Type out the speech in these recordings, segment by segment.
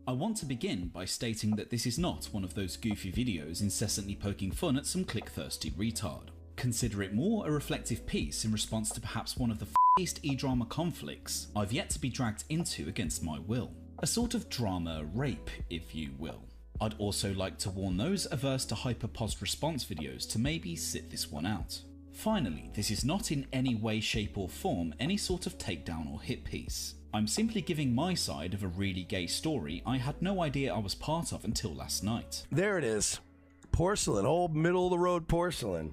I want to begin by stating that this is not one of those goofy videos incessantly poking fun at some click-thirsty retard. Consider it more a reflective piece in response to perhaps one of the f***iest e-drama conflicts I've yet to be dragged into against my will. A sort of drama rape, if you will. I'd also like to warn those averse to hyper-post response videos to maybe sit this one out. Finally, this is not in any way, shape or form any sort of takedown or hit piece. I'm simply giving my side of a really gay story I had no idea I was part of until last night. There it is. Porsalin, old middle-of-the-road Porsalin.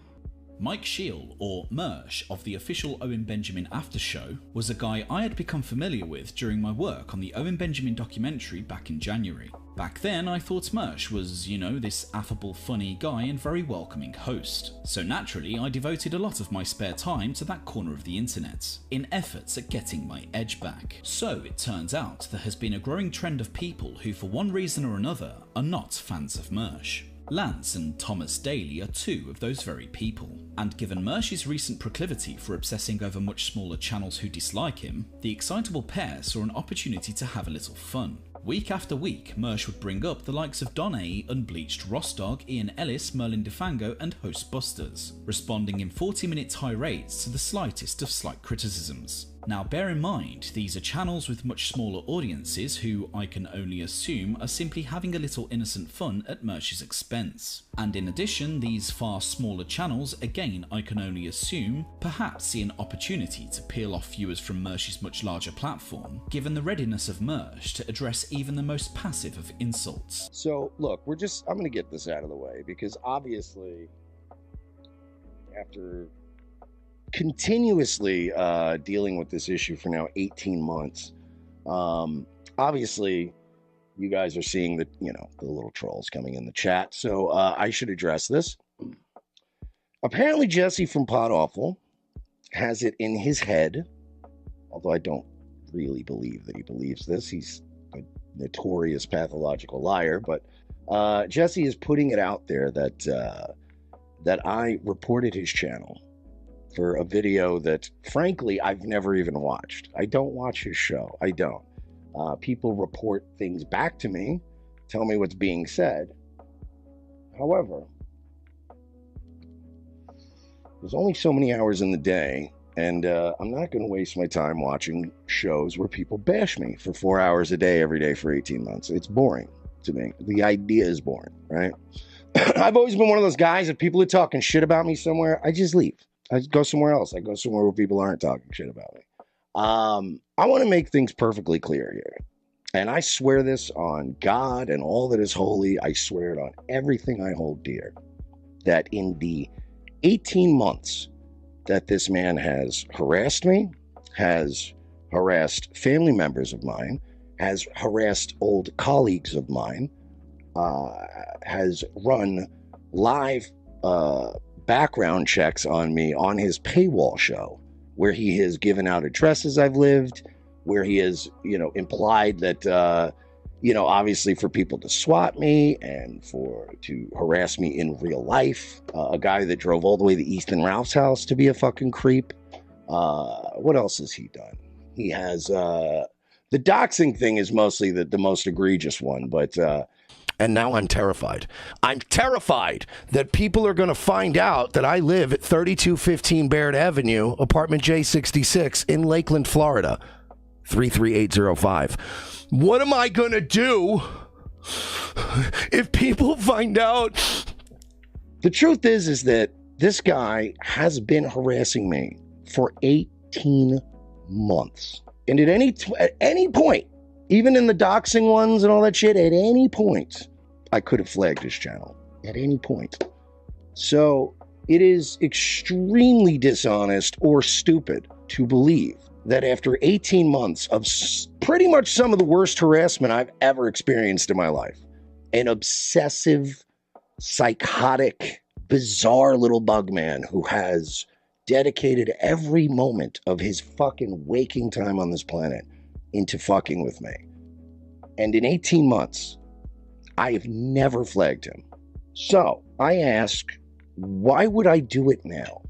Mike Scheel, or Mersh, of the official Owen Benjamin After Show, was a guy I had become familiar with during my work on the Owen Benjamin documentary back in January. Back then I thought Mersh was, you know, this affable, funny guy and very welcoming host. So naturally I devoted a lot of my spare time to that corner of the internet, in efforts at getting my edge back. So it turns out there has been a growing trend of people who for one reason or another are not fans of Mersh. Lance and Thomas Daly are two of those very people, and given Mersh's recent proclivity for obsessing over much smaller channels who dislike him, the excitable pair saw an opportunity to have a little fun. Week after week, Mersh would bring up the likes of Don A, Unbleached, Rossdog, Ian Ellis, Merlin DeFango and Host Busters, responding in 40-minute tirades to the slightest of slight criticisms. Now bear in mind, these are channels with much smaller audiences who, I can only assume, are simply having a little innocent fun at Mersh's expense. And in addition, these far smaller channels, again I can only assume, perhaps see an opportunity to peel off viewers from Mersh's much larger platform, given the readiness of Mersh to address even the most passive of insults. So look, I'm going to get this out of the way, because obviously, after continuously dealing with this issue for now 18 months. Obviously, you guys are seeing the little trolls coming in the chat, so I should address this. Apparently, Jesse from Podawful has it in his head, although I don't really believe that he believes this. He's a notorious pathological liar, but Jesse is putting it out there that I reported his channel for a video that, frankly, I've never even watched. I don't watch his show. I don't. People report things back to me, tell me what's being said. However, there's only so many hours in the day, and I'm not going to waste my time watching shows where people bash me for 4 hours a day, every day for 18 months. It's boring to me. The idea is boring, right? I've always been one of those guys, if people are talking shit about me somewhere, I just leave. I go somewhere else. I go somewhere where people aren't talking shit about me. I want to make things perfectly clear here. And I swear this on God and all that is holy. I swear it on everything I hold dear. That in the 18 months that this man has harassed me, has harassed family members of mine, has harassed old colleagues of mine, has run live background checks on me on his paywall show, where he has given out addresses I've lived, where he has, implied that, obviously for people to swat me and to harass me in real life. A guy that drove all the way to Ethan Ralph's house to be a fucking creep. What else has he done? He has, the doxing thing is mostly the most egregious one, but, and now I'm terrified. I'm terrified that people are going to find out that I live at 3215 Baird Avenue, apartment J66 in Lakeland, Florida, 33805. What am I going to do if people find out? The truth is that this guy has been harassing me for 18 months. And at any point, even in the doxing ones and all that shit, at any point, I could have flagged his channel. At any point. So it is extremely dishonest or stupid to believe that after 18 months of pretty much some of the worst harassment I've ever experienced in my life, an obsessive, psychotic, bizarre little bug man who has dedicated every moment of his fucking waking time on this planet into fucking with me. And in 18 months, I have never flagged him. So I ask, why would I do it now?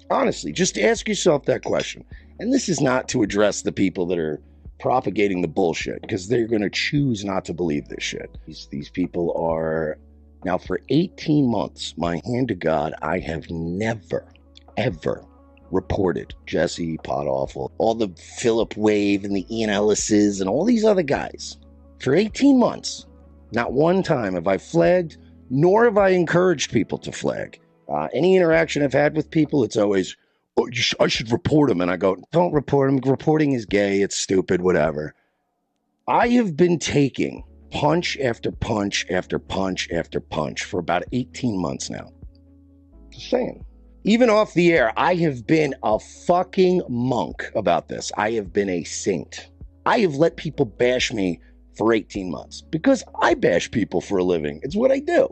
Honestly, just ask yourself that question. And this is not to address the people that are propagating the bullshit because they're going to choose not to believe this shit. These people are now for 18 months, my hand to God, I have never, ever reported Jesse, Podawful, all the Philip Wave and the Ian Ellises and all these other guys. For 18 months, not one time have I flagged, nor have I encouraged people to flag. Any interaction I've had with people, it's always, oh, I should report him. And I go, don't report him. Reporting is gay. It's stupid, whatever. I have been taking punch after punch after punch after punch for about 18 months now. Just saying. Even off the air, I have been a fucking monk about this. I have been a saint. I have let people bash me for 18 months because I bash people for a living. It's what I do.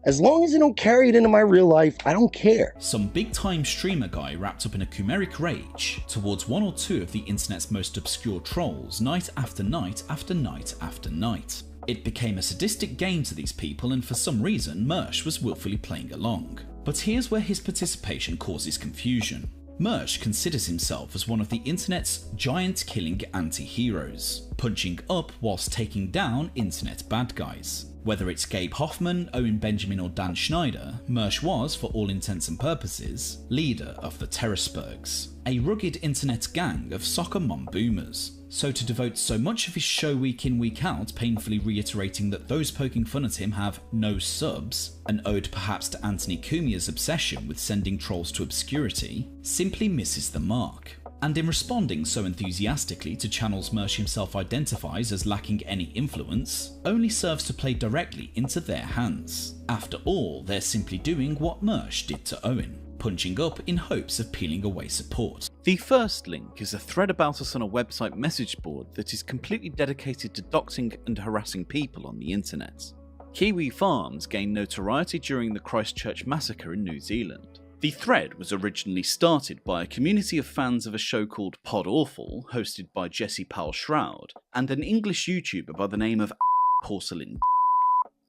As long as I don't carry it into my real life, I don't care. Some big-time streamer guy wrapped up in a Kumeric rage towards one or two of the internet's most obscure trolls night after night after night after night. It became a sadistic game to these people, and for some reason Mersh was willfully playing along. But here's where his participation causes confusion. Mersh considers himself as one of the internet's giant-killing anti-heroes, punching up whilst taking down internet bad guys. Whether it's Gabe Hoffman, Owen Benjamin or Dan Schneider, Mersh was, for all intents and purposes, leader of the Terrorspurgs, a rugged internet gang of soccer mom boomers. So to devote so much of his show week in week out painfully reiterating that those poking fun at him have no subs, an ode perhaps to Anthony Cumia's obsession with sending trolls to obscurity, simply misses the mark. And in responding so enthusiastically to channels Mersh himself identifies as lacking any influence, only serves to play directly into their hands. After all, they're simply doing what Mersh did to Owen, punching up in hopes of peeling away support. The first link is a thread about us on a website message board that is completely dedicated to doxing and harassing people on the internet. Kiwi Farms gained notoriety during the Christchurch massacre in New Zealand. The thread was originally started by a community of fans of a show called Podawful, hosted by Jesse Powell Shroud, and an English YouTuber by the name of Porsalin.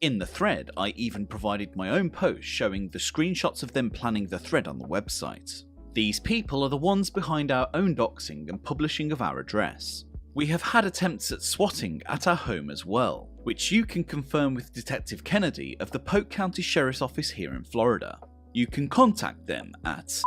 In the thread, I even provided my own post showing the screenshots of them planning the thread on the website. These people are the ones behind our own doxing and publishing of our address. We have had attempts at swatting at our home as well, which you can confirm with Detective Kennedy of the Polk County Sheriff's Office here in Florida. You can contact them at...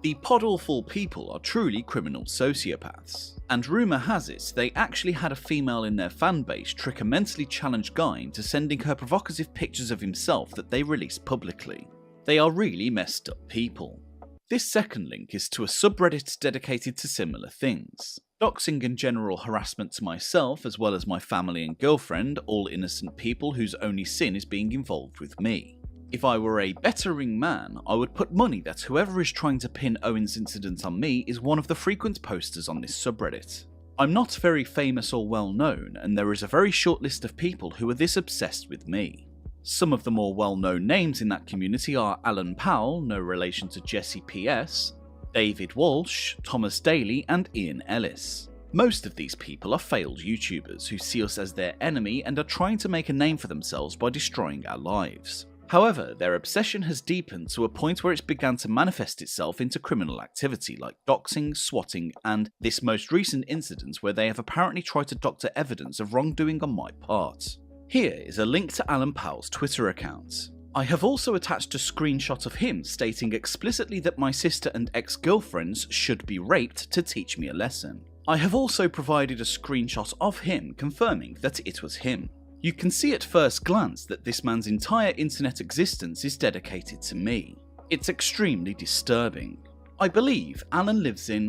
The Podawful people are truly criminal sociopaths, and rumour has it they actually had a female in their fanbase trick a mentally challenged guy into sending her provocative pictures of himself that they released publicly. They are really messed up people. This second link is to a subreddit dedicated to similar things. Doxing and general harassment to myself, as well as my family and girlfriend, all innocent people whose only sin is being involved with me. If I were a bettering man, I would put money that whoever is trying to pin Owen's incident on me is one of the frequent posters on this subreddit. I'm not very famous or well known, and there is a very short list of people who are this obsessed with me. Some of the more well-known names in that community are Alan Powell, no relation to Jesse PS, David Walsh, Thomas Daly, and Ian Ellis. Most of these people are failed YouTubers who see us as their enemy and are trying to make a name for themselves by destroying our lives. However, their obsession has deepened to a point where it's begun to manifest itself into criminal activity like doxing, swatting, and this most recent incident where they have apparently tried to doctor evidence of wrongdoing on my part. Here is a link to Alan Powell's Twitter account. I have also attached a screenshot of him stating explicitly that my sister and ex-girlfriends should be raped to teach me a lesson. I have also provided a screenshot of him confirming that it was him. You can see at first glance that this man's entire internet existence is dedicated to me. It's extremely disturbing. I believe Alan lives in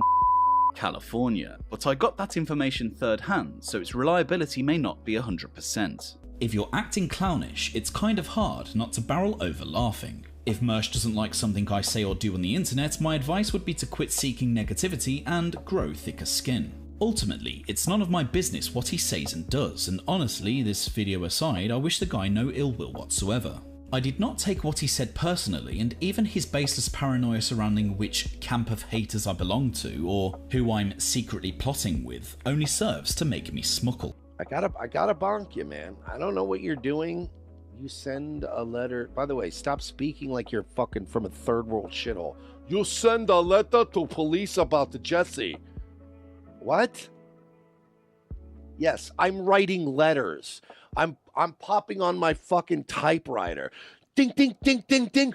California, but I got that information third hand, so its reliability may not be 100%. If you're acting clownish, it's kind of hard not to barrel over laughing. If Mersh doesn't like something I say or do on the internet, my advice would be to quit seeking negativity and grow thicker skin. Ultimately, it's none of my business what he says and does, and honestly, this video aside, I wish the guy no ill will whatsoever. I did not take what he said personally, and even his baseless paranoia surrounding which camp of haters I belong to, or who I'm secretly plotting with, only serves to make me smuckle. I gotta bonk you, man. I don't know what you're doing. You send a letter. By the way, stop speaking like you're fucking from a third world shithole. You send a letter to police about Jesse. What? Yes, I'm writing letters. I'm popping on my fucking typewriter. Ding, ding, ding, ding, ding.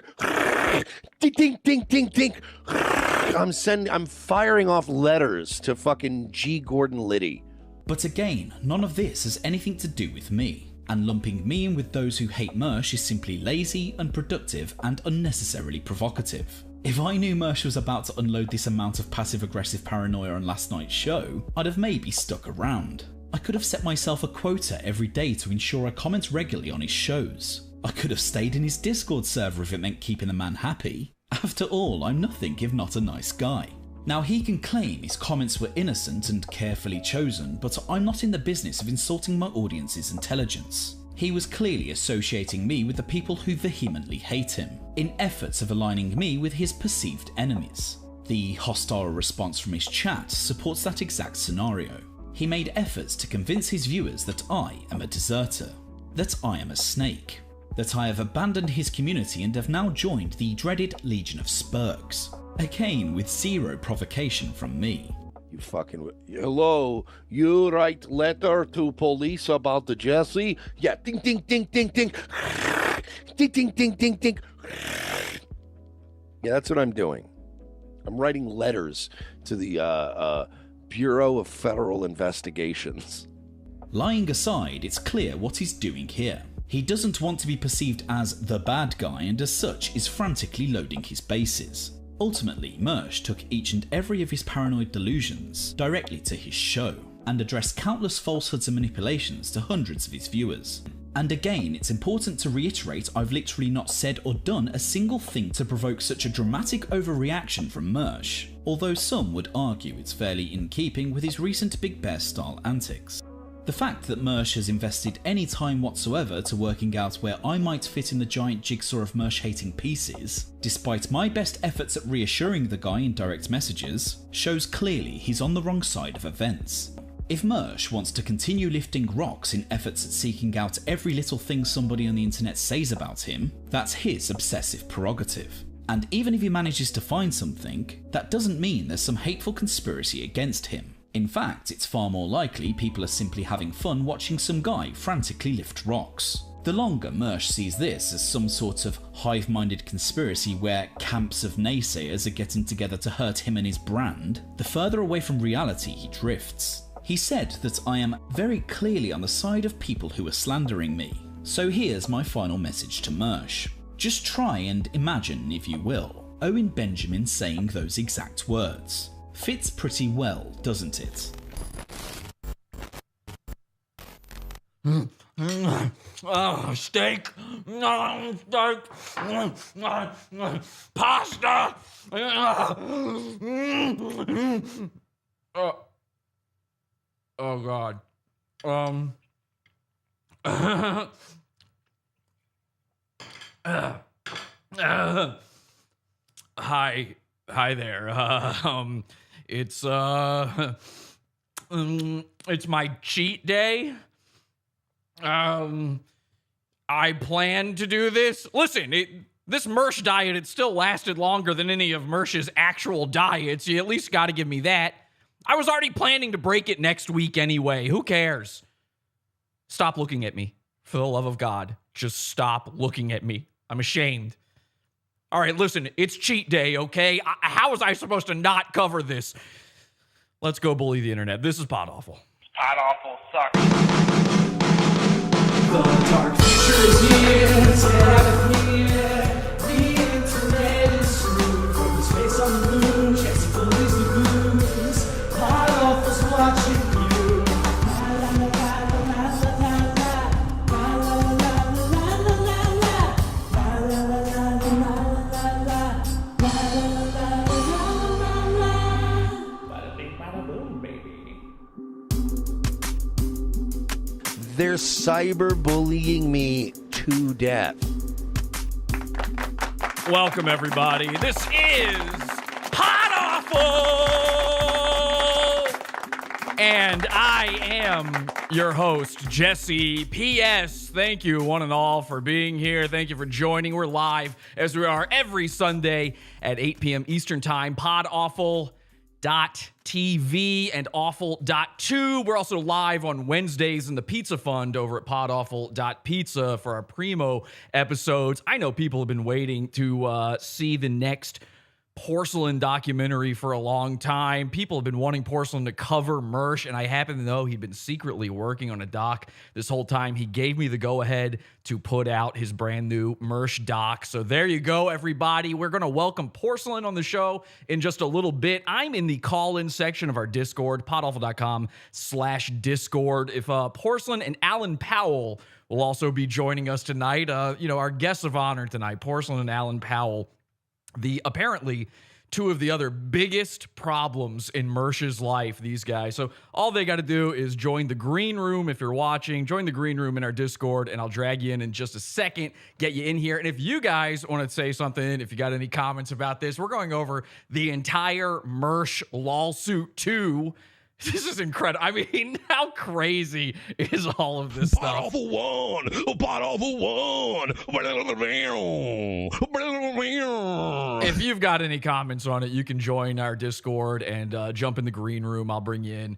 Ding, ding, ding, ding, ding. I'm firing off letters to fucking G. Gordon Liddy. But again, none of this has anything to do with me, and lumping me in with those who hate Mersh is simply lazy, unproductive, and unnecessarily provocative. If I knew Mersh was about to unload this amount of passive-aggressive paranoia on last night's show, I'd have maybe stuck around. I could have set myself a quota every day to ensure I comment regularly on his shows. I could have stayed in his Discord server if it meant keeping the man happy. After all, I'm nothing if not a nice guy. Now, he can claim his comments were innocent and carefully chosen, but I'm not in the business of insulting my audience's intelligence. He was clearly associating me with the people who vehemently hate him, in efforts of aligning me with his perceived enemies. The hostile response from his chat supports that exact scenario. He made efforts to convince his viewers that I am a deserter, that I am a snake, that I have abandoned his community and have now joined the dreaded Legion of Spurgs. Again, with zero provocation from me. You fucking... Hello, you write letter to police about the Jesse? Yeah, ding, ding, ding, ding, ding. Ding, ding, ding, ding, ding. Yeah, that's what I'm doing. I'm writing letters to the Bureau of Federal Investigations. Lying aside, it's clear what he's doing here. He doesn't want to be perceived as the bad guy and as such is frantically loading his bases. Ultimately, Mersh took each and every of his paranoid delusions directly to his show, and addressed countless falsehoods and manipulations to hundreds of his viewers. And again, it's important to reiterate I've literally not said or done a single thing to provoke such a dramatic overreaction from Mersh, although some would argue it's fairly in keeping with his recent Big Bear style antics. The fact that Mersh has invested any time whatsoever to working out where I might fit in the giant jigsaw of Mersh-hating pieces, despite my best efforts at reassuring the guy in direct messages, shows clearly he's on the wrong side of events. If Mersh wants to continue lifting rocks in efforts at seeking out every little thing somebody on the internet says about him, that's his obsessive prerogative. And even if he manages to find something, that doesn't mean there's some hateful conspiracy against him. In fact, it's far more likely people are simply having fun watching some guy frantically lift rocks. The longer Mersh sees this as some sort of hive-minded conspiracy where camps of naysayers are getting together to hurt him and his brand, the further away from reality he drifts. He said that I am very clearly on the side of people who are slandering me. So here's my final message to Mersh. Just try and imagine, if you will, Owen Benjamin saying those exact words. Fits pretty well, doesn't it? Steak, steak, pasta. Oh God. Hi there. It's my cheat day. I plan to do this. Listen, this Mersh diet, it still lasted longer than any of Mersh's actual diets. You at least got to give me that. I was already planning to break it next week anyway. Who cares? Stop looking at me. For the love of God, just stop looking at me. I'm ashamed. All right, listen, it's cheat day, okay? How was I supposed to not cover this? Let's go bully the internet. This is Pod Awful. Pod Awful sucks. The dark future is here, it's here. The internet is screwed. From the space on the moon, Jesse bullies the goons. Pod Awful's watching you. La la la la la la la la la la la la la la la la la They're cyberbullying me to death. Welcome, everybody. This is Pod Awful! And I am your host, Jesse. P.S. Thank you, one and all, for being here. Thank you for joining. We're live, as we are every Sunday at 8 p.m. Eastern Time, podawful.pizza. podawful.tv and awful.to. We're also live on Wednesdays in the Pizza Fund over at podawful.pizza for our Primo episodes. I know people have been waiting to see the next Porsalin documentary for a long time. People have been wanting Porsalin to cover Mersh, and I happen to know he'd been secretly working on a doc this whole time. He gave me the go-ahead to put out his brand new Mersh doc. So there you go, everybody. We're going to welcome Porsalin on the show in just a little bit. I'm in the call-in section of our Discord, podawful.com/Discord. If Porsalin and Alan Powell will also be joining us tonight, our guests of honor tonight, Porsalin and Alan Powell, apparently two of the other biggest problems in Mersh's life, these guys. So all they got to do is join the green room. If you're watching, join the green room in our Discord, and I'll drag you in just a second, get you in here. And if you guys want to say something, if you got any comments about this, we're going over the entire Mersh lawsuit too. This is incredible. I mean, how crazy is all of this stuff? Podawful one. If you've got any comments on it, you can join our Discord and jump in the green room. I'll bring you in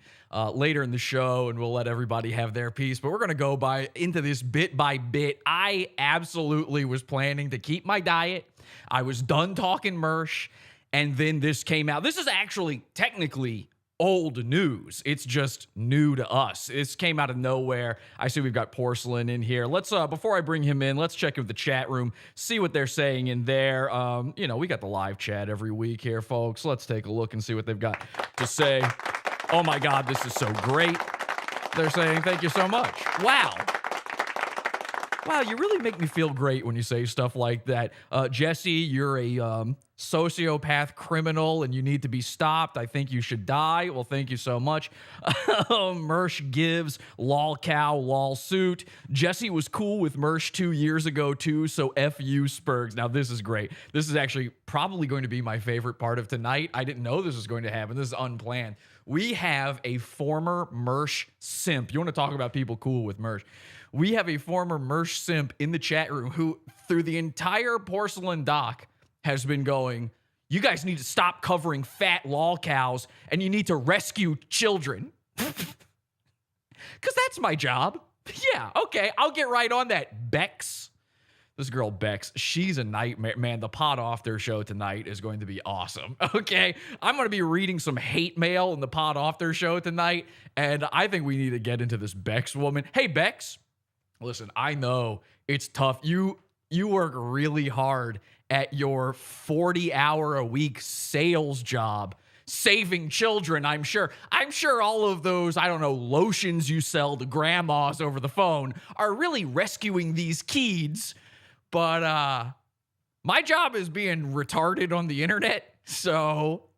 later in the show, and we'll let everybody have their piece. But we're going to go into this bit by bit. I absolutely was planning to keep my diet. I was done talking Mersh, and then this came out. This is actually technically old news. It's just new to us. This came out of nowhere. I see we've got Porsalin in here. Let's before I bring him in, let's check with the chat room, see what they're saying in there. We got the live chat every week here, folks. Let's take a look and see what they've got to say. Oh my God, this is so great. They're saying thank you so much. Wow, you really make me feel great when you say stuff like that. Jesse, you're a sociopath criminal and you need to be stopped. I think you should die. Well, thank you so much. Mersh gives, lol cow, lol suit. Jesse was cool with Mersh 2 years ago too, so F you, Spurgs. Now, this is great. This is actually probably going to be my favorite part of tonight. I didn't know this was going to happen. This is unplanned. We have a former Mersh simp. You want to talk about people cool with Mersh? We have a former Mersh simp in the chat room who, through the entire Porsalin doc, has been going, you guys need to stop covering fat lol cows and you need to rescue children. Because that's my job. Yeah, okay, I'll get right on that. Bex. This girl, Bex, she's a nightmare. Man, the Pod Off Their show tonight is going to be awesome. Okay, I'm going to be reading some hate mail in the Pod Off Their show tonight, and I think we need to get into this Bex woman. Hey, Bex, listen, I know it's tough. You work really hard at your 40-hour-a-week sales job, saving children, I'm sure. I'm sure all of those, lotions you sell to grandmas over the phone are really rescuing these kids. But my job is being retarded on the internet, so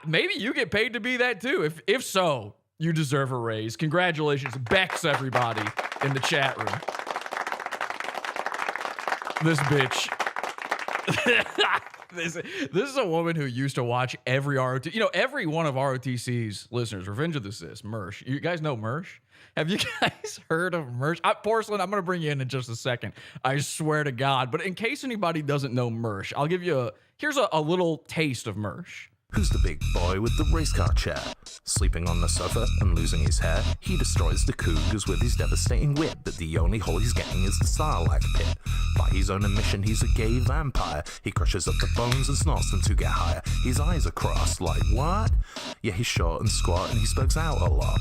maybe you get paid to be that too. If so, you deserve a raise. Congratulations, Bex, everybody in the chat room. This bitch. This is a woman who used to watch every ROT. Every one of ROTC's listeners, Revenge of the Sis, Mersh. You guys know Mersh? Have you guys heard of Mersh? Porsalin, I'm going to bring you in just a second. I swear to God. But in case anybody doesn't know Mersh, I'll give you here's a little taste of Mersh. Who's the big boy with the race car chair? Sleeping on the sofa and losing his hair, he destroys the cougars with his devastating wit, but the only hole he's getting is the Starlight pit. By his own admission, he's a gay vampire. He crushes up the bones and snorts them to get higher. His eyes are crossed, like, what? Yeah, he's short and squat and he spoks out a lot.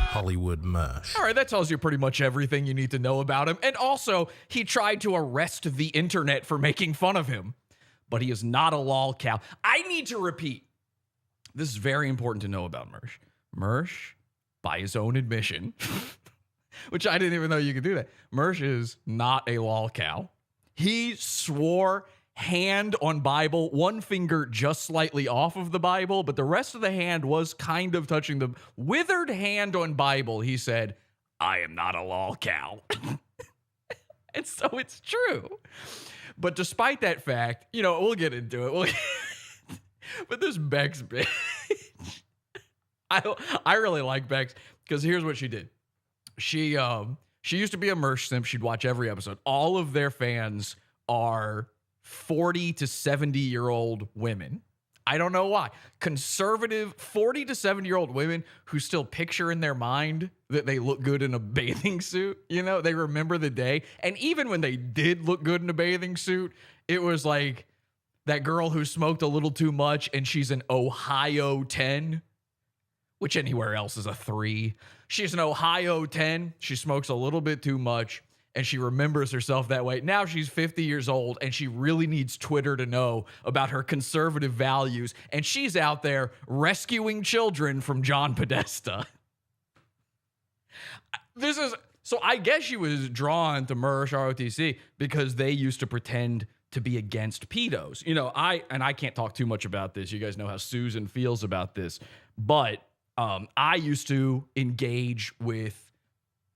Hollywood Mersh. All right, that tells you pretty much everything you need to know about him. And also, he tried to arrest the internet for making fun of him. But he is not a lol cow. I need to repeat. This is very important to know about Mersh. Mersh, by his own admission, which I didn't even know you could do that. Mersh is not a lol cow. He swore hand on Bible, one finger just slightly off of the Bible, but the rest of the hand was kind of touching the withered hand on Bible. He said, I am not a lol cow. And so it's true. But despite that fact, we'll get into it. But this Bex bitch, I really like Bex because here's what she did. She used to be a Mersh simp. She'd watch every episode. All of their fans are 40 to 70-year-old women. I don't know why. Conservative 40 to 70-year-old women who still picture in their mind that they look good in a bathing suit. You know, they remember the day. And even when they did look good in a bathing suit, it was like that girl who smoked a little too much and she's an Ohio 10, which anywhere else is a 3. She's an Ohio 10. She smokes a little bit too much. And she remembers herself that way. Now she's 50 years old and she really needs Twitter to know about her conservative values. And she's out there rescuing children from John Podesta. So I guess she was drawn to Mersh ROTC because they used to pretend to be against pedos. You know, I can't talk too much about this. You guys know how Susan feels about this. But I used to engage with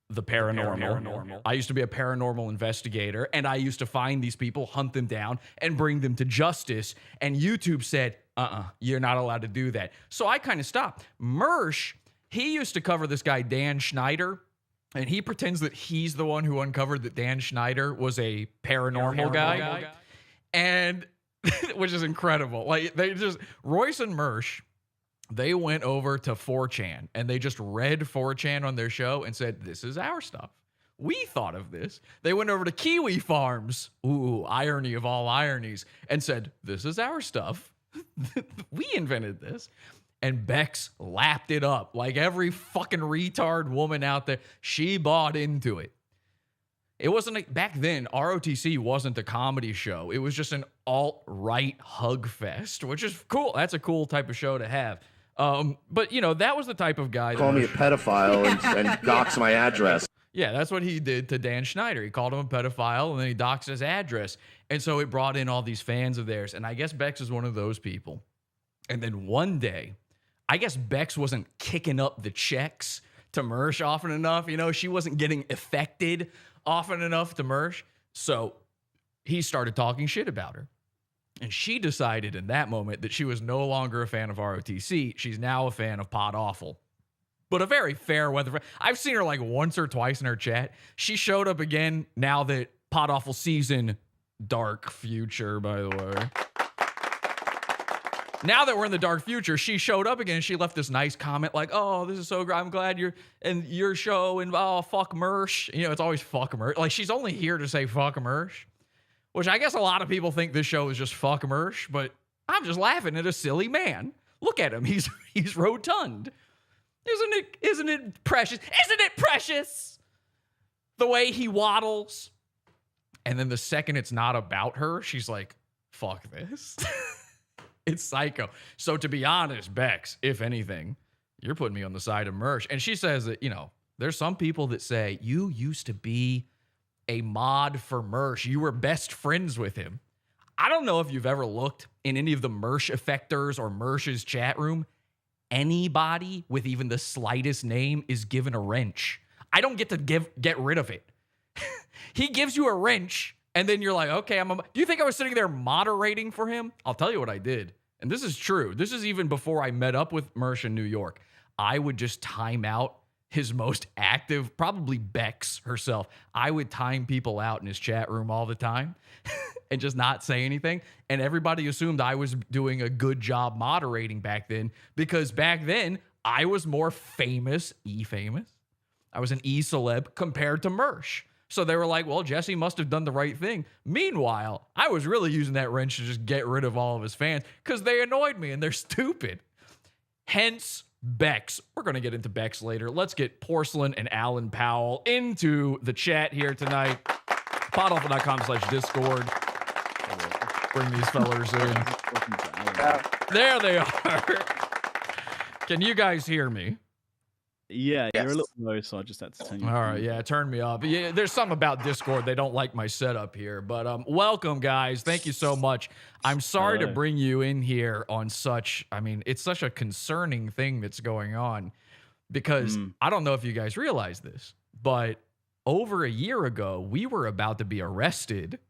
the paranormal. I used to be a paranormal investigator, and I used to find these people, hunt them down, and bring them to justice. And YouTube said, you're not allowed to do that. So I kind of stopped. Mersh, he used to cover this guy, Dan Schneider, and he pretends that he's the one who uncovered that Dan Schneider was a paranormal guy. And, which is incredible. Like, Royce and Mersh, they went over to 4chan and they just read 4chan on their show and said, this is our stuff. We thought of this. They went over to Kiwi Farms, ooh, irony of all ironies, and said, this is our stuff. We invented this. And Bex lapped it up like every fucking retard woman out there. She bought into it. It wasn't back then, ROTC wasn't a comedy show. It was just an alt-right hug fest, which is cool. That's a cool type of show to have. But, you know, that was the type of guy that Call me a pedophile and dox my address. Yeah, that's what he did to Dan Schneider. He called him a pedophile, and then he doxed his address. And so it brought in all these fans of theirs. And I guess Bex is one of those people. And then one day, I guess Bex wasn't kicking up the checks to Mersh often enough. You know, she wasn't getting affected often enough to Mersh. So he started talking shit about her. And she decided in that moment that she was no longer a fan of ROTC. She's now a fan of Pod Awful. But a very fair weather friend. I've seen her like once or twice in her chat. She showed up again now that Pod Awful season, dark future, by the way. Now that we're in the dark future, she showed up again. She left this nice comment like, oh, this is so great. I'm glad you're in your show. And oh, fuck Mersh. You know, it's always fuck Mersh. Like, she's only here to say fuck Mersh. Which I guess a lot of people think this show is just fuck Mersh, but I'm just laughing at a silly man. Look at him. He's rotund. Isn't it precious? Isn't it precious? The way he waddles. And then the second it's not about her, she's like, fuck this. It's psycho. So to be honest, Bex, if anything, you're putting me on the side of Mersh. And she says that, you know, there's some people that say, you used to be a mod for Mersh. You were best friends with him. I don't know if you've ever looked in any of the Mersh effectors or Mersh's chat room. Anybody with even the slightest name is given a wrench. I don't get to get rid of it. He gives you a wrench, and then you're like, okay, do you think I was sitting there moderating for him? I'll tell you what I did. And this is true. This is even before I met up with Mersh in New York. I would just time out his most active, probably Bex herself. I would time people out in his chat room all the time and just not say anything. And everybody assumed I was doing a good job moderating back then because back then I was more famous, E-famous. I was an E-celeb compared to Mersh. So they were like, well, Jesse must have done the right thing. Meanwhile, I was really using that wrench to just get rid of all of his fans because they annoyed me and they're stupid. Hence, Bex. We're going to get into Bex later. Let's get Porsalin and Alan Powell into the chat here tonight. podawful.com/Discord. Bring these fellers in. There they are. Can you guys hear me? Yeah, you're a little low, so I just had to turn you. All right, yeah, turn me up. Yeah, there's something about Discord. They don't like my setup here. But welcome, guys. Thank you so much. I'm sorry to bring you in here on it's such a concerning thing that's going on because I don't know if you guys realize this, but over a year ago, we were about to be arrested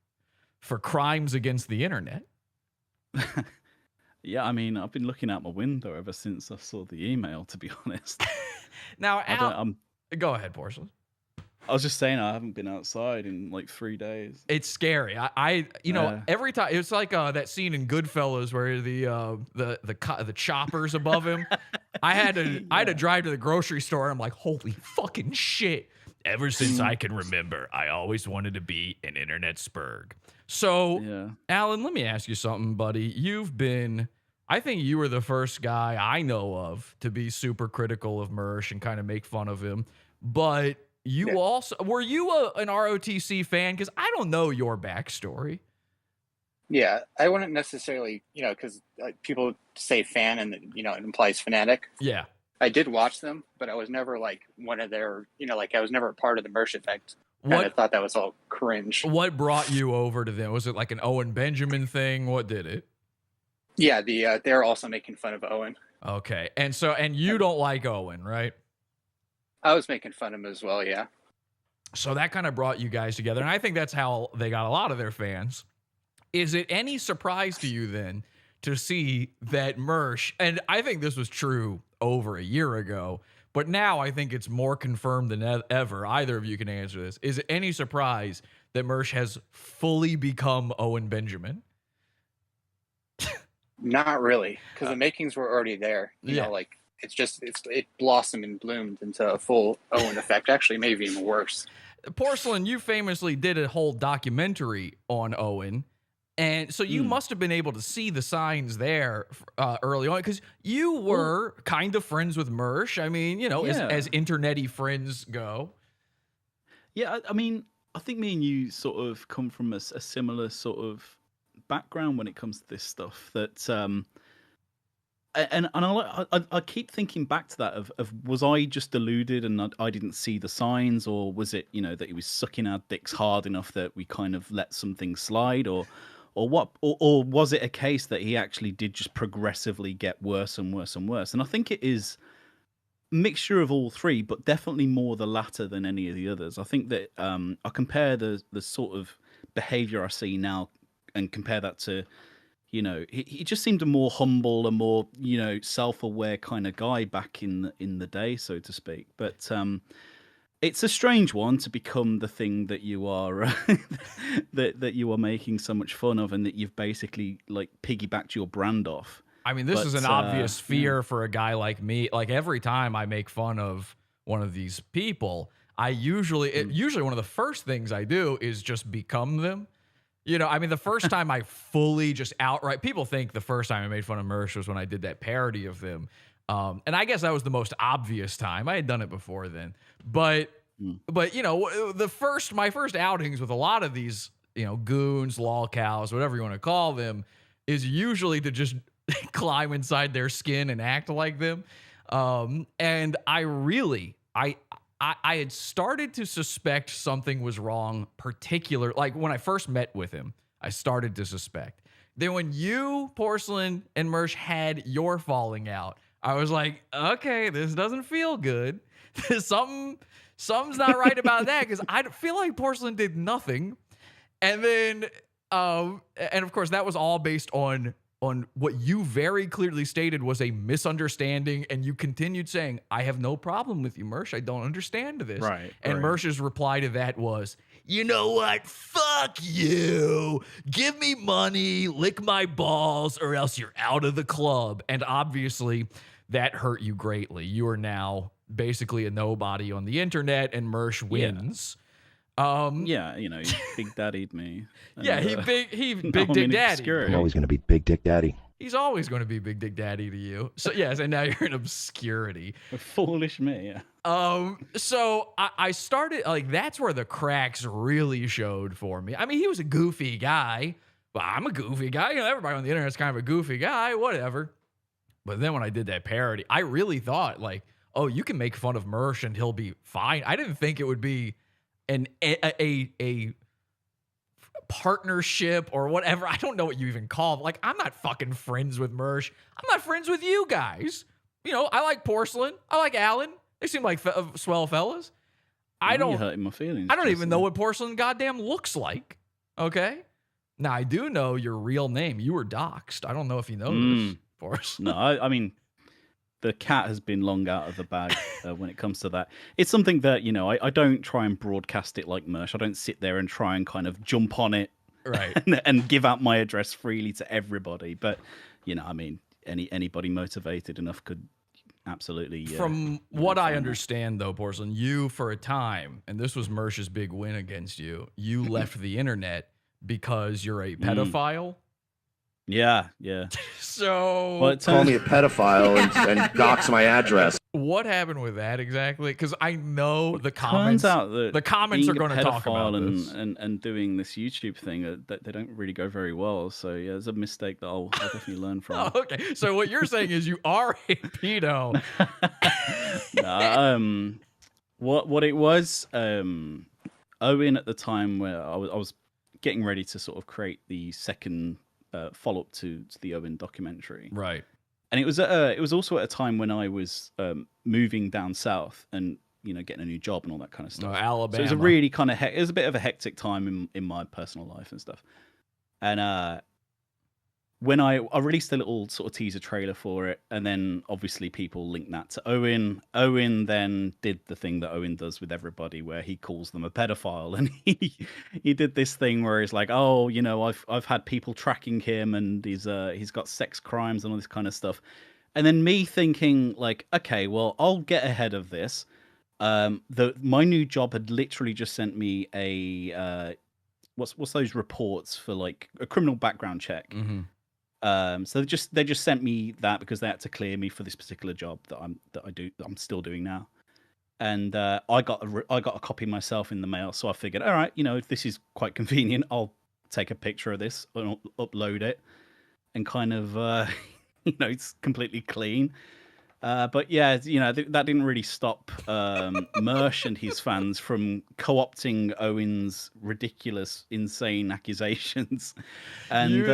for crimes against the internet. Yeah, I mean, I've been looking out my window ever since I saw the email, to be honest. Now, Al, go ahead, Porcelain. I was just saying I haven't been outside in like 3 days. It's scary. Every time it's like that scene in Goodfellas where the choppers above him. I had to drive to the grocery store. I'm like, holy fucking shit. Ever since I can remember, I always wanted to be an internet spurg. So, Alan, let me ask you something, buddy. I think you were the first guy I know of to be super critical of Mersh and kind of make fun of him. But you also, were you an ROTC fan? Because I don't know your backstory. Yeah, I wouldn't necessarily, because people say fan and, it implies fanatic. Yeah. I did watch them, but I was never like one of their, I was never a part of the Mersh effect. I thought that was all cringe. What brought you over to them? Was it like an Owen Benjamin thing? What did it? Yeah, they're also making fun of Owen. Okay. And you don't like Owen, right? I was making fun of him as well, yeah. So that kind of brought you guys together. And I think that's how they got a lot of their fans. Is it any surprise to you then to see that Mersh, and I think this was true over a year ago, but now I think it's more confirmed than ever. Either of you can answer this. Is it any surprise that Mersh has fully become Owen Benjamin? Not really, because the makings were already there. You know, it blossomed and bloomed into a full Owen effect. Actually, maybe even worse. Porsalin, you famously did a whole documentary on Owen. And so you must have been able to see the signs there early on, because you were kind of friends with Mersh. I mean, as internet-y friends go. Yeah, I mean, I think me and you sort of come from a similar sort of background when it comes to this stuff. That and I keep thinking back to that of was I just deluded and I didn't see the signs, or was it that he was sucking our dicks hard enough that we kind of let some things slide, or what, or was it a case that he actually did just progressively get worse and worse and worse? And I think it is a mixture of all three, but definitely more the latter than any of the others. I think that I compare the sort of behavior I see now and compare that to, he just seemed a more humble and more, self-aware kind of guy back in the day, so to speak. But it's a strange one to become the thing that you are that you are making so much fun of, and that you've basically like piggybacked your brand off. I mean, this is an obvious fear for a guy like me. Like every time I make fun of one of these people, I usually one of the first things I do is just become them. I mean, the first time I fully just outright, people think the first time I made fun of Mersh was when I did that parody of them. And I guess that was the most obvious time. I had done it before then. But my first outings with a lot of these, goons, lolcows, whatever you want to call them, is usually to just climb inside their skin and act like them. And I had started to suspect something was wrong, like when I first met with him, I started to suspect. Then when you, Porsalin, and Mersh had your falling out, I was like, okay, this doesn't feel good. Something's not right about that, because I feel like Porsalin did nothing. And then, and of course, that was all based on what you very clearly stated was a misunderstanding, and you continued saying, I have no problem with you, Mersh. I don't understand this. Right. And Mersh's reply to that was, you know what? Fuck you. Give me money, lick my balls, or else you're out of the club. And obviously, that hurt you greatly. You are now basically a nobody on the internet, and Mersh wins. He big daddied me. And, he big dick daddy. I'm always going to be big dick daddy. He's always going to be big dick daddy to you. So yes, and now you're in obscurity. Foolish me, yeah. So I started, like, that's where the cracks really showed for me. I mean, he was a goofy guy. Well, I'm a goofy guy. Everybody on the internet's kind of a goofy guy, whatever. But then when I did that parody, I really thought, like, oh, you can make fun of Mersh and he'll be fine. I didn't think it would be a partnership or whatever. I don't know what you even call it. Like, I'm not fucking friends with Mersh. I'm not friends with you guys. I like Porsalin. I like Alan. They seem like swell fellas. You're hurting my feelings. I don't even know what Porsalin goddamn looks like. Okay? Now, I do know your real name. You were doxxed. I don't know if you know this, Porsalin. No, I mean, the cat has been long out of the bag when it comes to that. It's something that, you know, I don't try and broadcast it like Mersh. I don't sit there and try and kind of jump on it, right, and give out my address freely to everybody. But, you know, I mean, anybody motivated enough could absolutely. From what I understand, though, Porsalin, you for a time, and this was Mersh's big win against you, you left the internet because you're a pedophile. Yeah. So well, call me a pedophile and dox my address. What happened with that exactly? Because I know the comments. Turns out that the comments are going to talk about this. And doing this YouTube thing, that they don't really go very well. So yeah, it's a mistake that I'll definitely learn from. Oh, okay, so what you're saying is you are a pedo. What it was, Owen at the time where I was getting ready to sort of create the second follow-up to the Owen documentary, right? And it was also at a time when I was moving down south and, you know, getting a new job and all that kind of stuff. Alabama. So it was a really kind of it was a bit of a hectic time in my personal life and stuff. And when I released a little sort of teaser trailer for it, and then obviously people linked that to Owen. Owen then did the thing that Owen does with everybody, where he calls them a pedophile, and he did this thing where he's like, "Oh, you know, I've had people tracking him, and he's got sex crimes and all this kind of stuff." And then me thinking like, okay, well, I'll get ahead of this. My new job had literally just sent me a what's those reports for, like, a criminal background check. Mm-hmm. So they just sent me that because they had to clear me for this particular job that I'm still doing now. And I got a copy myself in the mail, so I figured, all right, you know, if this is quite convenient, I'll take a picture of this and upload it, and kind of you know, it's completely clean. But yeah, you know, that didn't really stop Mersh and his fans from co-opting Owen's ridiculous, insane accusations, and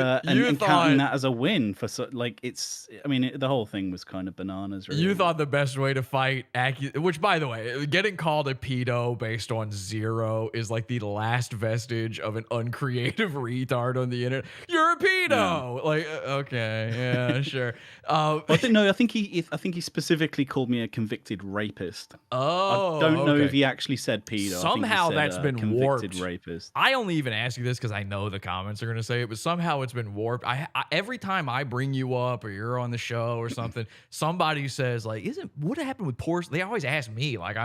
counting that as a win for I mean, the whole thing was kind of bananas. Really. You thought the best way to fight which, by the way, getting called a pedo based on zero is like the last vestige of an uncreative retard on the internet. You're a pedo. Yeah. Like, okay, yeah, sure. I didn't know. I think he specifically called me a convicted rapist. Oh, I don't know if he actually said pedo. Somehow that's been warped. Rapist. I only even ask you this because I know the comments are going to say it, but somehow it's been warped. I every time I bring you up or you're on the show or something, somebody says like, what happened with Porsalin? They always ask me like,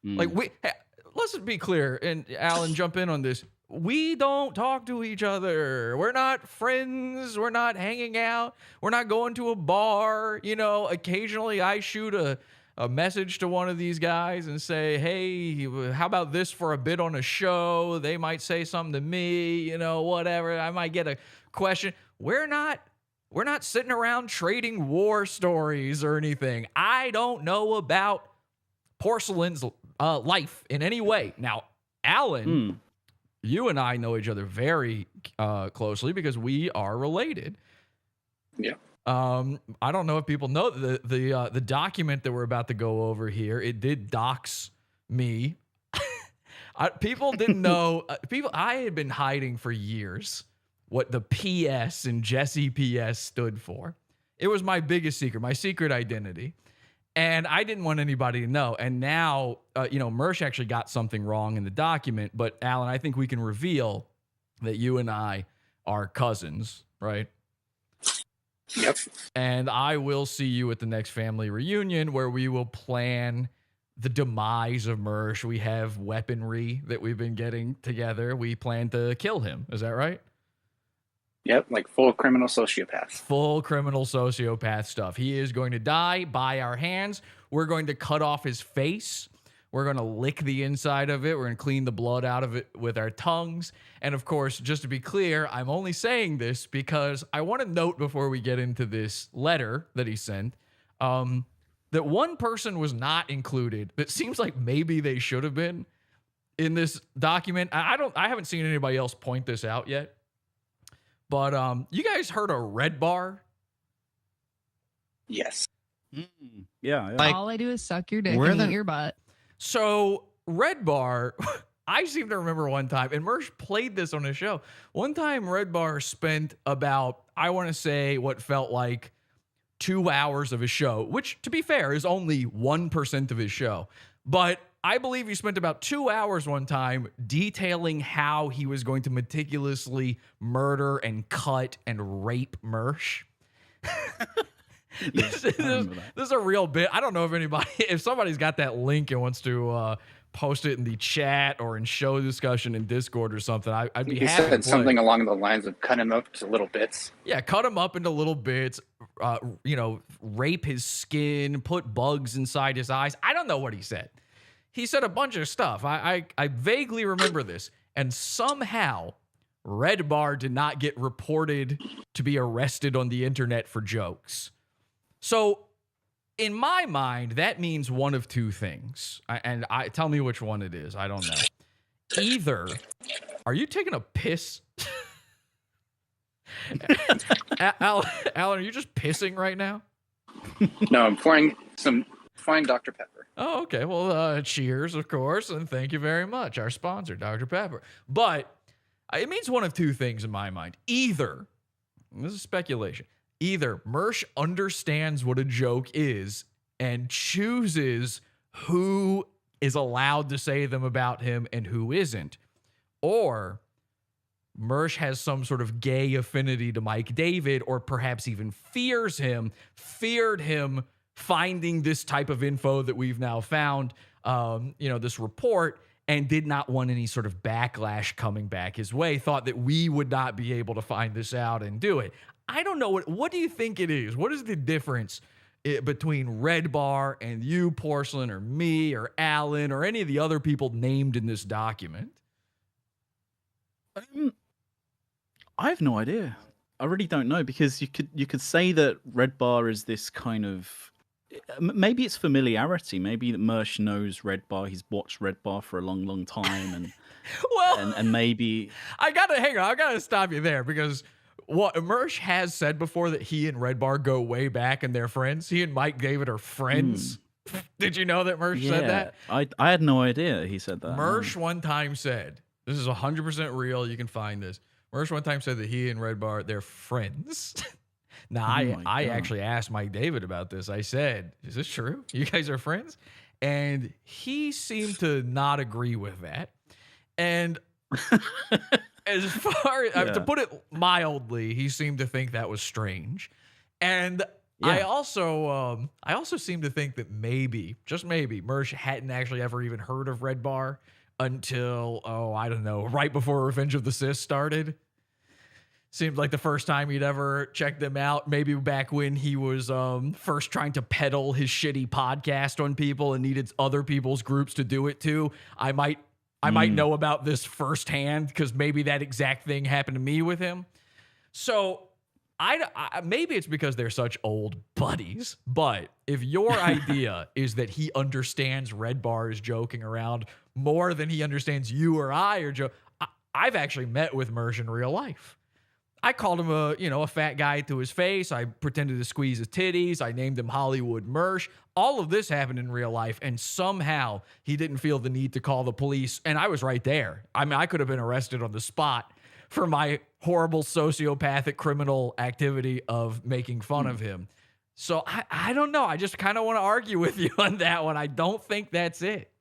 let's be clear, and Alan, jump in on this. We don't talk to each other. We're not friends. We're not hanging out. We're not going to a bar. You know, occasionally I shoot a message to one of these guys and say, hey, how about this for a bit on a show? They might say something to me, you know, whatever. I might get a question. We're not sitting around trading war stories or anything. I don't know about Porsalin's life in any way. Now, Alan... You and I know each other very closely because we are related. Yeah. I don't know if people know the document that we're about to go over here. It did dox me. People didn't know. I had been hiding for years what the PS in Jesse PS stood for. It was my biggest secret, my secret identity. And I didn't want anybody to know. And now, you know, Mersh actually got something wrong in the document. But, Alan, I think we can reveal that you and I are cousins, right? Yep. And I will see you at the next family reunion where we will plan the demise of Mersh. We have weaponry that we've been getting together. We plan to kill him. Is that right? Yep, like full criminal sociopath. Full criminal sociopath stuff. He is going to die by our hands. We're going to cut off his face. We're going to lick the inside of it. We're going to clean the blood out of it with our tongues. And of course, just to be clear, I'm only saying this because I want to note before we get into this letter that he sent, that one person was not included. It seems like maybe they should have been in this document. I haven't seen anybody else point this out yet. But you guys heard of Red Bar? Yes. Yeah. Like, all I do is suck your dick and eat your butt. So Red Bar, I seem to remember one time, and Mersh played this on his show. One time Red Bar spent about, I want to say, what felt like 2 hours of his show, which, to be fair, is only 1% of his show. But I believe he spent about 2 hours one time detailing how he was going to meticulously murder and cut and rape Mersh. This is a real bit. I don't know if somebody's got that link and wants to post it in the chat or in show discussion in Discord or something. I'd be happy. He said something along the lines of cut him up into little bits. Yeah, cut him up into little bits. Rape his skin, put bugs inside his eyes. I don't know what he said. He said a bunch of stuff. I vaguely remember this. And somehow, Red Bar did not get reported to be arrested on the internet for jokes. So, in my mind, that means one of two things. Tell me which one it is. I don't know. Either, are you taking a piss? Alan, are you just pissing right now? No, I'm pouring some fine Dr. Pepper. Oh, okay. Well, cheers, of course, and thank you very much. Our sponsor, Dr. Pepper. But it means one of two things in my mind. Either, this is speculation, either Mersh understands what a joke is and chooses who is allowed to say them about him and who isn't, or Mersh has some sort of gay affinity to Mike David, or perhaps even feared him finding this type of info that we've now found, this report, and did not want any sort of backlash coming back his way, thought that we would not be able to find this out and do it. I don't know. What do you think it is? What is the difference between Red Bar and you, Porsalin, or me, or Alan, or any of the other people named in this document? I have no idea. I really don't know, because you could say that Red Bar is this kind of, maybe it's familiarity. Maybe that Mersh knows Red Bar. He's watched Red Bar for a long, long time, and and maybe I gotta stop you there, because what Mersh has said before, that he and Red Bar go way back and they're friends. He and Mike David are friends. Did you know that Mersh said that? I had no idea he said that. Mersh one time said, this is 100% real, you can find this. Mersh one time said that he and Red Bar, they're friends. Now, I actually asked Mike David about this. I said, is this true? You guys are friends? And he seemed to not agree with that. And as far as, to put it mildly, he seemed to think that was strange. And I also seem to think that maybe, just maybe, Mersh hadn't actually ever even heard of Red Bar until, I don't know, right before Revenge of the Sith started. Seemed like the first time he'd ever checked them out. Maybe back when he was first trying to peddle his shitty podcast on people and needed other people's groups to do it too. I might know about this firsthand, because maybe that exact thing happened to me with him. So I maybe it's because they're such old buddies, but if your idea is that he understands Red Bar is joking around more than he understands you or I are joking, I've actually met with Mersh in real life. I called him a fat guy to his face. I pretended to squeeze his titties. I named him Hollywood Mersh. All of this happened in real life, and somehow he didn't feel the need to call the police, and I was right there. I mean, I could have been arrested on the spot for my horrible sociopathic criminal activity of making fun of him. So I don't know. I just kind of want to argue with you on that one. I don't think that's it.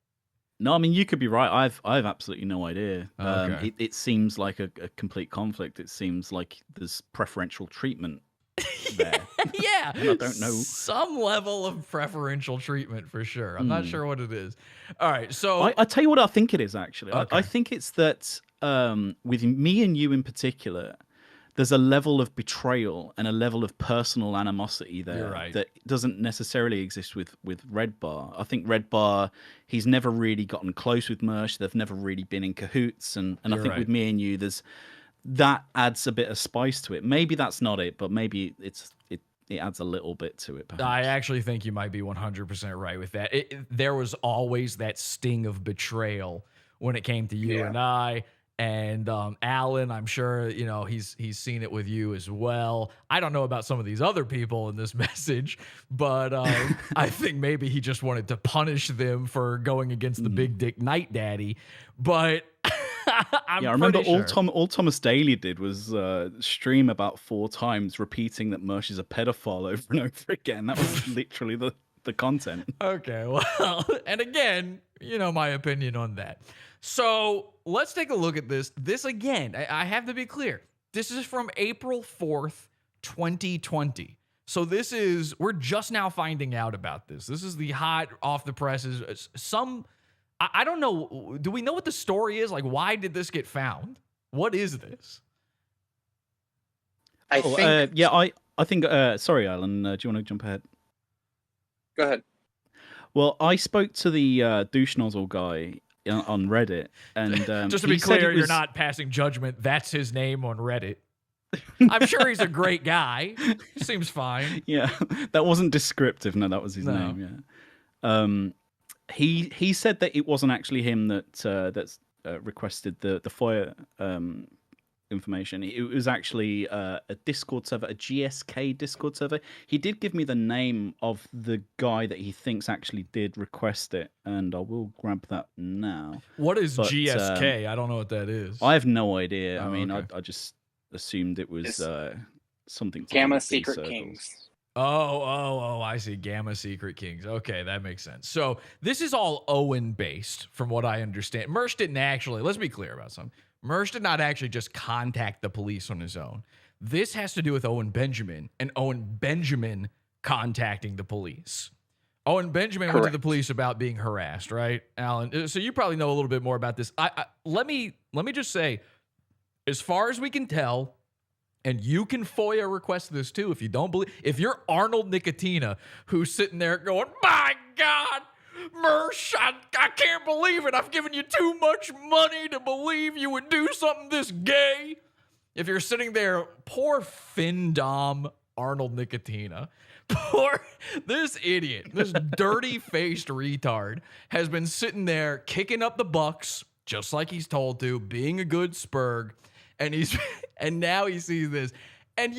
No, I mean, you could be right. I've absolutely no idea. Okay. It seems like a complete conflict. It seems like there's preferential treatment there. Yeah, I don't know. Some level of preferential treatment for sure. I'm not sure what it is. All right, so I tell you what I think it is, actually. Okay. I think it's that with me and you in particular, there's a level of betrayal and a level of personal animosity there that doesn't necessarily exist with Red Bar. I think Red Bar, he's never really gotten close with Mersh. They've never really been in cahoots. And I think with me and you, that adds a bit of spice to it. Maybe that's not it, but maybe it adds a little bit to it, perhaps. I actually think you might be 100% right with that. There was always that sting of betrayal when it came to you and I. And Alan, I'm sure, he's seen it with you as well. I don't know about some of these other people in this message, but I think maybe he just wanted to punish them for going against the big dick night daddy. But I'm Yeah, I remember pretty sure. all Thomas Daly did was stream about 4 times, repeating that Mersh is a pedophile over and over again. That was literally the content. Okay, well, and again, you know my opinion on that. So let's take a look at this. This again, I have to be clear. This is from April 4th, 2020. So we're just now finding out about this. This is the hot off the presses. I don't know. Do we know what the story is? Like, why did this get found? What is this? I think. Sorry, Alan. Do you want to jump ahead? Go ahead. Well, I spoke to the douche nozzle guy on Reddit, and just to be clear, you're not passing judgment. That's his name on Reddit. I'm sure he's a great guy. Seems fine. Yeah, that wasn't descriptive. No, that was his name. Yeah. He said that it wasn't actually him that's requested the FOIA information. It was actually a Discord server, a GSK Discord server. He did give me the name of the guy that he thinks actually did request it, and I will grab that now. What is GSK? I don't know what that is. I have no idea. Oh, I mean, okay. I just assumed it was something to do Gamma with these Secret circles. Kings. Oh, I see. Gamma Secret Kings. Okay, that makes sense. So this is all Owen based, from what I understand. Mersh didn't actually, let's be clear about something. Mersh did not actually just contact the police on his own. This has to do with Owen Benjamin and Owen Benjamin contacting the police. Owen Benjamin went to the police about being harassed, right, Alan? So you probably know a little bit more about this. Let me just say, as far as we can tell, and you can FOIA request this too if you don't believe. If you're Arnold Nicotina, who's sitting there going, "My God, Mersh, I can't believe it. I've given you too much money to believe you would do something this gay." If you're sitting there, poor Findom Arnold Nicotina. Poor this idiot, this dirty-faced retard has been sitting there kicking up the bucks just like he's told to, being a good spurg. And now he sees this. And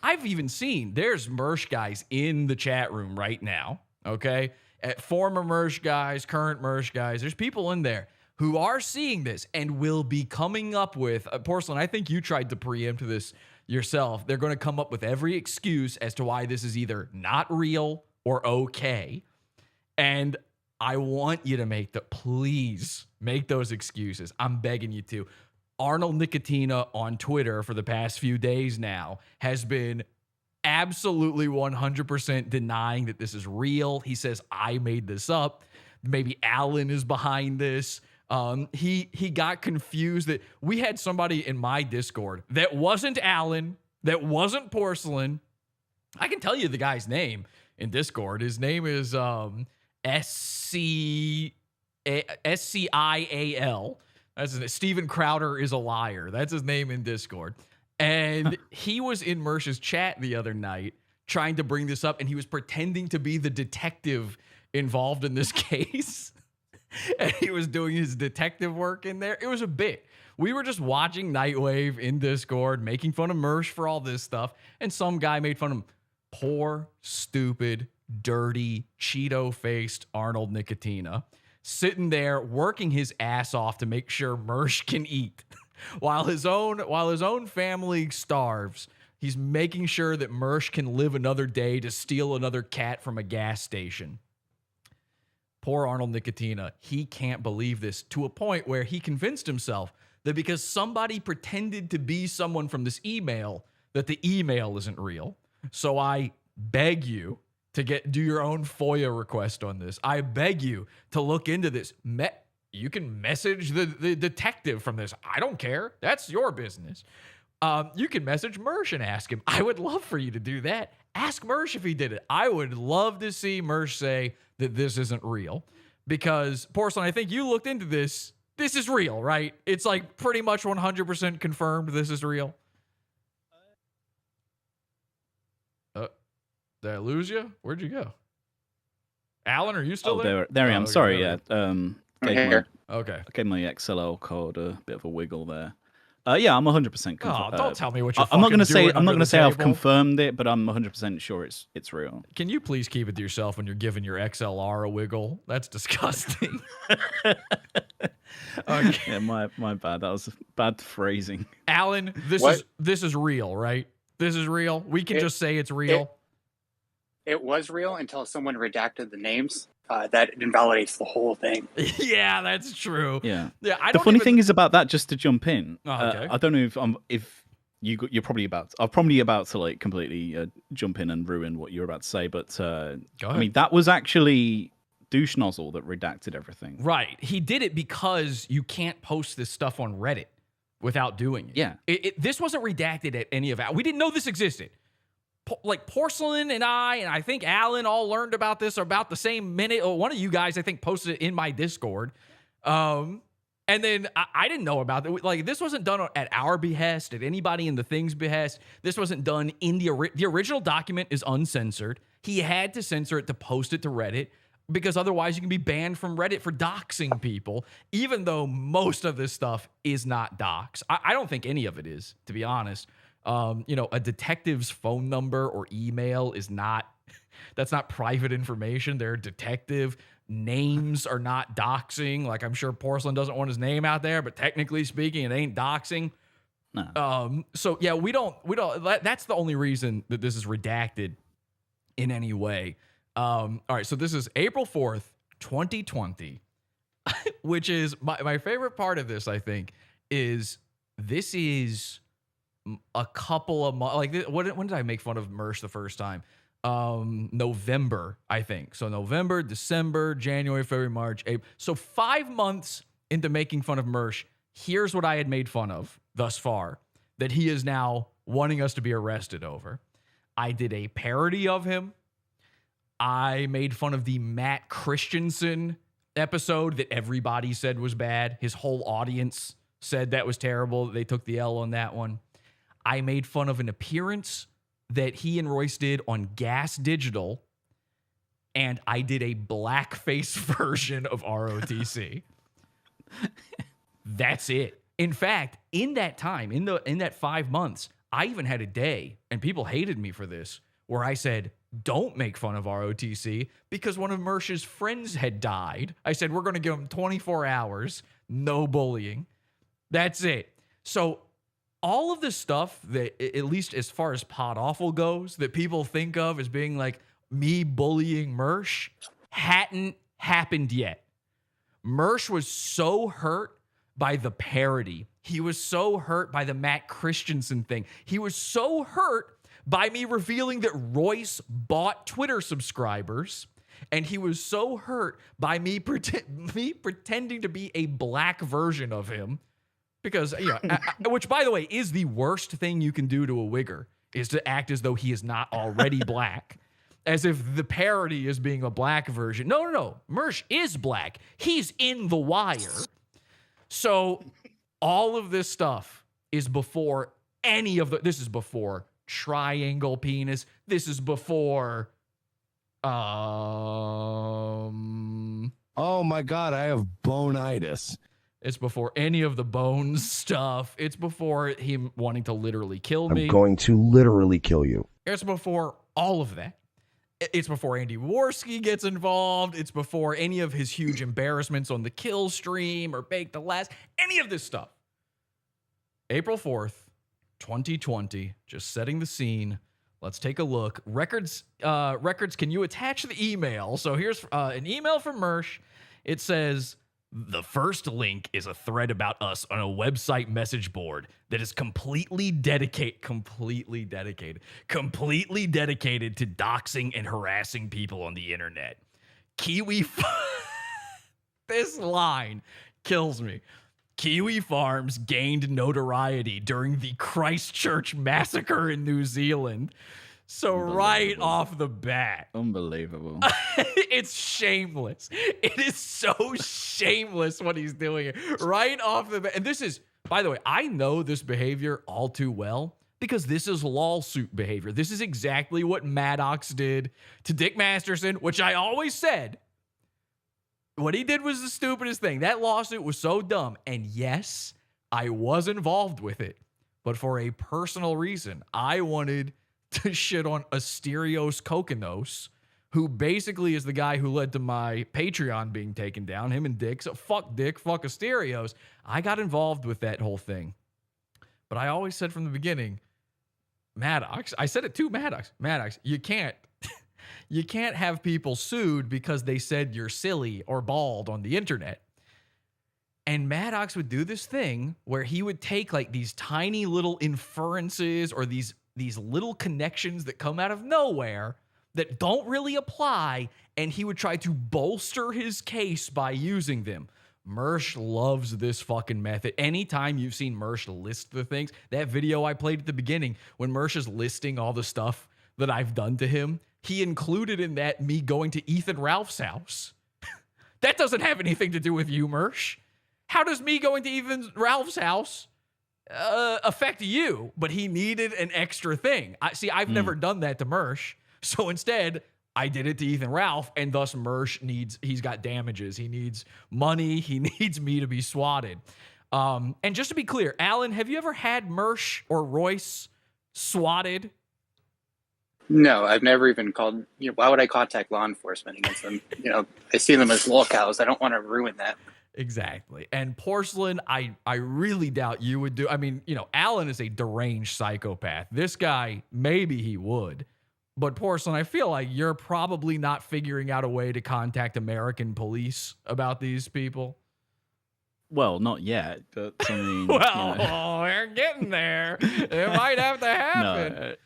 I've even seen there's Mersh guys in the chat room right now, okay? Former Mersh guys, current Mersh guys. There's people in there who are seeing this and will be coming up with, Porsalin, I think you tried to preempt this yourself. They're going to come up with every excuse as to why this is either not real or okay. And I want you to please make those excuses. I'm begging you to. Arnold Nicotina on Twitter for the past few days now has been absolutely 100% denying that this is real. He says, I made this up. Maybe Alan is behind this. He got confused that we had somebody in my Discord that wasn't Alan, that wasn't Porsalin. I can tell you the guy's name in Discord. His name is SCIAL. That's Steven Crowder is a liar. That's his name in Discord. And he was in Mersh's chat the other night trying to bring this up, and he was pretending to be the detective involved in this case. And he was doing his detective work in there. It was a bit. We were just watching Nightwave in Discord, making fun of Mersh for all this stuff, and some guy made fun of him. Poor, stupid, dirty, Cheeto-faced Arnold Nicotina, sitting there working his ass off to make sure Mersh can eat. While his own family starves, he's making sure that Mersh can live another day to steal another cat from a gas station. Poor Arnold Nicotina, he can't believe this, to a point where he convinced himself that because somebody pretended to be someone from this email, that the email isn't real. So I beg you to do your own FOIA request on this. I beg you to look into this. You can message the detective from this. I don't care. That's your business. You can message Mersh and ask him. I would love for you to do that. Ask Mersh if he did it. I would love to see Mersh say that this isn't real. Because, Porsalin, I think you looked into this. This is real, right? It's like pretty much 100% confirmed this is real. Did I lose you? Where'd you go? Alan, are you still there? There I am. Okay, Sorry, there yeah. Okay. I gave my XLL code a bit of a wiggle there. Yeah, I'm 100%. Don't tell me what you're I'm not going to say. doing I'm not going under to say the I've table. confirmed it, but I'm 100% sure it's real. Can you please keep it to yourself when you're giving your XLR a wiggle? That's disgusting. Okay. Yeah, my bad. That was bad phrasing. Alan, this is real, right? This is real. We can just say it's real. It was real until someone redacted the names. That invalidates the whole thing. Yeah, that's true. Yeah. Yeah. The funny thing is about that. Just to jump in, okay. I don't know if you're probably about. I'm probably about to like completely jump in and ruin what you're about to say, but Go ahead. I mean that was actually Douche Nozzle that redacted everything. Right. He did it because you can't post this stuff on Reddit without doing it. Yeah. This wasn't redacted at any of that. We didn't know this existed. Like Porsalin and I think Alan all learned about this about the same minute. Or one of you guys, I think, posted it in my Discord. And then I didn't know about it. Like, this wasn't done at our behest, at anybody in the thing's behest. This wasn't done in the original document is uncensored. He had to censor it to post it to Reddit because otherwise you can be banned from Reddit for doxing people, even though most of this stuff is not dox. I don't think any of it is, to be honest. A detective's phone number or email is not, that's not private information. They're detective. Names are not doxing. Like, I'm sure Porsalin doesn't want his name out there, but technically speaking, it ain't doxing. No. So yeah, we don't, that's the only reason that this is redacted in any way. All right. So this is April 4th, 2020, which is my favorite part of this, I think, is this is a couple of months. Like, when did I make fun of Mersh the first time? November, I think. So November, December, January, February, March, April. So 5 months into making fun of Mersh, here's what I had made fun of thus far that he is now wanting us to be arrested over. I did a parody of him. I made fun of the Matt Christensen episode that everybody said was bad. His whole audience said that was terrible. They took the L on that one. I made fun of an appearance that he and Royce did on Gas Digital, and I did a blackface version of ROTC. That's it. In fact, in that time, in that 5 months, I even had a day, and people hated me for this, where I said, don't make fun of ROTC because one of Mersh's friends had died. I said, we're going to give him 24 hours, no bullying. That's it. So all of the stuff that, at least as far as Pod Awful goes, that people think of as being like me bullying Mersh, hadn't happened yet. Mersh was so hurt by the parody. He was so hurt by the Matt Christensen thing. He was so hurt by me revealing that Royce bought Twitter subscribers. And he was so hurt by me pretending to be a black version of him. Because, which, by the way, is the worst thing you can do to a wigger, is to act as though he is not already black. As if the parody is being a black version. No. Mersh is black. He's in The Wire. So all of this stuff is before any of this is before triangle penis. This is before, oh my God, I have bonitis. It's before any of the bones stuff. It's before him wanting to literally kill me. I'm going to literally kill you. It's before all of that. It's before Andy Worski gets involved. It's before any of his huge embarrassments on the Kill stream or Bake the Last. Any of this stuff. April 4th, 2020. Just setting the scene. Let's take a look. Records, can you attach the email? So here's an email from Mersh. It says, the first link is a thread about us on a website message board that is completely dedicated to doxing and harassing people on the internet. This line kills me. Kiwi Farms gained notoriety during the Christchurch massacre in New Zealand. So right off the bat. Unbelievable. It's shameless. It is so shameless what he's doing right off the bat. And this is, by the way, I know this behavior all too well because this is lawsuit behavior. This is exactly what Maddox did to Dick Masterson, which I always said, what he did was the stupidest thing. That lawsuit was so dumb. And yes, I was involved with it. But for a personal reason, I wanted to shit on Asterios Kokonos, who basically is the guy who led to my Patreon being taken down, him and Dick. So fuck Dick, fuck Asterios. I got involved with that whole thing. But I always said from the beginning, Maddox, I said it to Maddox, you can't have people sued because they said you're silly or bald on the internet. And Maddox would do this thing where he would take like these tiny little inferences or these little connections that come out of nowhere that don't really apply, and he would try to bolster his case by using them. Mersh loves this fucking method. Anytime you've seen Mersh list the things, that video I played at the beginning, when Mersh is listing all the stuff that I've done to him, he included in that me going to Ethan Ralph's house. That doesn't have anything to do with you, Mersh. How does me going to Ethan Ralph's house affect you? But he needed an extra thing. I've never done that to Mersh. So instead, I did it to Ethan Ralph, and thus Mersh he's got damages. He needs money. He needs me to be swatted. And just to be clear, Alan, have you ever had Mersh or Royce swatted? No, I've never even called. Why would I contact law enforcement against them? I see them as locals. I don't want to ruin that. Exactly. And Porsalin, I really doubt you would do. I mean, Alan is a deranged psychopath. This guy, maybe he would. But Porsalin, I feel like you're probably not figuring out a way to contact American police about these people. Well, not yet, but I mean... We're getting there. It might have to happen.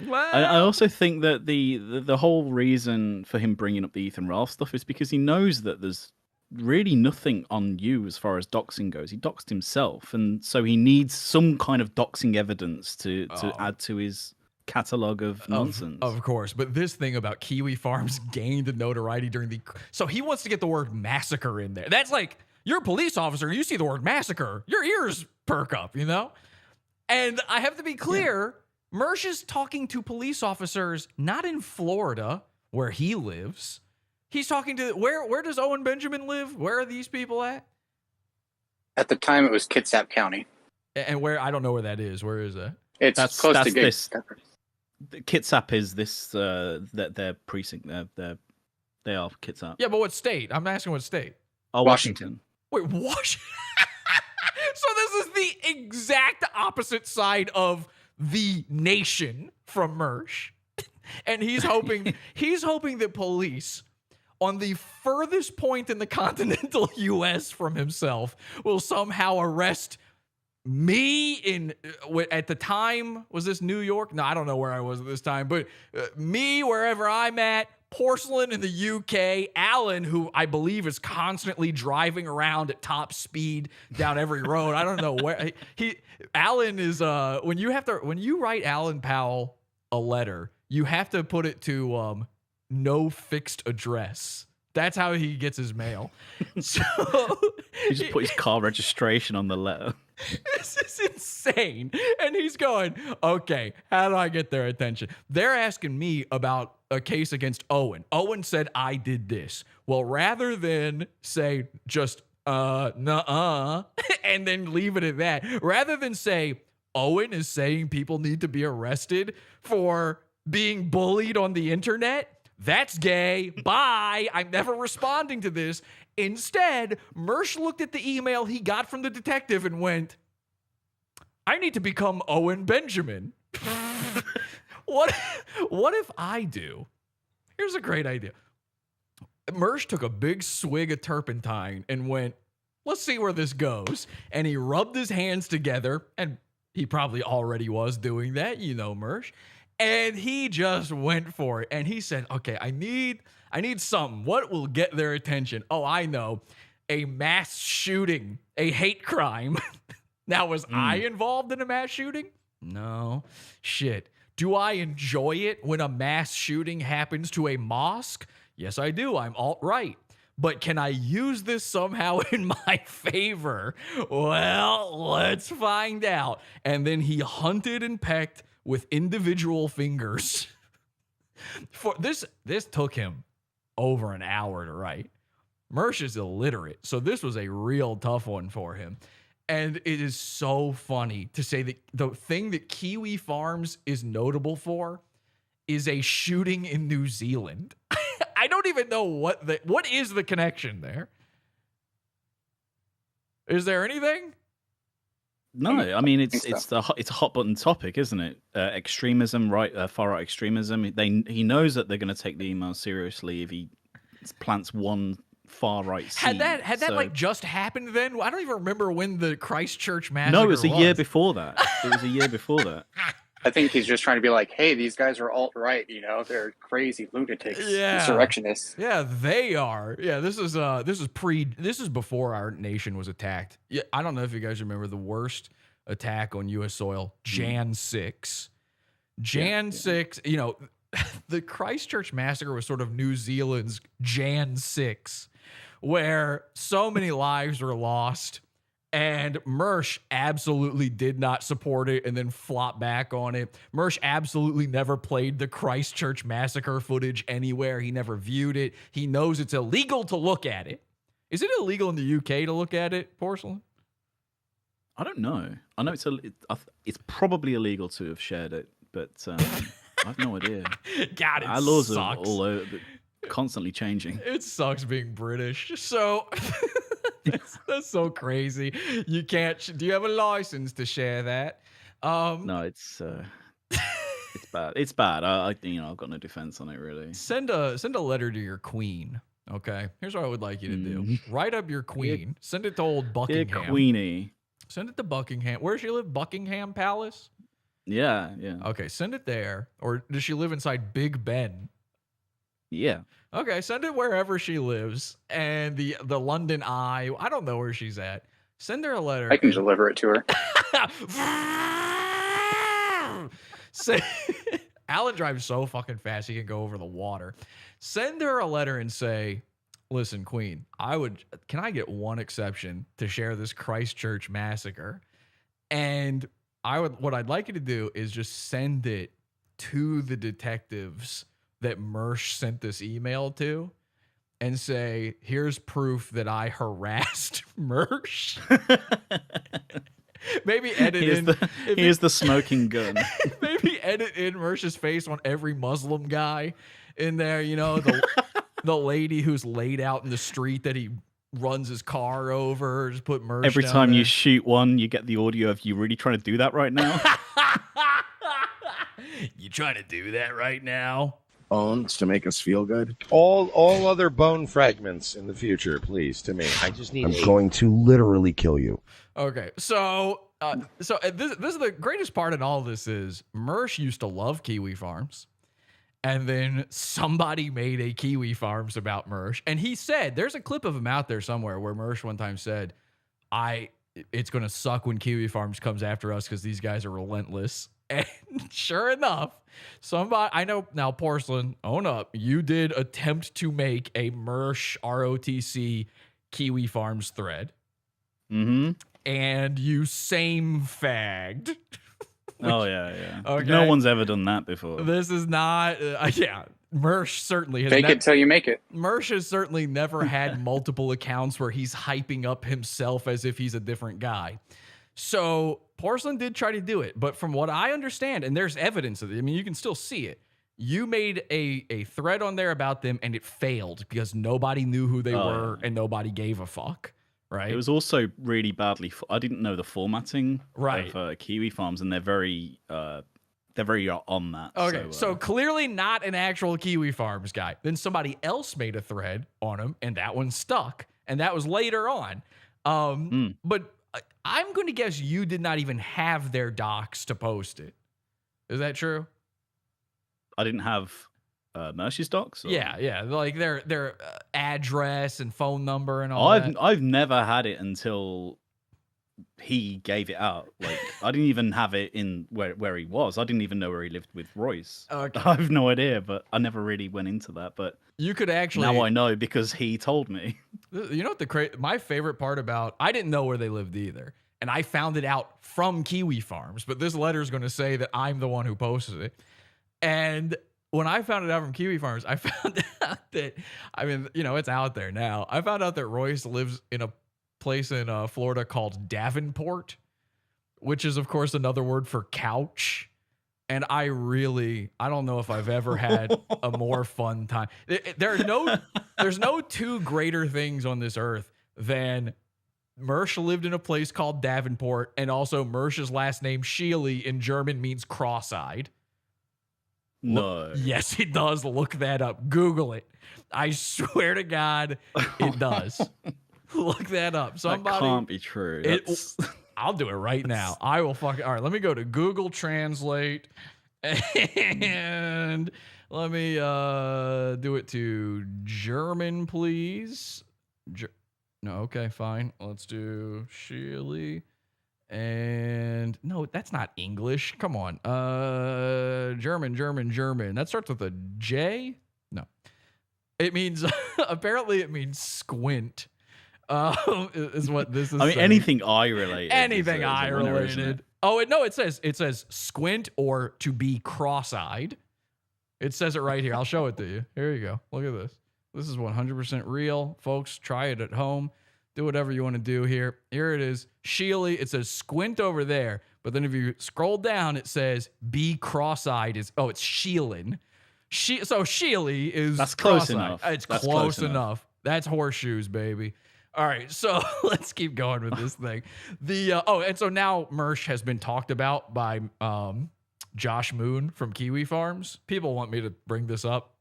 No. I also think that the whole reason for him bringing up the Ethan Ralph stuff is because he knows that there's really nothing on you as far as doxing goes. He doxed himself, and so he needs some kind of doxing evidence to add to his catalog of nonsense. Of course, but this thing about Kiwi Farms gained notoriety during so he wants to get the word massacre in there. That's like, you're a police officer, you see the word massacre, your ears perk up, And I have to be clear, Mersh is talking to police officers not in Florida, where he lives. He's talking to, where does Owen Benjamin live? Where are these people at? At the time, it was Kitsap County. And where, I don't know where that is. Where is that? It's close to this. Kitsap is this, their precinct. They are Kitsap. Yeah, but what state? I'm asking what state. Oh, Washington. Wait, Washington? So this is the exact opposite side of the nation from Mersh. And he's hoping that police on the furthest point in the continental U.S. from himself will somehow arrest me at the time. Was this New York? No, I don't know where I was at this time, but me wherever I'm at, Porsalin in the UK, Alan, who I believe is constantly driving around at top speed down every road. I don't know where Alan is. When you write Alan Powell a letter, you have to put it to no fixed address. That's how he gets his mail. So he just put his car registration on the letter. This is insane. And he's going, okay, how do I get their attention? They're asking me about a case against Owen. Owen said I did this. Well, rather than say just nuh-uh, and then leave it at that, rather than say Owen is saying people need to be arrested for being bullied on the internet, that's gay. Bye. I'm never responding to this. Instead, Mersh looked at the email he got from the detective and went, I need to become Owen Benjamin. What if I do? Here's a great idea. Mersh took a big swig of turpentine and went, let's see where this goes. And he rubbed his hands together, and he probably already was doing that, Mersh. And he just went for it. And he said, okay, I need something. What will get their attention? Oh, I know. A mass shooting, a hate crime. Now, was I involved in a mass shooting? No. Shit. Do I enjoy it when a mass shooting happens to a mosque? Yes, I do. I'm alt-right. But can I use this somehow in my favor? Well, let's find out. And then he hunted and pecked with individual fingers. For this took him over an hour to write. Mersh is illiterate, so this was a real tough one for him. And it is so funny to say that the thing that Kiwi Farms is notable for is a shooting in New Zealand. I don't even know what is the connection there. Is there anything? No, I mean it's a hot button topic, isn't it? Extremism, far right extremism. He knows that they're going to take the email seriously if he plants one far right seed. Had that like just happened then? I don't even remember when the Christchurch massacre No, it was a year before that. It was a year before that. I think he's just trying to be like, hey, these guys are alt-right, they're crazy lunatics, insurrectionists. Yeah, they are. Yeah, this is before our nation was attacked. Yeah, I don't know if you guys remember the worst attack on U.S. soil, Jan 6. Jan 6, the Christchurch massacre was sort of New Zealand's Jan 6, where so many lives were lost. And Mersh absolutely did not support it and then flop back on it. Mersh absolutely never played the Christchurch massacre footage anywhere. He never viewed it. He knows it's illegal to look at it. Is it illegal in the UK to look at it, Porsalin? I don't know. I know it's probably illegal to have shared it, but I have no idea. God, it our laws sucks. are all over, constantly changing. It sucks being British. So... That's so crazy. You can't. Do you have a license to share that? No, it's bad. It's bad. I've got no defense on it really. Send a letter to your queen. Okay. Here's what I would like you to do. Write up your queen. Send it to old Buckingham. Dear Queenie. Send it to Buckingham. Where does she live? Buckingham Palace. Yeah. Okay. Send it there. Or does she live inside Big Ben? Yeah. Okay, send it wherever she lives. And the London Eye, I don't know where she's at. Send her a letter. I can deliver it to her. Alan drives so fucking fast he can go over the water. Send her a letter and say, listen, Queen, can I get one exception to share this Christchurch massacre? And what I'd like you to do is just send it to the detectives that Mersh sent this email to and say, here's proof that I harassed Mersh. Maybe edit here's the smoking gun. Maybe edit in Mersh's face on every Muslim guy in there, the lady who's laid out in the street that he runs his car over. Just put Mersh every down time there. You shoot one, you get the audio of you really trying to do that right now. You trying to do that right now? Bones to make us feel good. All other bone fragments in the future, please, to me. I just need. I'm going to literally kill you. Okay, so this is the greatest part in all this is Mersh used to love kiwi farms, and then somebody made a kiwi farms about Mersh, and he said there's a clip of him out there somewhere where Mersh one time said, "It's gonna suck when kiwi farms comes after us because these guys are relentless." And sure enough, somebody I know now, Porsalin, own up. You did attempt to make a Mersh ROTC Kiwi Farms thread. Mm-hmm. And you same fagged. Oh, yeah. Okay. No one's ever done that before. This is not, Mersh certainly has Fake it till you make it. Mersh has certainly never had multiple accounts where he's hyping up himself as if he's a different guy. So Porsalin did try to do it, but from what I understand, and there's evidence of it, I mean, you can still see it. You made a thread on there about them, and it failed because nobody knew who they were and nobody gave a fuck. Right. It was also really badly. I didn't know the formatting of Kiwi Farms, and they're very on that. Okay, so clearly not an actual Kiwi Farms guy. Then somebody else made a thread on him, and that one stuck, and that was later on. But I'm going to guess you did not even have their docs to post it. Is that true? I didn't have Mersh's docs? Or? Yeah, like their address and phone number and all that. I've never had it until he gave it out. Like I didn't even have it in where he was. I didn't even know where he lived with Royce. Okay. I have no idea, but I never really went into that. But you could actually now I know because he told me. You know what my favorite part about I didn't know where they lived either. And I found it out from Kiwi Farms, but this letter is going to say that I'm the one who posted it. And when I found it out from Kiwi Farms, I found out that, I mean, it's out there now. I found out that Royce lives in a place in Florida called Davenport, which is, of course, another word for couch. And I don't know if I've ever had a more fun time. There's no two greater things on this earth than Mersh lived in a place called Davenport, and also Mersh's last name, Sheely, in German means cross-eyed. No. Yes, it does. Look that up. Google it. I swear to God, it does. Look that up. Somebody. That can't be true. I'll do it right now. I will fucking. All right, let me go to Google Translate and let me do it to German, please. No, okay, fine. Let's do Sheely. And no, that's not English. Come on. German. That starts with a J? No. It means apparently it means squint. Is what this is. I mean, saying. anything eye related. Anything eye winner, related. Oh, no, it says squint or to be cross-eyed. It says it right here. I'll show it to you. Here you go. Look at this. This is 100% real. Folks, try it at home. Do whatever you want to do here. Here it is. Sheely. It says squint over there. But then if you scroll down, it says be cross-eyed. It's Sheelin. So Sheely is That's close cross-eyed. enough. It's close enough. That's horseshoes, baby. All right, so let's keep going with this thing. And so now Mersh has been talked about by Josh Moon from Kiwi Farms. People want me to bring this up.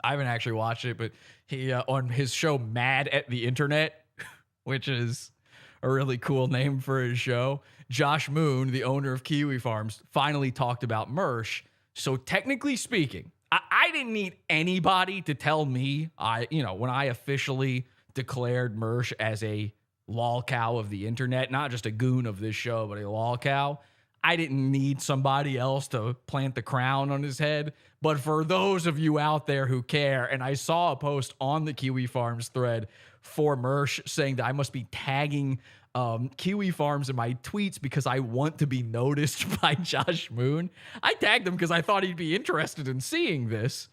I haven't actually watched it, but he on his show Mad at the Internet, which is a really cool name for his show. Josh Moon, the owner of Kiwi Farms, finally talked about Mersh. So technically speaking, I didn't need anybody to tell me. When I officially declared Mersh as a lol cow of the internet, not just a goon of this show, but a lol cow, I didn't need somebody else to plant the crown on his head. But for those of you out there who care, and I saw a post on the Kiwi Farms thread for Mersh saying that I must be tagging Kiwi Farms in my tweets because I want to be noticed by Josh Moon. I tagged him because I thought he'd be interested in seeing this.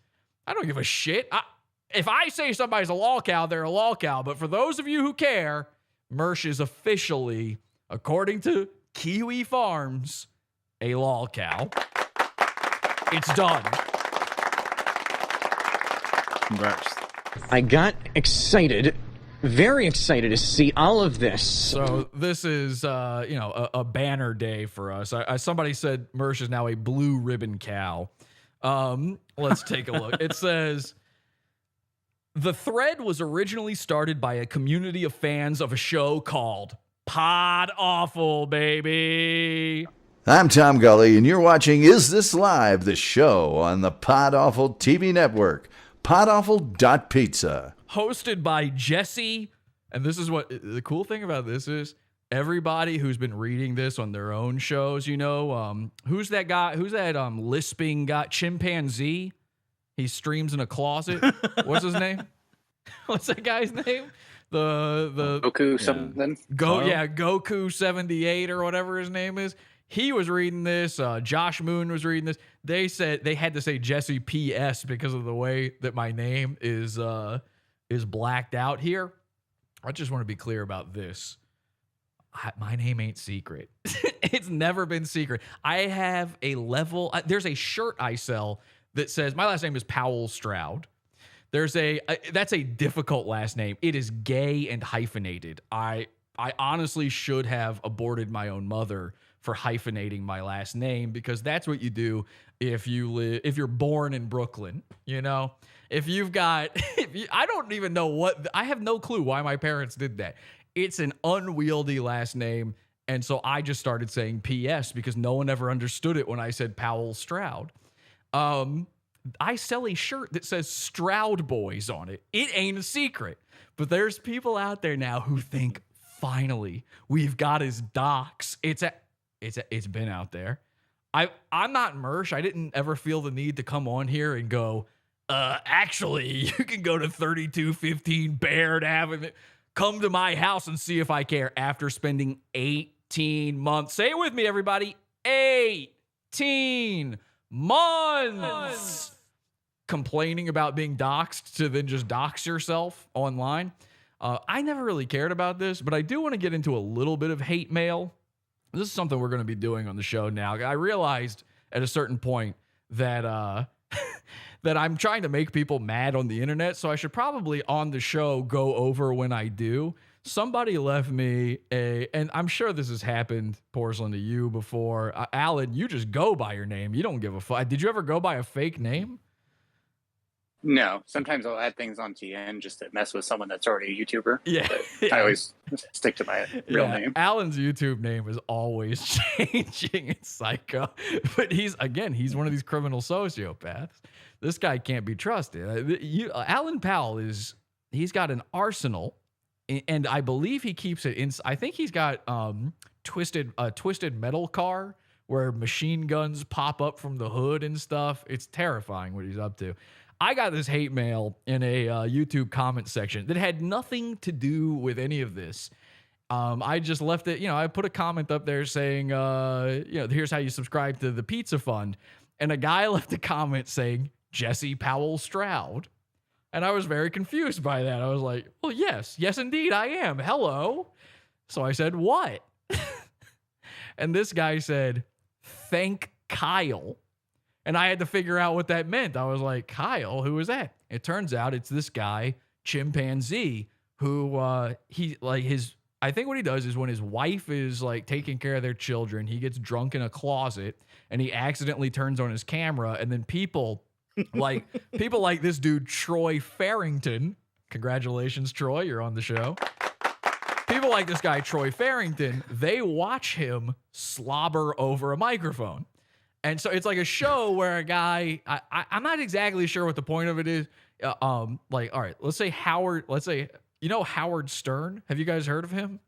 I don't give a shit. If I say somebody's a lol cow, they're a lol cow. But for those of you who care, Mersh is officially, according to Kiwi Farms, a lol cow. It's done. Congrats. I got excited, very excited to see all of this. So this is, a banner day for us. Somebody said Mersh is now a blue ribbon cow. Let's take a look. It says, the thread was originally started by a community of fans of a show called Pod Awful, baby. I'm Tom Gully, and you're watching Is This Live, the show on the Pod Awful TV network, podawful.pizza. Hosted by Jesse, and this is what the cool thing about this is, everybody who's been reading this on their own shows, who's that guy, lisping guy, chimpanzee? He streams in a closet. What's his name? What's that guy's name? The Goku something. Goku 78 or whatever his name is. He was reading this. Josh Moon was reading this. They said they had to say Jesse PS because of the way that my name is blacked out here. I just want to be clear about this. My name ain't secret. It's never been secret. I have a level. There's a shirt I sell that says my last name is Powell Stroud. That's a difficult last name. It is gay and hyphenated. I honestly should have aborted my own mother for hyphenating my last name, because that's what you do if you're born in Brooklyn. If you've got, I don't even know I have no clue why my parents did that. It's an unwieldy last name. And so I just started saying PS because no one ever understood it when I said Powell Stroud. I sell a shirt that says Stroud Boys on it. It ain't a secret. But there's people out there now who think, finally, we've got his docs. It's been out there. I'm not Mersh. I didn't ever feel the need to come on here and go, actually, you can go to 3215 Baird Avenue. Come to my house and see if I care, after spending 18 months. Say it with me, everybody. 18 months complaining about being doxxed to then just dox yourself online. I never really cared about this, but I do want to get into a little bit of hate mail. This is something we're going to be doing on the show now. I realized at a certain point that that I'm trying to make people mad on the internet. So I should probably on the show go over when I do. Somebody left me and I'm sure this has happened, Porsalin, to you before. Alan, you just go by your name. You don't give a fuck. Did you ever go by a fake name? No, sometimes I'll add things on TN just to mess with someone that's already a YouTuber. Yeah. I always stick to my real name. Alan's YouTube name is always changing. It's psycho. But he's one of these criminal sociopaths. This guy can't be trusted. Alan Powell he's got an arsenal, and I believe he keeps it in. I think he's got twisted metal car where machine guns pop up from the hood and stuff. It's terrifying what he's up to. I got this hate mail in a YouTube comment section that had nothing to do with any of this. I just left it, I put a comment up there saying, here's how you subscribe to the Pizza Fund. And a guy left a comment saying, Jesse Powell Stroud. And I was very confused by that. I was like, well, yes, indeed, I am. Hello. So I said, what? And this guy said, thank Kyle. And I had to figure out what that meant. I was like, Kyle, who is that? It turns out it's this guy, Chimpanzee, who I think what he does is when his wife is like taking care of their children, he gets drunk in a closet and he accidentally turns on his camera, and then people like this dude, Troy Farrington. Congratulations, Troy, you're on the show. People like this guy, Troy Farrington, they watch him slobber over a microphone. And so it's like a show where a guy, I'm not exactly sure what the point of it is. All right, let's say Howard Stern. Have you guys heard of him?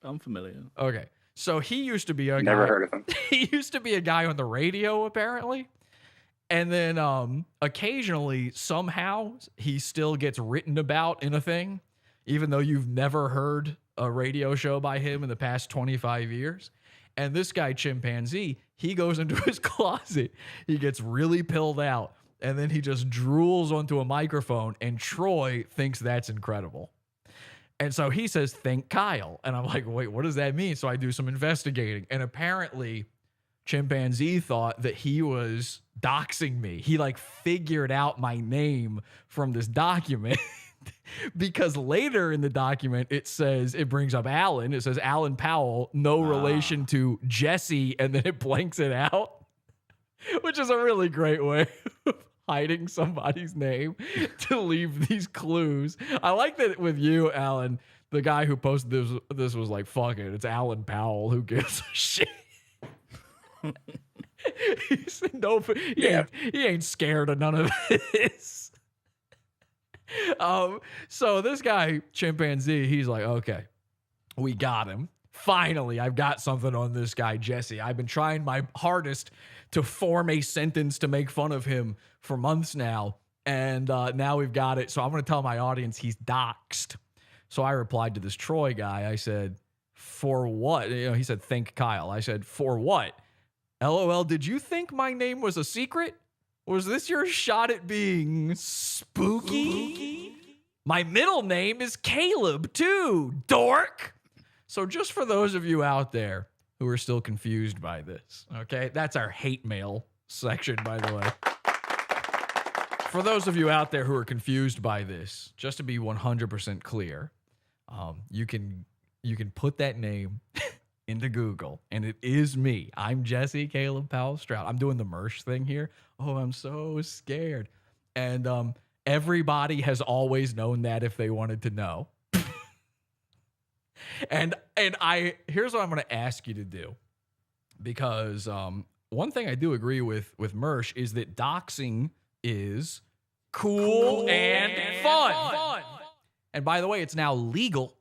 I'm familiar. Okay. So he used to be a guy. Never heard of him. He used to be a guy on the radio, apparently. And then occasionally, somehow, he still gets written about in a thing, even though you've never heard a radio show by him in the past 25 years. And this guy, Chimpanzee, he goes into his closet, he gets really pilled out, and then he just drools onto a microphone, and Troy thinks that's incredible. And so he says, thank Kyle. And I'm like, wait, what does that mean? So I do some investigating, and apparently Chimpanzee thought that he was doxing me. He figured out my name from this document. Because later in the document, it brings up Alan. It says Alan Powell, no relation to Jesse, and then it blanks it out, which is a really great way of hiding somebody's name to leave these clues. I like that with you, Alan, the guy who posted this was like, fuck it, it's Alan Powell, who gives a shit. He said, no, he ain't scared of none of this. So this guy, Chimpanzee, he's like, okay, we got him. Finally, I've got something on this guy, Jesse. I've been trying my hardest to form a sentence to make fun of him for months now. And now we've got it. So I'm going to tell my audience he's doxed. So I replied to this Troy guy. I said, for what? He said, thank Kyle. I said, for what? LOL, did you think my name was a secret? Was this your shot at being spooky? My middle name is Caleb, too, dork. So just for those of you out there who are still confused by this, okay? That's our hate mail section, by the way. For those of you out there who are confused by this, just to be 100% clear, you can put that name into Google, and it is me. I'm Jesse Caleb Powell Stroud. I'm doing the Mersh thing here. Oh, I'm so scared. And everybody has always known that if they wanted to know. and here's what I'm going to ask you to do, because one thing I do agree with Mersh is that doxing is cool and fun. And by the way, it's now legal,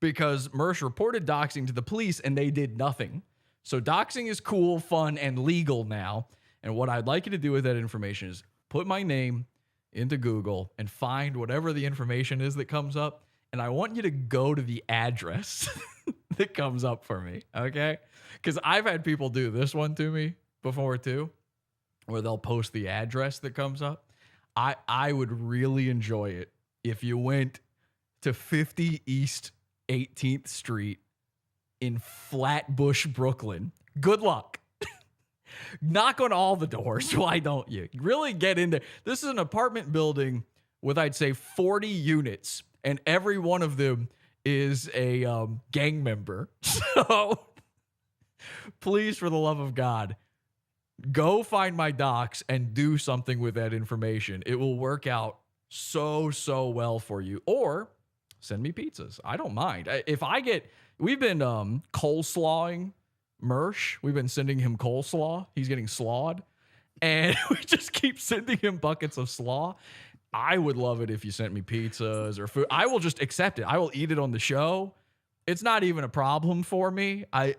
because Mersh reported doxing to the police and they did nothing. So doxing is cool, fun, and legal now. And what I'd like you to do with that information is put my name into Google and find whatever the information is that comes up. And I want you to go to the address that comes up for me, okay? Because I've had people do this one to me before too, where they'll post the address that comes up. I would really enjoy it if you went to 50 East 18th Street in Flatbush, Brooklyn. Good luck. Knock on all the doors. Why don't you? Really get in there. This is an apartment building with, I'd say, 40 units, and every one of them is a gang member. So please, for the love of God, go find my docs and do something with that information. It will work out so well for you. Or send me pizzas. I don't mind. We've been coleslawing Mersh. We've been sending him coleslaw. He's getting slawed. And we just keep sending him buckets of slaw. I would love it if you sent me pizzas or food. I will just accept it. I will eat it on the show. It's not even a problem for me. I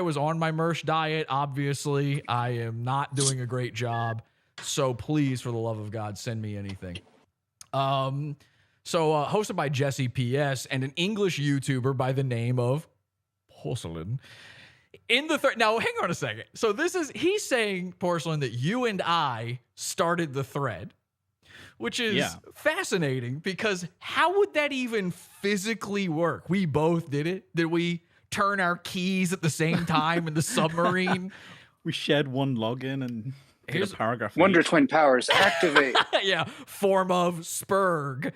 was on my Mersh diet. Obviously, I am not doing a great job. So please, for the love of God, send me anything. Hosted by Jesse PS and an English YouTuber by the name of Porsalin. In the thread, now hang on a second. So he's saying, Porsalin, that you and I started the thread, which is fascinating because how would that even physically work? We both did it. Did we turn our keys at the same time in the submarine? We shared one login and here's a paragraph. Wonder Twin powers activate. Yeah, form of Spurg.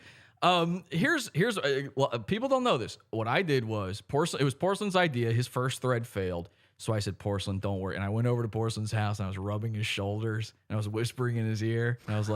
Here's people don't know this. What I did was it was Porsalin's idea. His first thread failed. So I said, Porsalin, don't worry. And I went over to Porsalin's house and I was rubbing his shoulders and I was whispering in his ear. And I was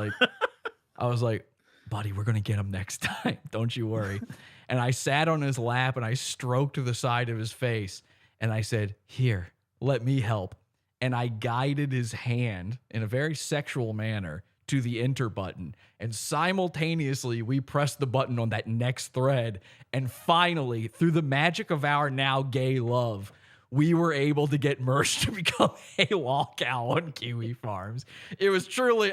like, buddy, we're going to get him next time. Don't you worry. And I sat on his lap and I stroked the side of his face. And I said, here, let me help. And I guided his hand in a very sexual manner to the enter button. And simultaneously, we pressed the button on that next thread. And finally, through the magic of our now gay love, we were able to get Mersh to become a lolcow on Kiwi Farms. It was truly,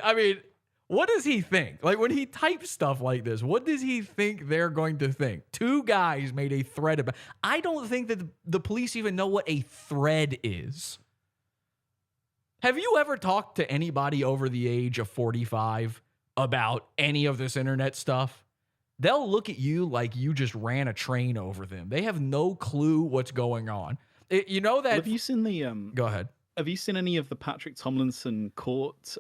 what does he think? Like when he types stuff like this, what does he think they're going to think? Two guys made a thread about. I don't think that the police even know what a thread is. Have you ever talked to anybody over the age of 45 about any of this internet stuff? They'll look at you like you just ran a train over them. They have no clue what's going on. You know that. Have you seen the? Go ahead. Have you seen any of the Patrick Tomlinson court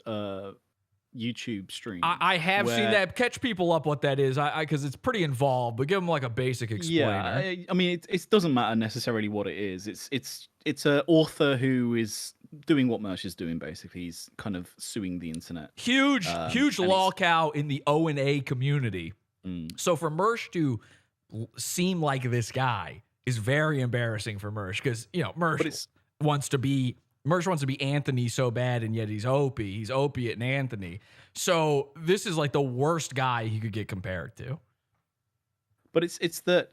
YouTube streams? I have seen that. Catch people up what that is, because it's pretty involved. But give them like a basic explainer. Yeah, it doesn't matter necessarily what it is. It's an author who is doing what Mersh is doing. Basically, he's kind of suing the internet. Huge lolcow in the O&A community. So for Mersh to seem like this guy is very embarrassing for Mersh because Mersh wants to be Anthony so bad, and yet he's Opie. He's Opiate and Anthony. So this is like the worst guy he could get compared to. But it's that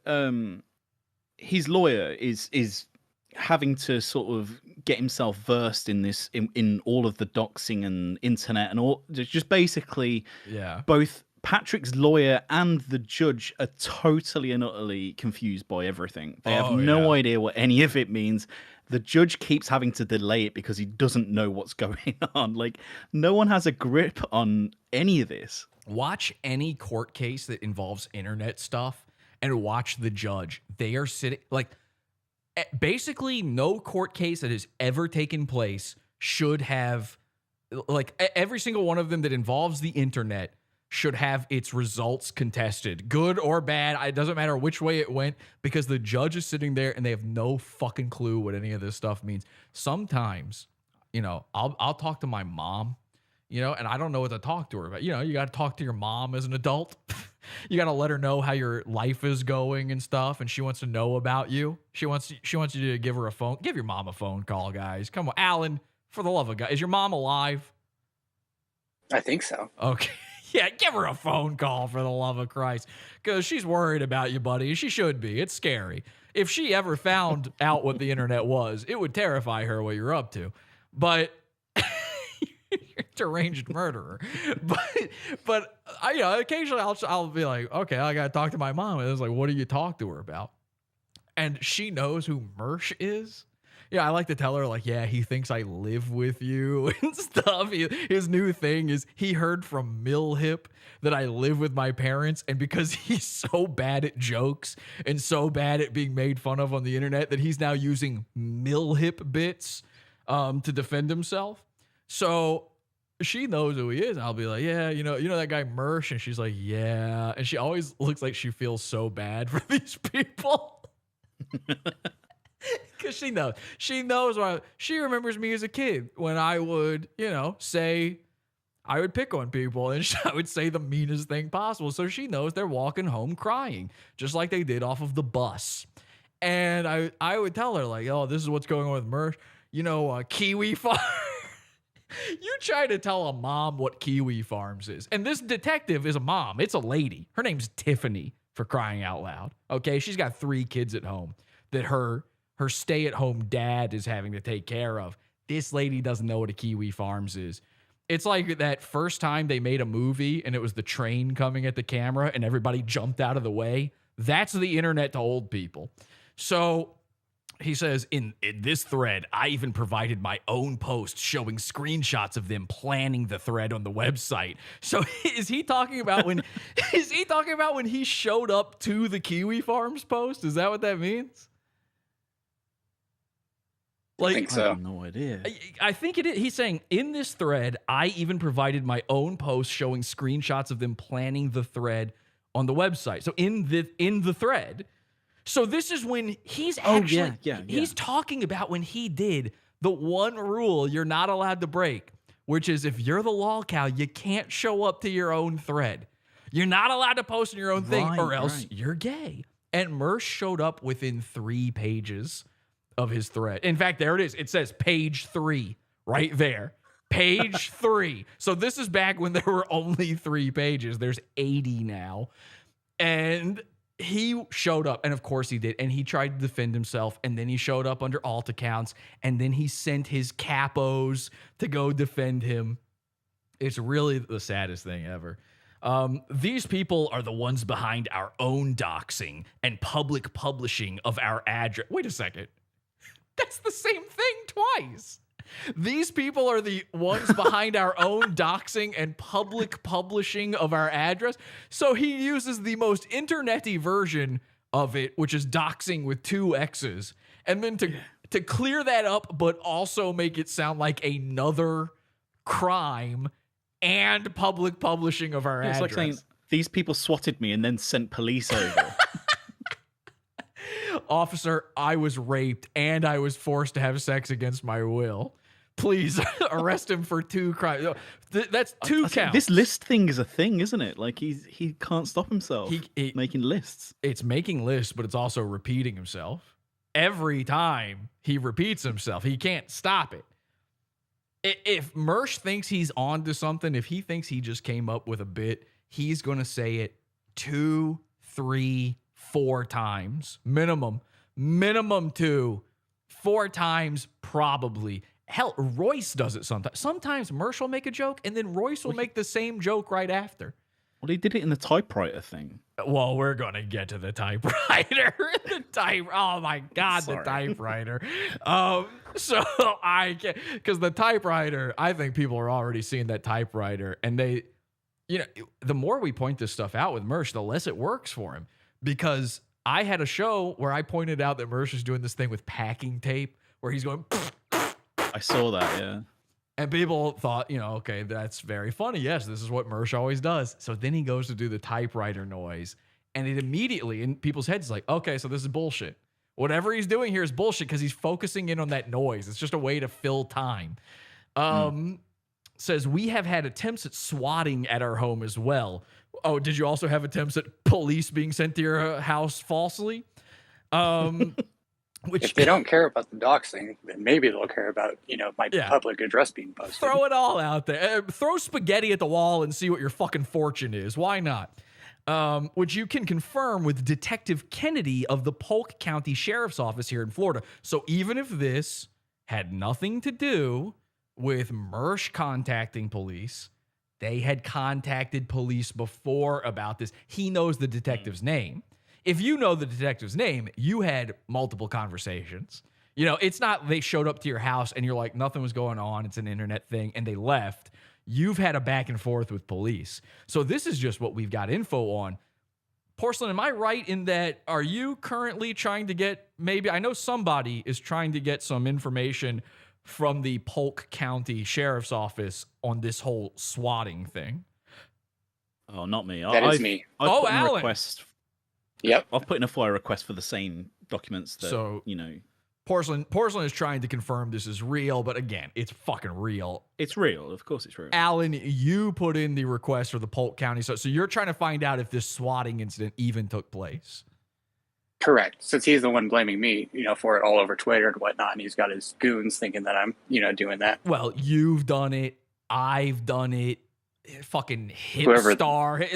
his lawyer is having to sort of get himself versed in this in all of the doxing and internet and all. Just basically, both Patrick's lawyer and the judge are totally and utterly confused by everything. They have no idea what any of it means. The judge keeps having to delay it because he doesn't know what's going on. Like, no one has a grip on any of this. Watch any court case that involves internet stuff and watch the judge. They are sitting, like, basically no court case that has ever taken place should have, like, every single one of them that involves the internet should have its results contested, good or bad. It doesn't matter which way it went, because the judge is sitting there and they have no fucking clue what any of this stuff means. Sometimes, I'll talk to my mom, and I don't know what to talk to her about. You got to talk to your mom as an adult. You got to let her know how your life is going and stuff, and she wants to know about you. She wants you to give her a phone. Give your mom a phone call, guys. Come on, Alan, for the love of God. Is your mom alive? I think so. Okay. Yeah, give her a phone call, for the love of Christ, because she's worried about you, buddy. She should be. It's scary. If she ever found out what the internet was, it would terrify her what you're up to. But you're a deranged murderer. But occasionally I'll be like, okay, I got to talk to my mom. And it's like, what do you talk to her about? And she knows who Mersh is. Yeah, I like to tell her, like, yeah, he thinks I live with you and stuff. His new thing is he heard from Millhip that I live with my parents, and because he's so bad at jokes and so bad at being made fun of on the internet that he's now using Millhip bits to defend himself. So she knows who he is. I'll be like, yeah, you know that guy Mersh? And she's like, yeah. And she always looks like she feels so bad for these people. Because she knows why. She remembers me as a kid when I would, say, I would pick on people and I would say the meanest thing possible. So she knows they're walking home crying, just like they did off of the bus. And I would tell her, like, oh, this is what's going on with Mersh. Kiwi Farm. You try to tell a mom what Kiwi Farms is. And this detective is a mom. It's a lady. Her name's Tiffany, for crying out loud. Okay, she's got 3 kids at home that her stay-at-home dad is having to take care of. This lady doesn't know what a Kiwi Farms is. It's like that first time they made a movie and it was the train coming at the camera and everybody jumped out of the way. That's the internet to old people. So he says, in this thread, I even provided my own post showing screenshots of them planning the thread on the website. So is he talking about when he showed up to the Kiwi Farms post? Is that what that means? I think so. I have no idea. I think it is. He's saying, in this thread, I even provided my own post showing screenshots of them planning the thread on the website. So in the thread. So this is when he's actually, he's talking about when he did the one rule you're not allowed to break, which is if you're the lol cow, you can't show up to your own thread. You're not allowed to post on your own thing or else you're gay. And Mersh showed up within 3 pages of his thread. In fact, there it is. It says page 3 right there. Page 3. So this is back when there were only 3 pages. There's 80 now. And he showed up, and of course he did, and he tried to defend himself, and then he showed up under alt accounts, and then he sent his capos to go defend him. It's really the saddest thing ever. These people are the ones behind our own doxing and public publishing of our address. Wait a second. That's the same thing twice. These people are the ones behind our own doxing and public publishing of our address. So he uses the most internet-y version of it, which is doxing with 2 X's. And then to clear that up, but also make it sound like another crime and public publishing of our address. It's like saying, these people swatted me and then sent police over. Officer, I was raped and I was forced to have sex against my will. Please arrest him for 2 crimes. That's 2 counts. This list thing is a thing, isn't it? Like he can't stop himself making lists. It's making lists, but it's also repeating himself. Every time he repeats himself, he can't stop it. If Mersh thinks he's on to something, if he thinks he just came up with a bit, he's going to say it 2, 3, 4 times. Minimum 2, 4 times probably. Hell, Royce does it sometimes. Sometimes Mersh will make a joke, and then Royce will make the same joke right after. Well, he did it in the typewriter thing. Well, we're going to get to the typewriter. Oh, my God, Sorry. The typewriter. So I can't, because the typewriter, I think people are already seeing that typewriter, and they, the more we point this stuff out with Mersh, the less it works for him. Because I had a show where I pointed out that Mersh is doing this thing with packing tape, where he's going... I saw that, yeah. And people thought, okay, that's very funny. Yes, this is what Mersh always does. So then he goes to do the typewriter noise, and it immediately, in people's heads, is like, okay, so this is bullshit. Whatever he's doing here is bullshit because he's focusing in on that noise. It's just a way to fill time. Says, we have had attempts at swatting at our home as well. Oh, did you also have attempts at police being sent to your house falsely? If they don't care about the doxing, then maybe they'll care about, my public address being posted. Throw it all out there. Throw spaghetti at the wall and see what your fucking fortune is. Why not? Which you can confirm with Detective Kennedy of the Polk County Sheriff's Office here in Florida. So even if this had nothing to do with Mersh contacting police, they had contacted police before about this. He knows the detective's name. If you know the detective's name, you had multiple conversations. It's not they showed up to your house and you're like, nothing was going on. It's an internet thing. And they left. You've had a back and forth with police. So this is just what we've got info on. Porsalin, am I right in that, are you currently trying to get, maybe, I know somebody is trying to get some information from the Polk County Sheriff's Office on this whole swatting thing? Oh, not me. That is me. I've Oh, put in a Alan. request. Yep. I've put in a FOIA request for the same documents that, So- you know. Porsalin is trying to confirm this is real, but again, it's fucking real. It's real. Of course it's real. Alan, you put in the request for the Polk County. So you're trying to find out if this swatting incident even took place. Correct. Since he's the one blaming me, for it all over Twitter and whatnot, and he's got his goons thinking that I'm, doing that. Well, you've done it. I've done it. Fucking Whoever- Hipstar.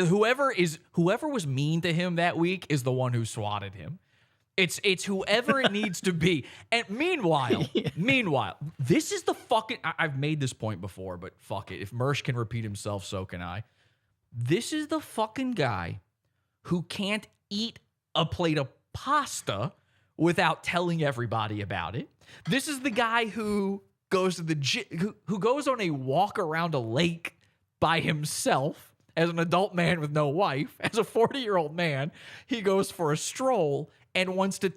Whoever was mean to him that week is the one who swatted him. It's whoever it needs to be. And meanwhile, this is the fucking... I've made this point before, but fuck it. If Mersh can repeat himself, so can I. This is the fucking guy who can't eat a plate of pasta without telling everybody about it. This is the guy who goes to the gym, who goes on a walk around a lake by himself as an adult man with no wife. As a 40-year-old man, he goes for a stroll and wants to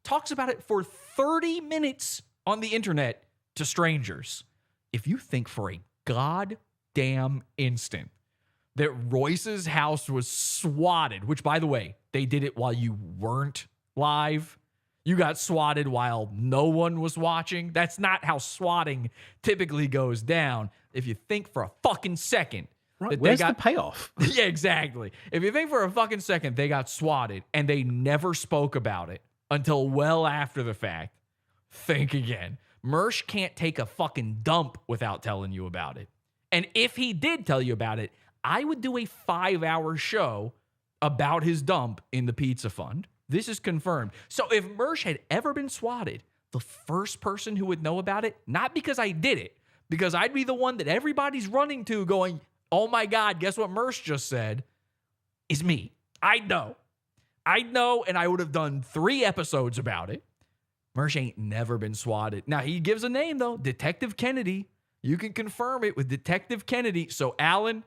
talks about it for 30 minutes on the internet to strangers. If you think for a goddamn instant that Royce's house was swatted, which, by the way, they did it while you weren't live. You got swatted while no one was watching. That's not how swatting typically goes down. If you think for a fucking second. Right, where's the payoff? Yeah, exactly. If you think for a fucking second they got swatted and they never spoke about it until well after the fact, think again. Mersh can't take a fucking dump without telling you about it. And if he did tell you about it, I would do a 5-hour show about his dump in the pizza fund. This is confirmed. So if Mersh had ever been swatted, the first person who would know about it, not because I did it, because I'd be the one that everybody's running to going, oh my God, guess what Mersh just said, is me. I know, and I would have done 3 episodes about it. Mersh ain't never been swatted. Now, he gives a name, though, Detective Kennedy. You can confirm it with Detective Kennedy. So, Alan,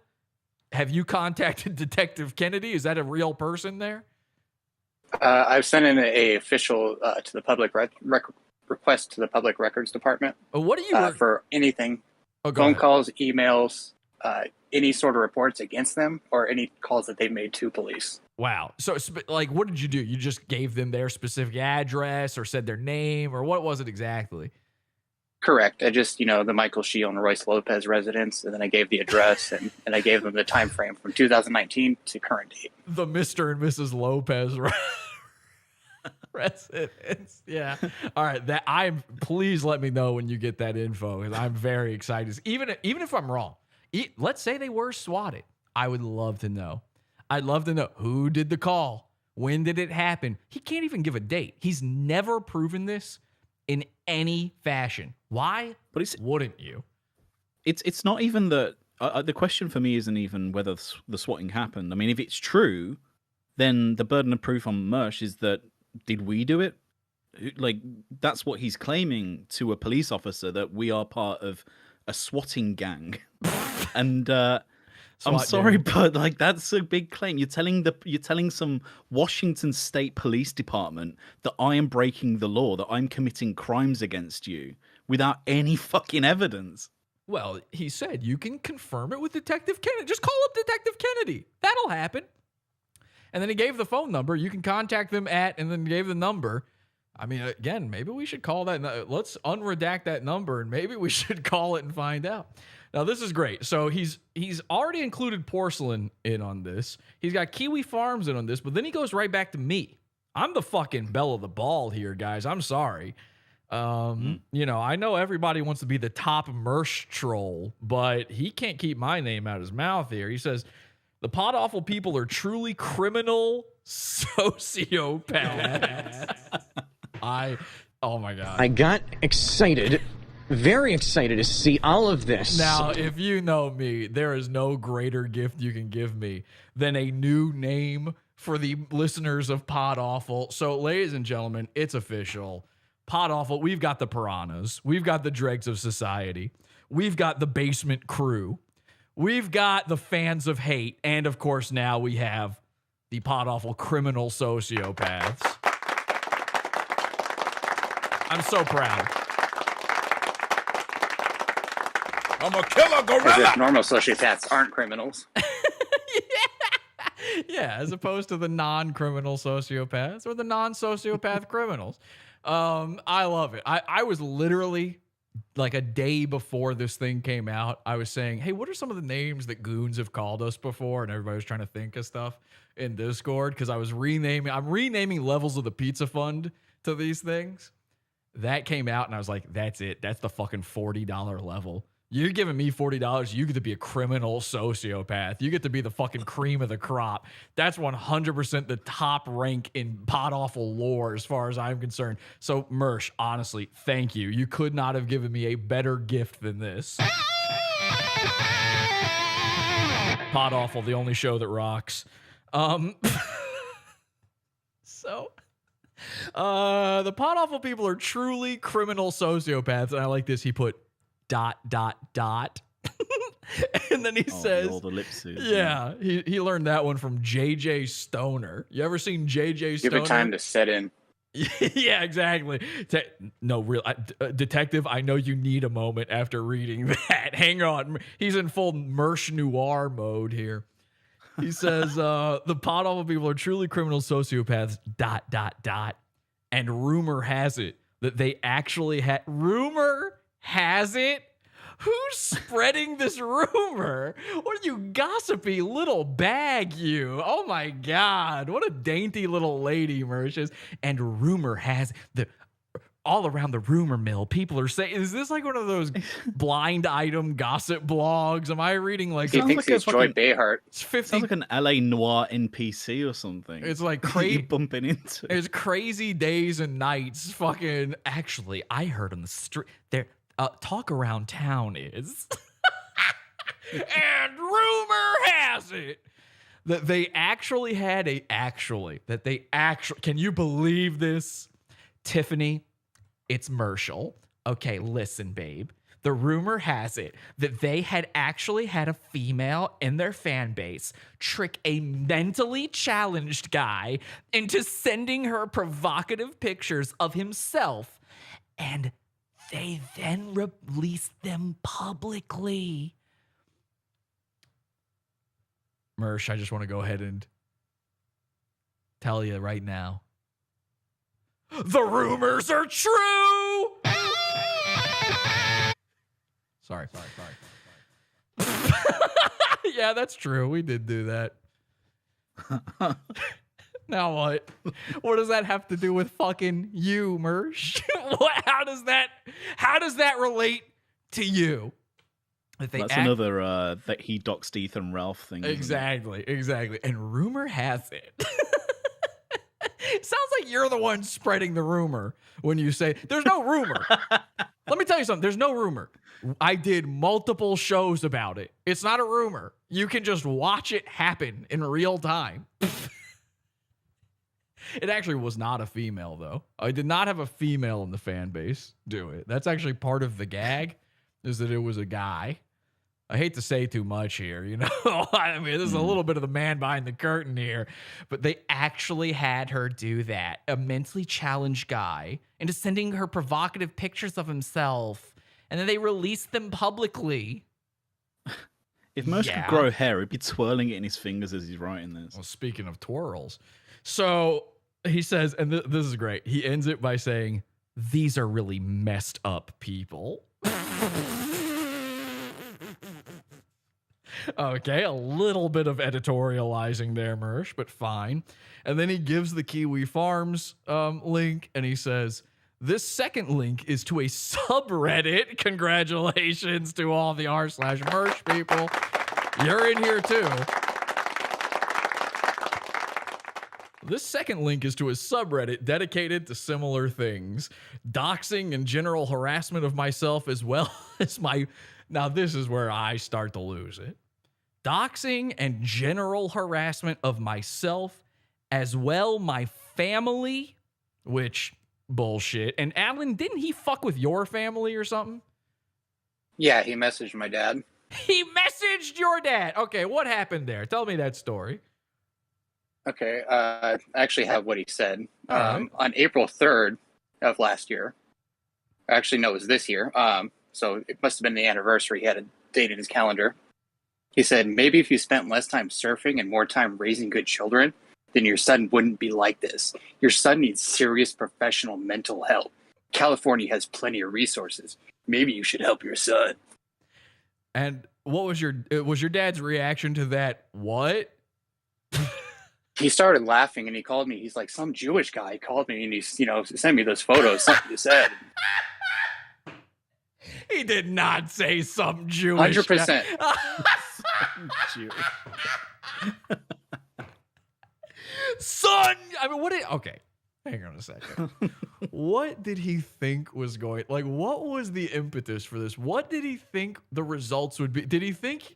have you contacted Detective Kennedy? Is that a real person there? I've sent in a official to the public request to the Public Records Department. What do you for anything? Go phone ahead. calls, emails, any sort of reports against them, or any calls that they made to police. Wow. So, like, what did you do? You just gave them their specific address or said their name, or what was it exactly? Correct. I just, the Michael Shield and Royce Lopez residence, and then I gave the address, and I gave them the time frame from 2019 to current date. The Mr. and Mrs. Lopez residence. Yeah. All right. Please let me know when you get that info, because I'm very excited. Even if I'm wrong, let's say they were swatted. I would love to know. I'd love to know who did the call. When did it happen? He can't even give a date. He's never proven this in any fashion. Why wouldn't you? It's not even that. The question for me isn't even whether the swatting happened. I mean, if it's true, then the burden of proof on Mersh is that, did we do it? Like, that's what he's claiming to a police officer, that we are part of a swatting gang. And I'm sorry, but like, that's a big claim. You're telling some Washington State Police Department that I am breaking the law, that I'm committing crimes against you without any fucking evidence. Well, he said you can confirm it with Detective Kennedy. Just call up Detective Kennedy. That'll happen. And then he gave the phone number. You can contact them at, and then gave the number. I mean, again, maybe we should call that. Let's unredact that number, and maybe we should call it and find out. Now, this is great. So he's already included Porsalin in on this. He's got Kiwi Farms in on this, but then he goes right back to me. I'm the fucking belle of the ball here, guys. I'm sorry. I know everybody wants to be the top Mersh troll, but he can't keep my name out of his mouth here. He says, the Pod Awful people are truly criminal sociopaths. Oh my God. I got excited, very excited to see all of this. Now, if you know me, there is no greater gift you can give me than a new name for the listeners of Pod Awful. So, ladies and gentlemen, it's official. Pod Awful, we've got the Piranhas. We've got the Dregs of Society. We've got the Basement Crew. We've got the Fans of Hate. And, of course, now we have the Pod Awful criminal sociopaths. I'm so proud. I'm a killer As gorilla. if normal sociopaths aren't criminals. Yeah, as opposed to the non-criminal sociopaths or the non-sociopath criminals. I love it. I was literally like a day before this thing came out, I was saying, hey, what are some of the names that goons have called us before? And everybody was trying to think of stuff in Discord because I'm renaming levels of the Pizza Fund to these things. That came out and I was like, that's it. That's the fucking $40 level. You're giving me $40, you get to be a criminal sociopath. You get to be the fucking cream of the crop. That's 100% the top rank in pod-awful lore as far as I'm concerned. So, Mersh, honestly, thank you. You could not have given me a better gift than this. Pod-awful, the only show that rocks. So... the pod-awful people are truly criminal sociopaths. And I like this. He put ... and then he says, all the lip suits. Yeah, he learned that one from JJ Stoner. You ever seen JJ Stoner? Give it time to set in. Yeah, exactly. Detective, I know you need a moment after reading that. Hang on. He's in full Mersh noir mode here. He says, the pod-awful people are truly criminal sociopaths, ... And rumor has it that they actually had... Rumor has it? Who's spreading this rumor? What are you gossipy little bag, you? Oh my God. What a dainty little lady Mersh is. And rumor has the... all around the rumor mill, people are saying, is this like one of those blind item gossip blogs? Am I reading like... He thinks he's Joy Behart. It's 50... Sounds like an LA Noir NPC or something. It's like crazy bumping into. It's crazy days and nights. Fucking... Actually, I heard on the street... There... talk around town is... and rumor has it that they actually had a... Can you believe this? Tiffany... It's Mershel. Okay, listen, babe. The rumor has it that they had actually had a female in their fan base trick a mentally challenged guy into sending her provocative pictures of himself, and they then released them publicly. Mersh, I just want to go ahead and tell you right now. The rumors are true. Sorry. Yeah, that's true. We did do that. Now what? What does that have to do with fucking you, Mersh? How does that relate to you? That's another that he doxed Ethan Ralph thing. Exactly. And rumor has it. Sounds like you're the one spreading the rumor when you say there's no rumor. Let me tell you something. There's no rumor. I did multiple shows about it. It's not a rumor. You can just watch it happen in real time. It actually was not a female, though. I did not have a female in the fan base do it. That's actually part of the gag, is that it was a guy. I hate to say too much here, you know. I mean, this is a little bit of the man behind the curtain here, but they actually had her do that. A mentally challenged guy into sending her provocative pictures of himself, and then they released them publicly. If Mersh could grow hair, he'd be twirling it in his fingers as he's writing this. Well, speaking of twirls. So he says, and this is great. He ends it by saying, these are really messed up people. Okay, a little bit of editorializing there, Mersh, but fine. And then he gives the Kiwi Farms link, and he says, this second link is to a subreddit. Congratulations to all the r/Mersh people. You're in here too. This second link is to a subreddit dedicated to similar things. Doxing and general harassment of myself, as well as my... Now, this is where I start to lose it. Doxing and general harassment of myself, as well my family, which bullshit. And Alan, didn't he fuck with your family or something? Yeah, he messaged my dad. He messaged your dad. Okay, what happened there? Tell me that story. Okay, I actually have what he said. Right. On April 3rd of last year, actually, no, it was this year. so it must have been the anniversary. He had a date in his calendar. He said, maybe if you spent less time surfing and more time raising good children, then your son wouldn't be like this. Your son needs serious professional mental help. California has plenty of resources. Maybe you should help your son. And what was your dad's reaction to that? What? He started laughing and he called me. He's like, some Jewish guy called me and he, sent me those photos. Something you said. He did not say some Jewish 100%. Son, I mean, okay, hang on a second. What did he think was going, like, what was the impetus for this? What did he think the results would be? Did he think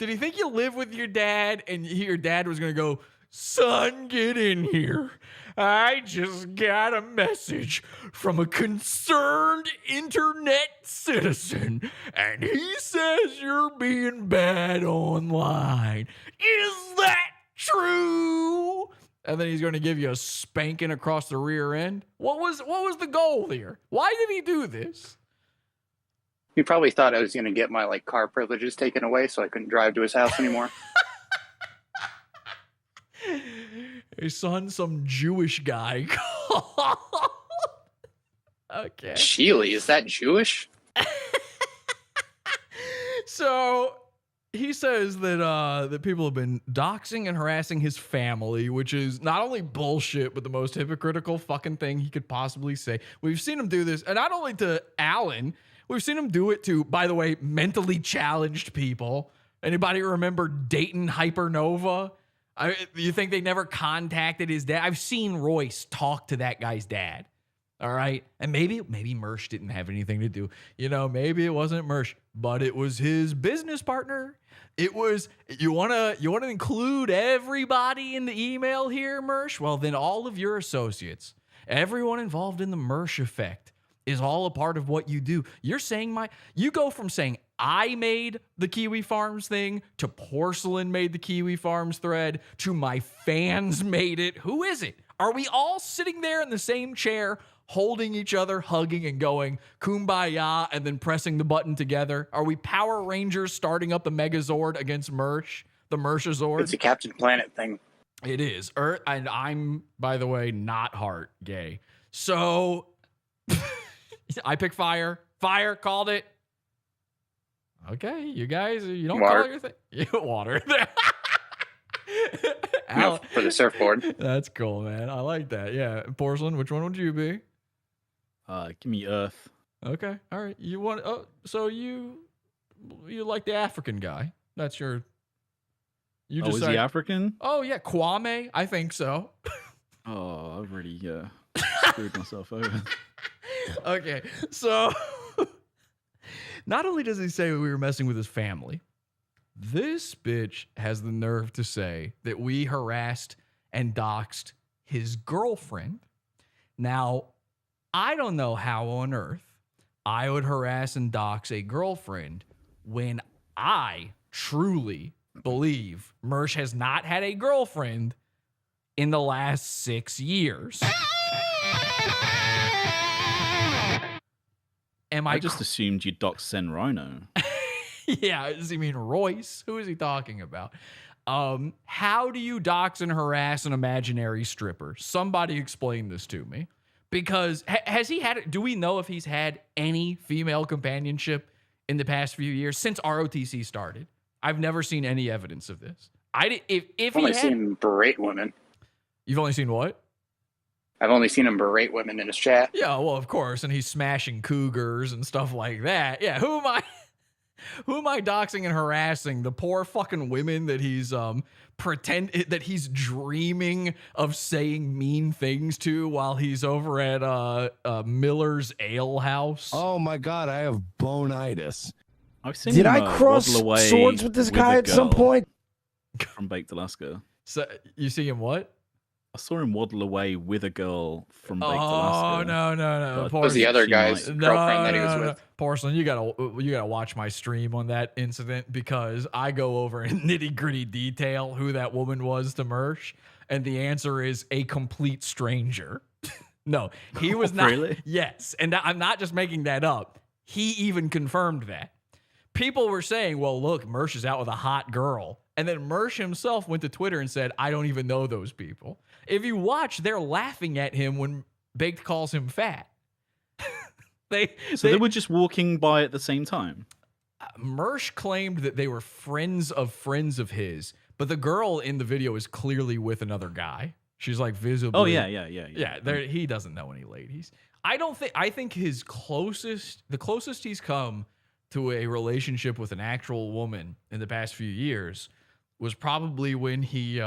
you live with your dad and your dad was going to go, son, get in here. I just got a message from a concerned internet citizen, and he says you're being bad online. Is that true? And then he's going to give you a spanking across the rear end. What was the goal here? Why did he do this? He probably thought I was going to get my car privileges taken away so I couldn't drive to his house anymore. Hey, son, some Jewish guy. Okay. Sheely, is that Jewish? So he says that people have been doxing and harassing his family, which is not only bullshit, but the most hypocritical fucking thing he could possibly say. We've seen him do this, and not only to Alan, we've seen him do it to, by the way, mentally challenged people. Anybody remember Dayton Hypernova? You think they never contacted his dad? I've seen Royce talk to that guy's dad. All right. And maybe Mersh didn't have anything to do. Maybe it wasn't Mersh, but it was his business partner. It was, you want to include everybody in the email here, Mersh? Well, then all of your associates, everyone involved in the Mersh effect is all a part of what you do. You're saying you go from saying I made the Kiwi Farms thing to Porsalin made the Kiwi Farms thread to my fans made it. Who is it? Are we all sitting there in the same chair, holding each other, hugging and going kumbaya and then pressing the button together? Are we Power Rangers starting up the Megazord against Mersh, the Mershazord? It's a Captain Planet thing. It is. And I'm, by the way, not heart gay. So I pick fire. Fire, called it. Okay, you guys, you don't Water. call your thing. Water. For the surfboard. That's cool, man. I like that. Yeah. Porcelain, which one would you be? Give me Earth. Okay. All right. You want, so you like the African guy. That's your, you is he African? Oh, yeah. Kwame. I think so. Oh, I've already screwed myself over. Okay. So not only does he say we were messing with his family, this bitch has the nerve to say that we harassed and doxed his girlfriend. Now, I don't know how on earth I would harass and dox a girlfriend when I truly believe Mersh has not had a girlfriend in the last 6 years. I just assumed you'd dox Sen Rhino. Yeah, does he mean Royce? Who is he talking about? How do you dox and harass an imaginary stripper? Somebody explain this to me. Because has he had, do we know if he's had any female companionship in the past few years since ROTC started? I've never seen any evidence of this. If I've only seen him berate women. You've only seen what? I've only seen him berate women in his chat. Yeah, well, of course, and he's smashing cougars and stuff like that. Yeah, who am I doxing and harassing? The poor fucking women that he's that he's dreaming of saying mean things to while he's over at Miller's Ale House. Oh my God, I have bonitis. I've seen Did him, I cross swords with this guy at some point? From Baked Alaska. So you see him what? I saw him waddle away with a girl from Baked Oh Alaska. no! It was the other guy's girlfriend that he was with. Porcelain, you gotta watch my stream on that incident because I go over in nitty gritty detail who that woman was to Mersh, and the answer is a complete stranger. No, he was not. Really? Yes, and I'm not just making that up. he even confirmed that. People were saying, well, look, Mersh is out with a hot girl. And then Mersh himself went to Twitter and said, I don't even know those people. If you watch, they're laughing at him when Baked calls him fat. they were just walking by at the same time? Mersh claimed that they were friends of his, but the girl in the video is clearly with another guy. She's like visibly. Oh, yeah. He doesn't know any ladies. I think the closest he's come to a relationship with an actual woman in the past few years was probably when he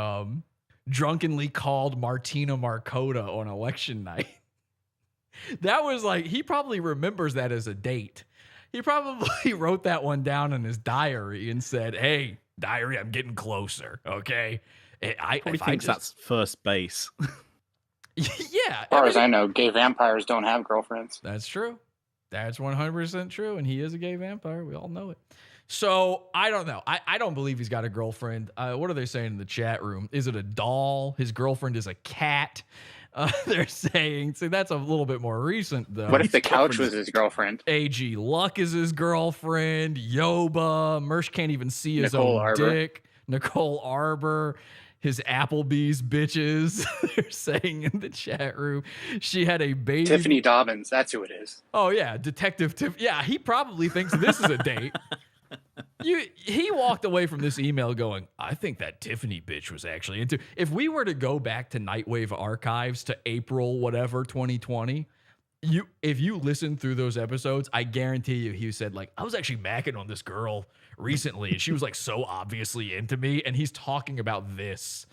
drunkenly called Martina Markota on election night. That was like, he probably remembers that as a date. He probably wrote that one down in his diary and said, hey, diary, I'm getting closer, okay? I probably thinks that's first base. Yeah. As far as I know, gay vampires don't have girlfriends. That's true. That's 100% true, and he is a gay vampire. We all know it. So, I don't know. I don't believe he's got a girlfriend. What are they saying in the chat room? Is it a doll? His girlfriend is a cat. They're saying, see, that's a little bit more recent, though. What if the couch was his girlfriend? A.G. Luck is his girlfriend. Yoba. Mersh can't even see his own dick. Nicole Arbor. His Applebee's bitches. They're saying in the chat room. She had a baby. Tiffany Dobbins. That's who it is. Oh, yeah. Detective Tiff. Yeah, he probably thinks this is a date. He walked away from this email going, I think that Tiffany bitch was actually into. If we were to go back to Nightwave archives to April, whatever, 2020, if you listen through those episodes, I guarantee you he said, like, I was actually macking on this girl recently, and she was like so obviously into me. And he's talking about this,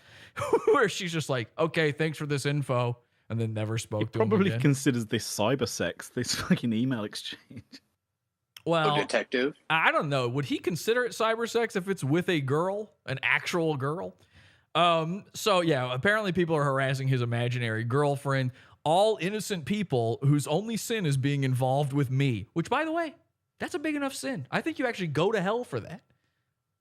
where she's just like, okay, thanks for this info, and then never spoke to him Probably again. considers this cyber sex, this fucking email exchange. Well, detective. I don't know. Would he consider it cybersex if it's with a girl, an actual girl? So yeah, apparently people are harassing his imaginary girlfriend. All innocent people whose only sin is being involved with me. Which, by the way, that's a big enough sin. I think you actually go to hell for that.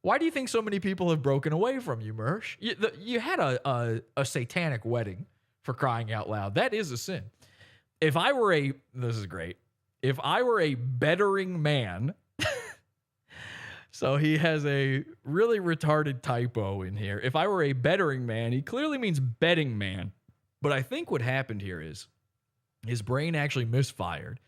Why do you think so many people have broken away from you, Mersh? You had a satanic wedding, for crying out loud. That is a sin. This is great. If I were a bettering man, so he has a really retarded typo in here. If I were a bettering man, he clearly means betting man. But I think what happened here is his brain actually misfired.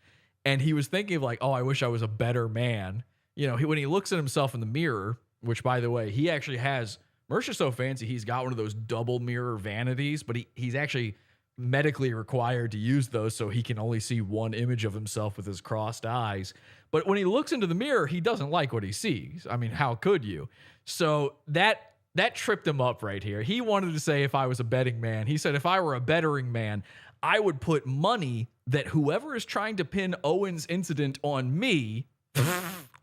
And he was thinking of like, oh, I wish I was a better man. You know, when he looks at himself in the mirror, which by the way, he actually has, Mersh is so fancy, he's got one of those double mirror vanities, but he's actually medically required to use those so he can only see one image of himself with his crossed eyes. But when he looks into the mirror, he doesn't like what he sees. I mean, how could you? So that tripped him up right here. He wanted to say if I was a betting man. He said if I were a bettering man, I would put money that whoever is trying to pin Owen's incident on me,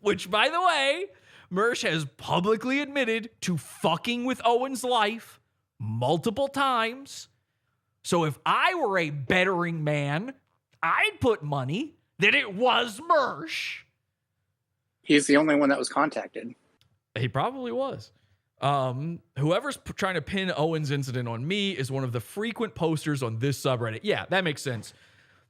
which by the way, Mersh has publicly admitted to fucking with Owen's life multiple times. So if I were a bettering man, I'd put money that it was Mersh. He's the only one that was contacted. He probably was. Whoever's trying to pin Owen's incident on me is one of the frequent posters on this subreddit. Yeah, that makes sense.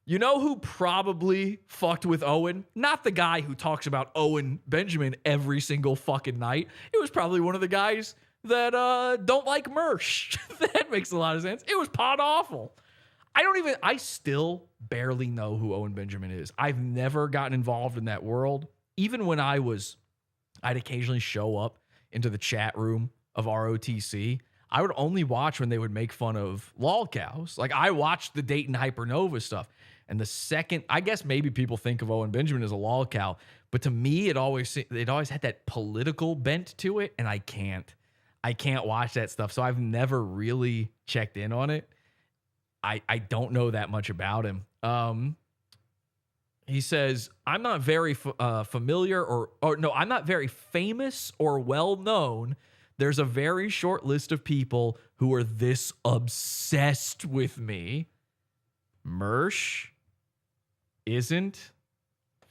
You know who probably fucked with Owen? Not the guy who talks about Owen Benjamin every single fucking night. It was probably one of the guys that don't like Mersh. That makes a lot of sense. It was Pod Awful. I still barely know who Owen Benjamin is. I've never gotten involved in that world. Even when I'd occasionally show up into the chat room of ROTC. I would only watch when they would make fun of lolcows. Like I watched the Dayton Hypernova stuff. And the second, I guess maybe people think of Owen Benjamin as a lolcow, but to me, it always had that political bent to it. And I can't watch that stuff. So I've never really checked in on it. I don't know that much about him. He says, I'm not very familiar I'm not very famous or well known. There's a very short list of people who are this obsessed with me. Mersh isn't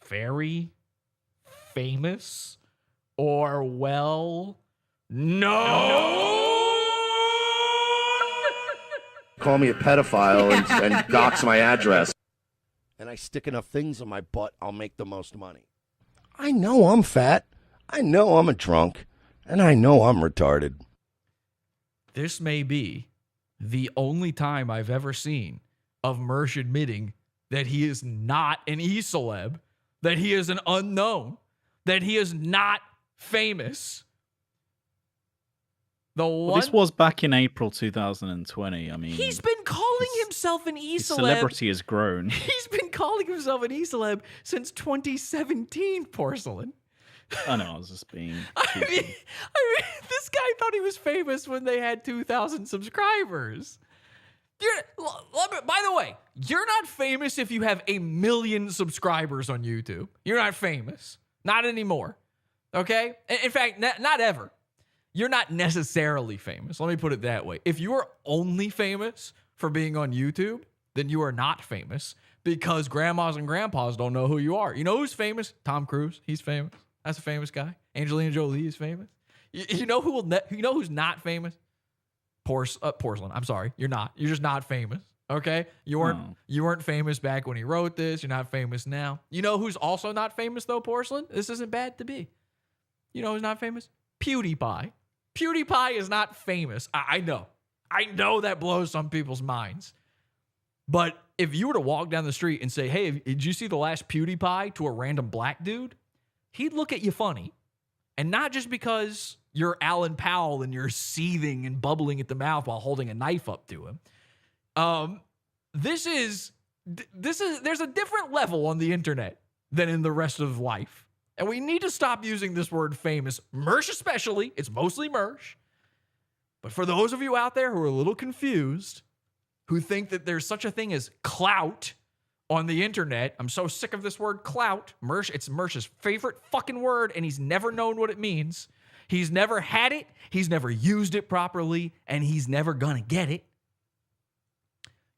very famous or well known. Call me a pedophile and dox my address. and I stick enough things on my butt, I'll make the most money. I know I'm fat. I know I'm a drunk. And I know I'm retarded. This may be the only time I've ever seen of Mersh admitting that he is not an e-celeb, that he is an unknown, that he is not famous. This was back in April 2020. I mean, he's been calling himself an e-celeb. His celebrity has grown. He's been calling himself an e-celeb since 2017, Porsalin. I know, I was just being I mean, this guy thought he was famous when they had 2,000 subscribers. By the way, you're not famous if you have 1 million subscribers on YouTube. You're not famous. Not anymore. Okay? In fact, not ever. You're not necessarily famous. Let me put it that way. If you are only famous for being on YouTube, then you are not famous because grandmas and grandpas don't know who you are. You know who's famous? Tom Cruise. He's famous. That's a famous guy. Angelina Jolie is famous. You know who's not famous? Porsalin. I'm sorry. You're not. You're just not famous. Okay? You weren't famous back when he wrote this. You're not famous now. You know who's also not famous though, Porsalin? This isn't bad to be. You know who's not famous? PewDiePie. PewDiePie is not famous. I know. I know that blows some people's minds. But if you were to walk down the street and say, hey, did you see the last PewDiePie to a random black dude? He'd look at you funny. And not just because you're Alan Powell and you're seething and bubbling at the mouth while holding a knife up to him. There's a different level on the internet than in the rest of life. And we need to stop using this word famous. Mersh especially. It's mostly Mersh. But for those of you out there who are a little confused, who think that there's such a thing as clout on the internet, I'm so sick of this word clout. It's Mersh's favorite fucking word, and he's never known what it means. He's never had it, he's never used it properly, and he's never gonna get it.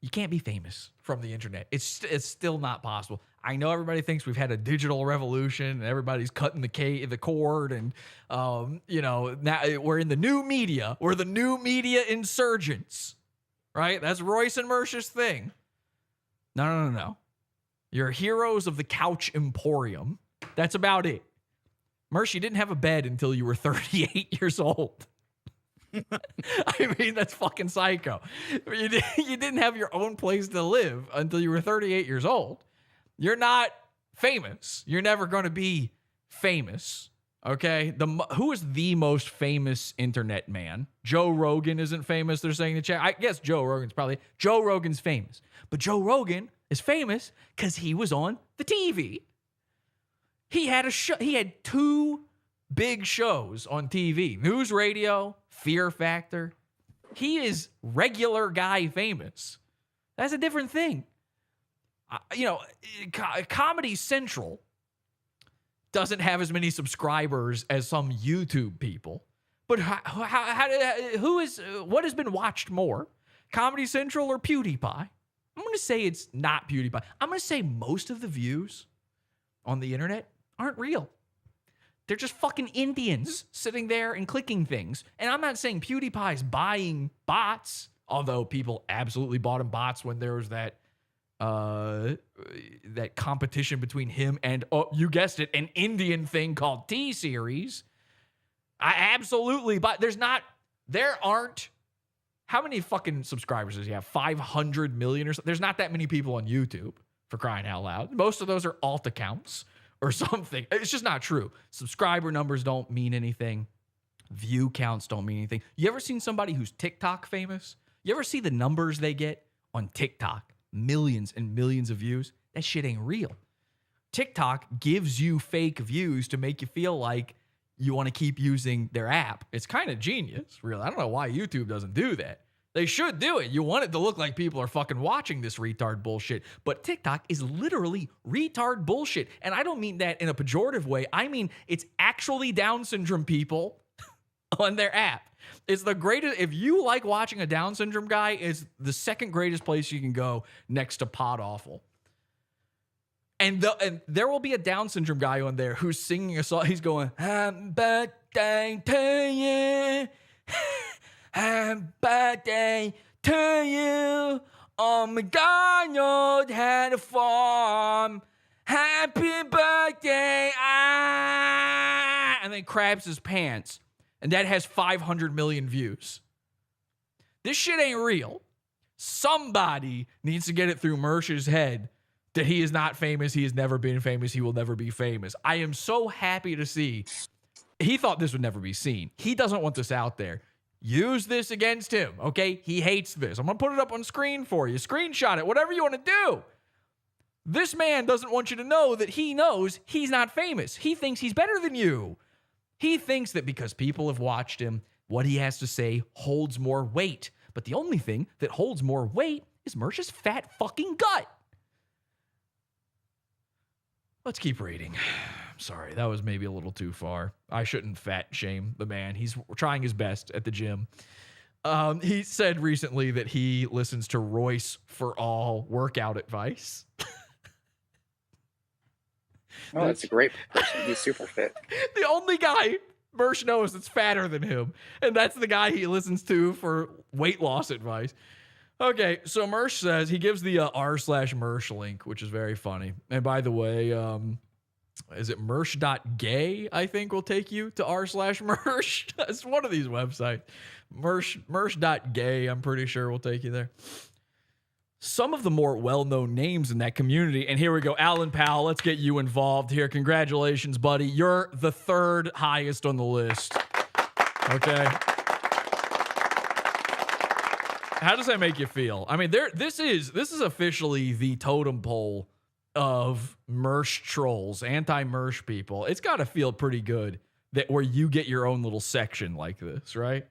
You can't be famous from the internet. It's still not possible. I know everybody thinks we've had a digital revolution and everybody's cutting the cord and, now we're in the new media. We're the new media insurgents, right? That's Royce and Mersh's thing. No. You're heroes of the couch emporium. That's about it. Mersh, you didn't have a bed until you were 38 years old. I mean, that's fucking psycho. You didn't have your own place to live until you were 38 years old. You're not famous. You're never going to be famous. Okay? Who is the most famous internet man? Joe Rogan isn't famous, they're saying in the chat. I guess Joe Rogan's famous. But Joe Rogan is famous because he was on the TV. He had a show. He had 2 big shows on TV. News Radio, Fear Factor. He is regular guy famous. That's a different thing. Comedy Central doesn't have as many subscribers as some YouTube people. But what has been watched more? Comedy Central or PewDiePie? I'm going to say it's not PewDiePie. I'm going to say most of the views on the internet aren't real. They're just fucking Indians sitting there and clicking things. And I'm not saying PewDiePie's buying bots, although people absolutely bought him bots when there was that competition between him and, you guessed it, an Indian thing called T-Series. I absolutely, but there aren't, how many fucking subscribers does he have? 500 million or something? There's not that many people on YouTube, for crying out loud. Most of those are alt accounts or something. It's just not true. Subscriber numbers don't mean anything. View counts don't mean anything. You ever seen somebody who's TikTok famous? You ever see the numbers they get on TikTok? Millions and millions of views. That shit ain't real. TikTok gives you fake views to make you feel like you want to keep using their app. It's kind of genius, really. I don't know why YouTube doesn't do that. They should do it. You want it to look like people are fucking watching this retard bullshit. But TikTok is literally retard bullshit. And I don't mean that in a pejorative way. I mean, it's actually Down syndrome people on their app. It's the greatest. If you like watching a Down syndrome guy, it's the second greatest place you can go next to Pod Awful. And there will be a Down syndrome guy on there who's singing a song. He's going, happy birthday to you. Happy birthday to you McDonald had a farm. Happy birthday, and then craps his pants. And that has 500 million views. This shit ain't real. Somebody needs to get it through Mersh's head that he is not famous. He has never been famous. He will never be famous. I am so happy to see. He thought this would never be seen. He doesn't want this out there. Use this against him, okay? He hates this. I'm going to put it up on screen for you. Screenshot it, whatever you want to do. This man doesn't want you to know that he knows he's not famous. He thinks he's better than you. He thinks that because people have watched him, what he has to say holds more weight. But the only thing that holds more weight is Mersh's fat fucking gut. Let's keep reading. Sorry, that was maybe a little too far. I shouldn't fat shame the man. He's trying his best at the gym. He said recently that he listens to Royce for all workout advice. Oh, that's a great person. He's super fit. The only guy Mersh knows that's fatter than him, and that's the guy he listens to for weight loss advice. Okay, so Mersh says, he gives the r/Mersh link, which is very funny. And by the way, is it Mersh.gay, I think, will take you to r/Mersh? It's one of these websites. Mersh.gay, I'm pretty sure, will take you there. Some of the more well-known names in that community. And here we go. Alan Powell, let's get you involved here. Congratulations, buddy. You're the third highest on the list. Okay. How does that make you feel? I mean, this is officially the totem pole of Mersh trolls, anti-Mersh people. It's got to feel pretty good that where you get your own little section like this, right?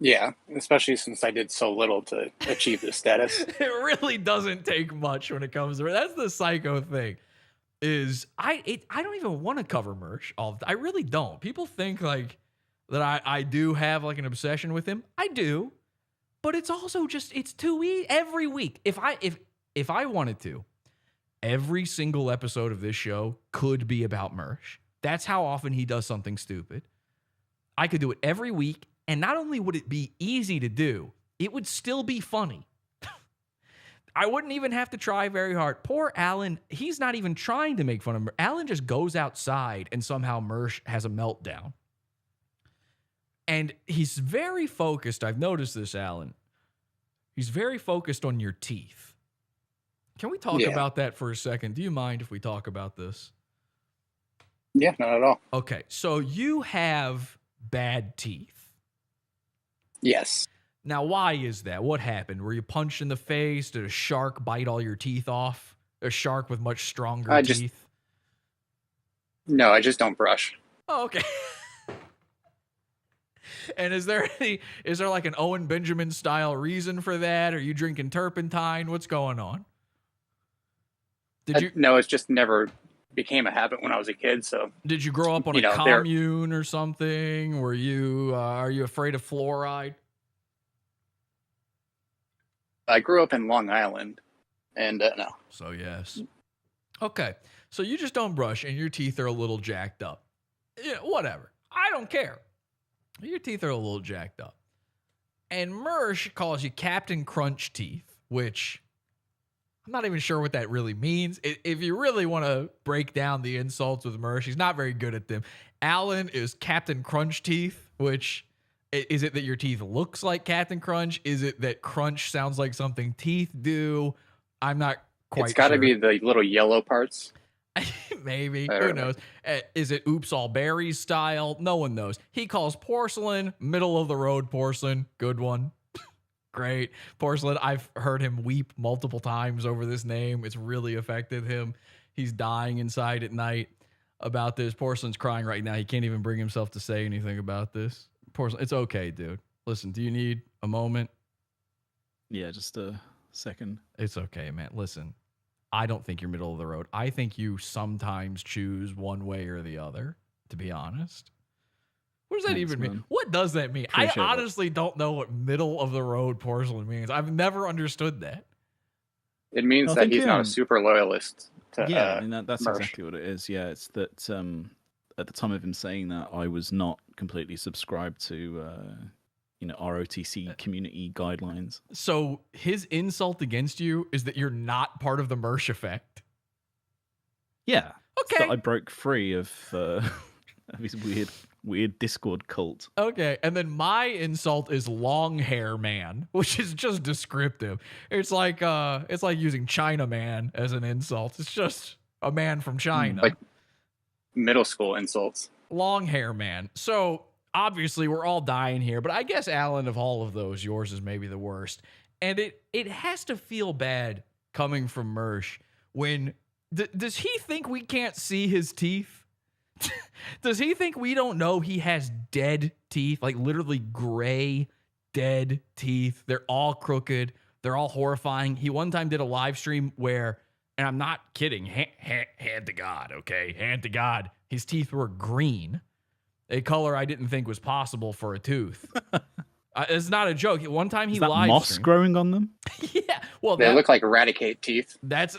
Yeah, especially since I did so little to achieve this status. It really doesn't take much when it comes to it. That's the psycho thing. Is I don't even want to cover Mersh. I really don't. People think like that I do have like an obsession with him. I do, but it's also just it's too easy every week. If I wanted to, every single episode of this show could be about Mersh. That's how often he does something stupid. I could do it every week. And not only would it be easy to do, it would still be funny. I wouldn't even have to try very hard. Poor Alan, he's not even trying to make fun of Mersh. Alan just goes outside and somehow Mersh has a meltdown. And he's very focused. I've noticed this, Alan. He's very focused on your teeth. Can we talk about that for a second? Do you mind if we talk about this? Yeah, not at all. Okay, so you have bad teeth. Yes. Now, why is that? What happened? Were you punched in the face? Did a shark bite all your teeth off? A shark with much stronger teeth? No, I just don't brush. Oh, okay. And is there like an Owen Benjamin style reason for that? Are you drinking turpentine? What's going on? No, it's just never became a habit when I was a kid. So did you grow up on a commune or something? Were you are you afraid of fluoride? I grew up in Long Island, and no. So yes. Okay, so you just don't brush, and your teeth are a little jacked up. Yeah, whatever. I don't care. Your teeth are a little jacked up, and Mersh calls you Captain Crunch Teeth, which I'm not even sure what that really means. If you really want to break down the insults with Mersh, he's not very good at them. Alan is Captain Crunch Teeth, which, is it that your teeth looks like Captain Crunch? Is it that crunch sounds like something teeth do? I'm not quite sure. It's got to be the little yellow parts. Maybe. Who knows? Is it Oops All Berries style? No one knows. He calls Porsalin middle of the road Porcelain. Good one. Great. Porcelain, I've heard him weep multiple times over this name. It's really affected him. He's dying inside at night about this. Porcelain's crying right now. He can't even bring himself to say anything about this. Porcelain, it's okay, dude. Listen, do you need a moment? Yeah, just a second. It's okay, man. Listen, I don't think you're middle of the road. I think you sometimes choose one way or the other, to be honest. What does that even mean? What does that mean? I honestly don't know what middle of the road Porcelain means. I've never understood that. It means that he's not a super loyalist to I mean, that's Mersh. exactly what it is. Yeah, it's that at the time of him saying that, I was not completely subscribed to ROTC community guidelines. So his insult against you is that you're not part of the Mersh effect. Yeah. Okay. That I broke free of his weird Discord cult. Okay, and then my insult is long hair man, which is just descriptive. It's like using China man as an insult. It's just a man from China. Like middle school insults. Long hair man. So obviously we're all dying here, but I guess, Alan, of all of those, yours is maybe the worst. And it has to feel bad coming from Mersh when does he think we can't see his teeth? Does he think we don't know he has dead teeth? Like literally gray, dead teeth. They're all crooked. They're all horrifying. He one time did a live stream where, and I'm not kidding, hand to God, okay? Hand to God. His teeth were green, a color I didn't think was possible for a tooth. It's not a joke. One time he live moss streamed. growing on them? Yeah. Well, they look like Eradicate teeth. That's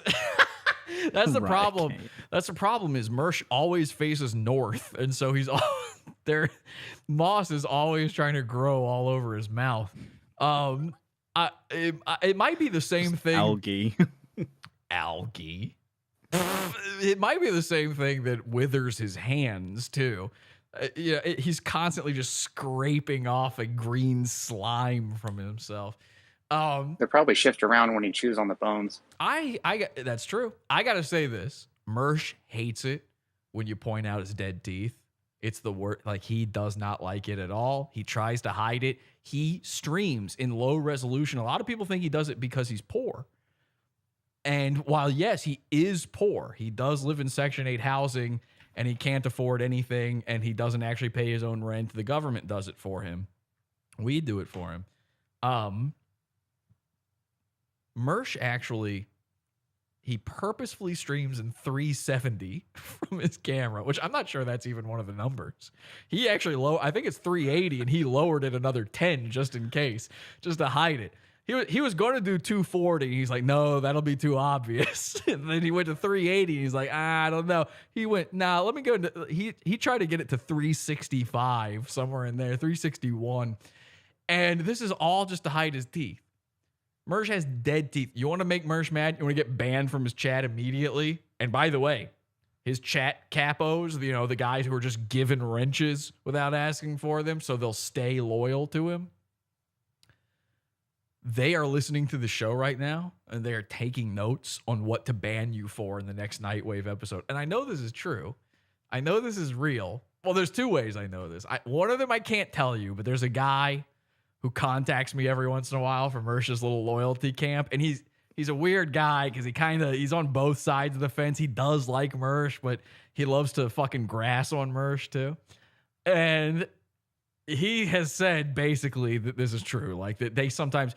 the problem. That's the problem is Mersh always faces north, and so he's all there. Moss is always trying to grow all over his mouth. It might be the same thing. Algae. It might be the same thing that withers his hands too. He's constantly just scraping off a green slime from himself. They probably shift around when he chews on the bones. That's true. I gotta say this. Mersh hates it when you point out his dead teeth. It's the word. Like, he does not like it at all. He tries to hide it. He streams in low resolution. A lot of people think he does it because he's poor. And while, yes, he is poor, he does live in Section 8 housing, and he can't afford anything, and he doesn't actually pay his own rent. The government does it for him. We do it for him. Mersh actually, he purposefully streams in 370 from his camera, which I'm not sure that's even one of the numbers. He actually I think it's 380, and he lowered it another 10 just in case, just to hide it. He was going to do 240. And he's like, no, that'll be too obvious. And then he went to 380. And he's like, I don't know. He went, nah, let me go. He tried to get it to 365, somewhere in there, 361. And this is all just to hide his teeth. Mersh has dead teeth. You want to make Mersh mad? You want to get banned from his chat immediately? And by the way, his chat capos, the guys who are just given wrenches without asking for them so they'll stay loyal to him, they are listening to the show right now, and they are taking notes on what to ban you for in the next Nightwave episode. And I know this is true. I know this is real. Well, there's two ways I know this. One of them I can't tell you, but there's a guy who contacts me every once in a while from Mersh's little loyalty camp. And he's a weird guy because he's on both sides of the fence. He does like Mersh, but he loves to fucking grass on Mersh too. And he has said basically that this is true. Like, that they sometimes,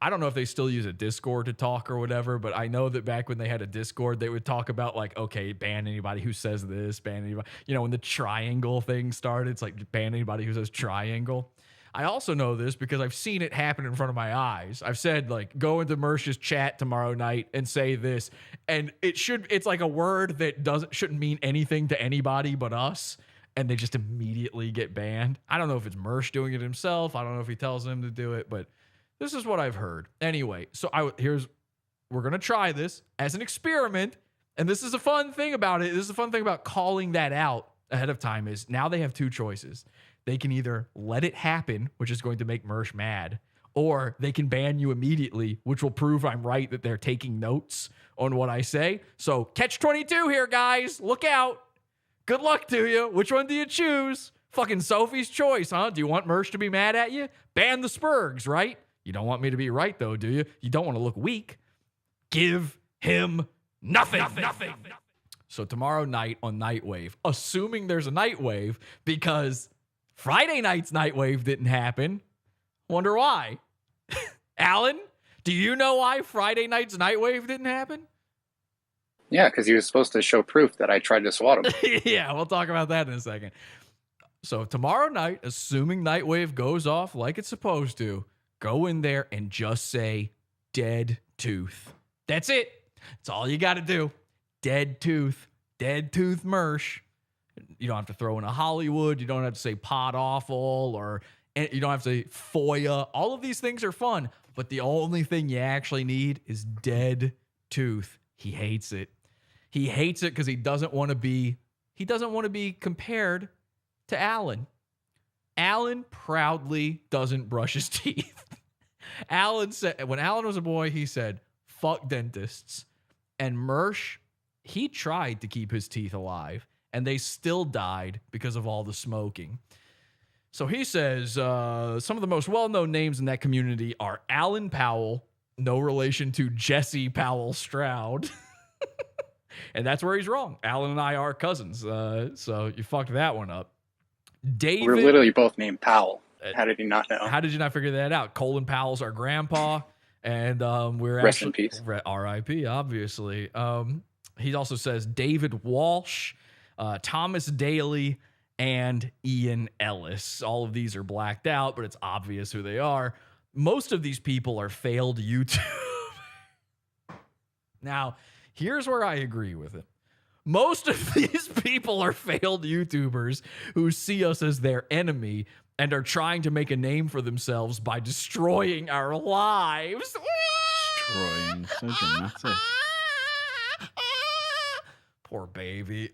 I don't know if they still use a Discord to talk or whatever, but I know that back when they had a Discord, they would talk about like, okay, ban anybody who says this, ban anybody, when the triangle thing started, it's like ban anybody who says triangle. I also know this because I've seen it happen in front of my eyes. I've said, like, go into Mersh's chat tomorrow night and say this, and it's like a word that shouldn't mean anything to anybody but us, and they just immediately get banned. I don't know if it's Mersh doing it himself. I don't know if he tells them to do it, but this is what I've heard. Anyway, so we're going to try this as an experiment, and this is a fun thing about it. This is a fun thing about calling that out ahead of time is now they have two choices. They can either let it happen, which is going to make Mersh mad, or they can ban you immediately, which will prove I'm right that they're taking notes on what I say. So catch 22 here, guys. Look out. Good luck to you. Which one do you choose? Fucking Sophie's choice, huh? Do you want Mersh to be mad at you? Ban the Spurgs, right? You don't want me to be right, though, do you? You don't want to look weak. Give him nothing. So tomorrow night on Nightwave, assuming there's a Nightwave, because Friday night's Nightwave didn't happen. Wonder why. Alan, do you know why Friday night's Nightwave didn't happen? Yeah, because he was supposed to show proof that I tried to swat him. Yeah, we'll talk about that in a second. So tomorrow night, assuming Nightwave goes off like it's supposed to, go in there and just say dead tooth. That's it. That's all you got to do. Dead tooth Mersh. You don't have to throw in a Hollywood. You don't have to say pod awful or You don't have to FOIA. All of these things are fun, but the only thing you actually need is dead tooth. He hates it. He hates it because he doesn't want to be compared to Alan. Alan proudly doesn't brush his teeth. Alan said, when Alan was a boy, he said, fuck dentists. And Mersh, he tried to keep his teeth alive, and they still died because of all the smoking. So he says some of the most well-known names in that community are Alan Powell, no relation to Jesse Powell Stroud. And that's where he's wrong. Alan and I are cousins, so you fucked that one up. David, we're literally both named Powell. How did you not know? How did you not figure that out? Colin Powell's our grandpa, and we're Rest actually, in peace. R.I.P. Obviously. He also says David Walsh, Thomas Daly, and Ian Ellis. All of these are blacked out, but it's obvious who they are. Most of these people are failed YouTube. Now, here's where I agree with him. Most of these people are failed YouTubers who see us as their enemy and are trying to make a name for themselves by destroying our lives. Destroying. So dramatic. Poor baby.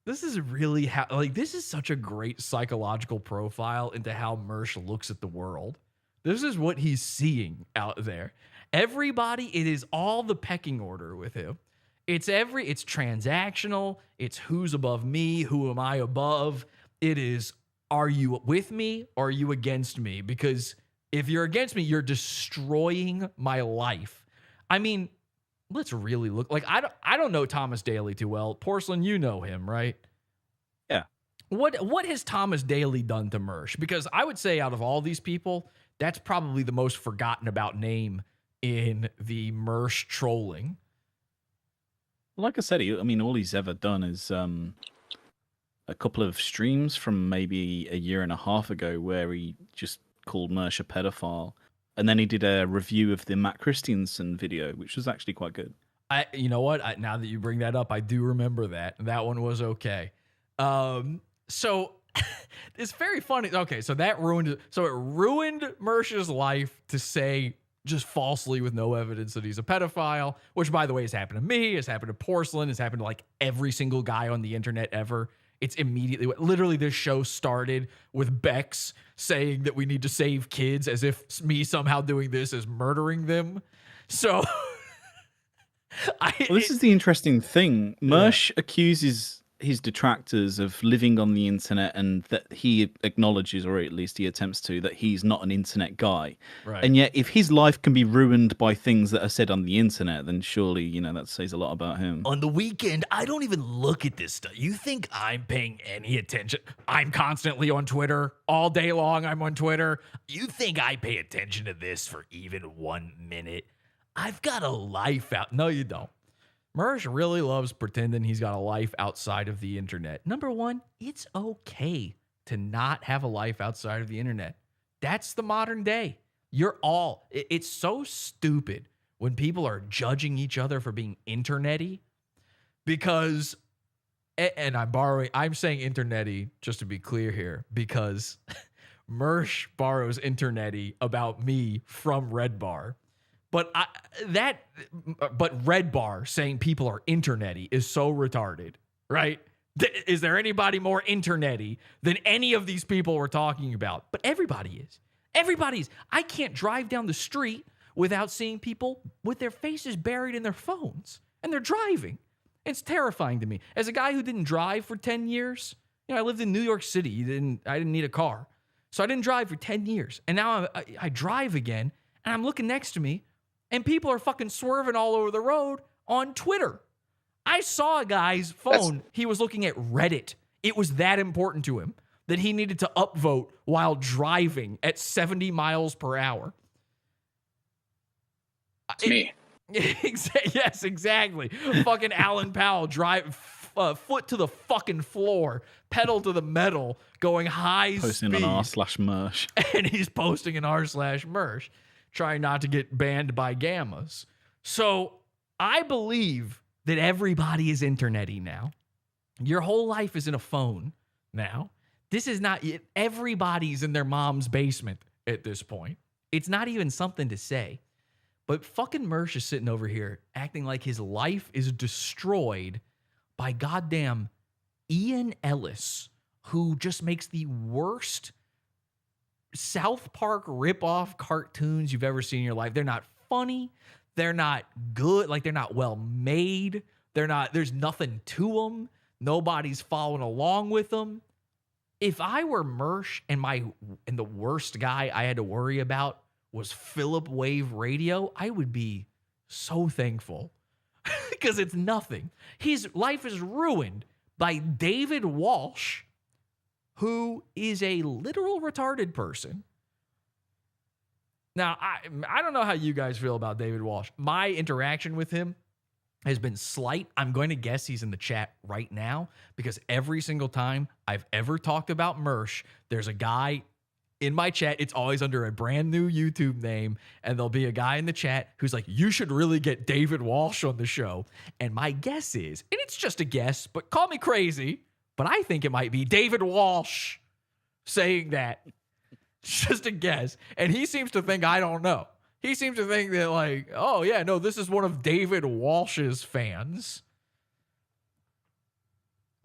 This is really this is such a great psychological profile into how Mersh looks at the world. This is what he's seeing out there. Everybody, it is all the pecking order with him. It's transactional. It's who's above me, who am I above? It is, are you with me or are you against me? Because if you're against me, you're destroying my life. I mean, let's really look. Like, I don't know Thomas Daly too well. Porsalin, you know him, right? Yeah. What has Thomas Daly done to Mersh? Because I would say out of all these people, that's probably the most forgotten about name in the Mersh trolling. Like I said, all he's ever done is a couple of streams from maybe a year and a half ago where he just called Mersh a pedophile. And then he did a review of the Matt Christiansen video, which was actually quite good. You know what? Now that you bring that up, I do remember that. That one was okay. So it's very funny. Okay, so it ruined Mersh's life to say just falsely with no evidence that he's a pedophile, which, by the way, has happened to me, has happened to Porsalin, has happened to like every single guy on the internet ever. It's immediately, literally this show started with Bex saying that we need to save kids, as if me somehow doing this is murdering them. So this is the interesting thing. Mersh accuses his detractors of living on the internet, and that he acknowledges, or at least he attempts to, that he's not an internet guy. Right. And yet, if his life can be ruined by things that are said on the internet, then surely, that says a lot about him. On the weekend, I don't even look at this stuff. You think I'm paying any attention? I'm constantly on Twitter. All day long, I'm on Twitter. You think I pay attention to this for even 1 minute? I've got a life out. No, you don't. Mersh really loves pretending he's got a life outside of the internet. Number one, it's okay to not have a life outside of the internet. That's the modern day. It's so stupid when people are judging each other for being internety, because, and I'm saying internety just to be clear here, because Mersh borrows internety about me from Red Bar. But Red Bar saying people are internety is so retarded, right? Is there anybody more internety than any of these people we're talking about? But everybody is. Everybody's. I can't drive down the street without seeing people with their faces buried in their phones, and they're driving. It's terrifying to me. As a guy who didn't drive for 10 years, I lived in New York City. I didn't need a car. So I didn't drive for 10 years. And now I drive again, and I'm looking next to me, and people are fucking swerving all over the road on Twitter. I saw a guy's phone. He was looking at Reddit. It was that important to him that he needed to upvote while driving at 70 miles per hour. It's me. Yes, exactly. Fucking Alan Powell drive foot to the fucking floor, pedal to the metal, going high posting speed. Posting on r/Mersh. And he's posting an r/Mersh. Trying not to get banned by gammas. So I believe that everybody is internety now. Your whole life is in a phone now. This is not, everybody's in their mom's basement at this point. It's not even something to say. But fucking Mersh is sitting over here acting like his life is destroyed by goddamn Ian Ellis, who just makes the worst South Park ripoff cartoons you've ever seen in your life. They're not funny. They're not good. Like, they're not well made. There's nothing to them. Nobody's following along with them. If I were Mersh and the worst guy I had to worry about was Philip Wave Radio, I would be so thankful because it's nothing. His life is ruined by David Walsh, who is a literal retarded person. Now, I don't know how you guys feel about David Walsh. My interaction with him has been slight. I'm going to guess he's in the chat right now because every single time I've ever talked about Mersh, there's a guy in my chat. It's always under a brand new YouTube name, and there'll be a guy in the chat who's like, you should really get David Walsh on the show. And my guess is, and it's just a guess, but call me crazy, but I think it might be David Walsh saying that. It's just a guess. And he seems to think I don't know. He seems to think that, like, oh, yeah, no, this is one of David Walsh's fans.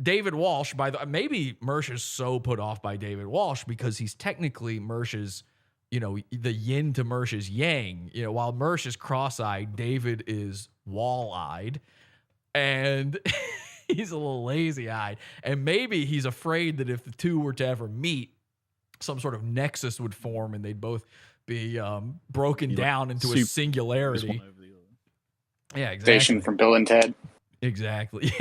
David Walsh, maybe Mersh is so put off by David Walsh because he's technically Mersh's, the yin to Mersh's yang. While Mersh is cross-eyed, David is wall-eyed. And he's a little lazy-eyed. And maybe he's afraid that if the two were to ever meet, some sort of nexus would form and they'd both be broken down into a singularity. Yeah, exactly. Station from Bill and Ted. Exactly.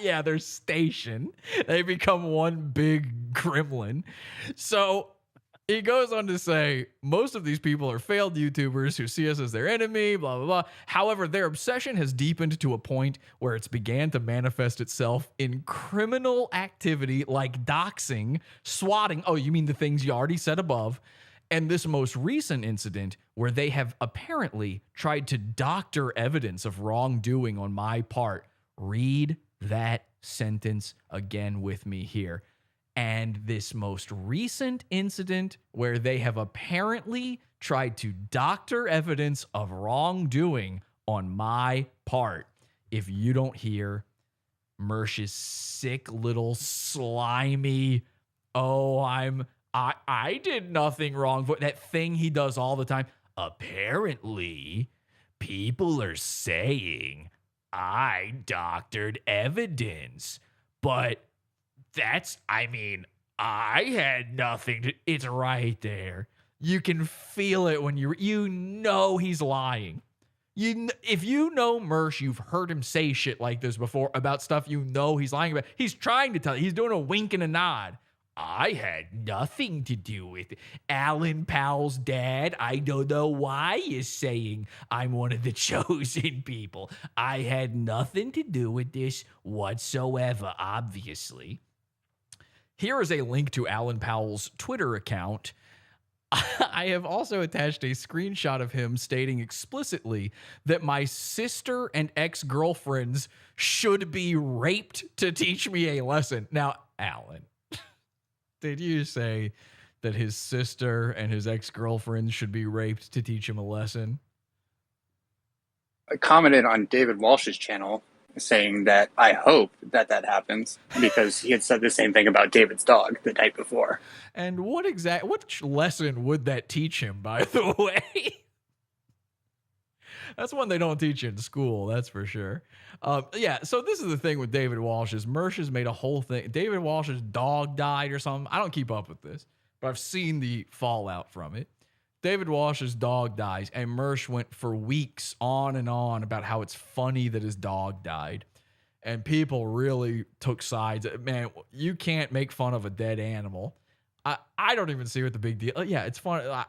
Yeah, they're station. They become one big gremlin. So he goes on to say, most of these people are failed YouTubers who see us as their enemy, blah, blah, blah. However, their obsession has deepened to a point where it's began to manifest itself in criminal activity like doxing, swatting. Oh, you mean the things you already said above. And this most recent incident where they have apparently tried to doctor evidence of wrongdoing on my part. Read that sentence again with me here. And this most recent incident where they have apparently tried to doctor evidence of wrongdoing on my part. If you don't hear Mersh's sick little slimy, I did nothing wrong. That thing he does all the time. Apparently, people are saying I doctored evidence, but I had nothing to, it's right there. You can feel it when he's lying. If you know Mersh, you've heard him say shit like this before about stuff he's lying about. He's trying to tell you. He's doing a wink and a nod. I had nothing to do with it. Alan Powell's dad, I don't know why he's saying I'm one of the chosen people. I had nothing to do with this whatsoever, obviously. Here is a link to Alan Powell's Twitter account. I have also attached a screenshot of him stating explicitly that my sister and ex-girlfriends should be raped to teach me a lesson. Now, Alan, did you say that his sister and his ex-girlfriend should be raped to teach him a lesson? I commented on David Walsh's channel saying that I hope that happens because he had said the same thing about David's dog the night before. And what lesson would that teach him, by the way? That's one they don't teach you in school, that's for sure. So this is the thing with David Walsh is Mersh has made a whole thing. David Walsh's dog died or something. I don't keep up with this, but I've seen the fallout from it. David Walsh's dog dies, and Mersh went for weeks on and on about how it's funny that his dog died. And people really took sides. Man, you can't make fun of a dead animal. I don't even see what the big deal. Yeah, it's fun.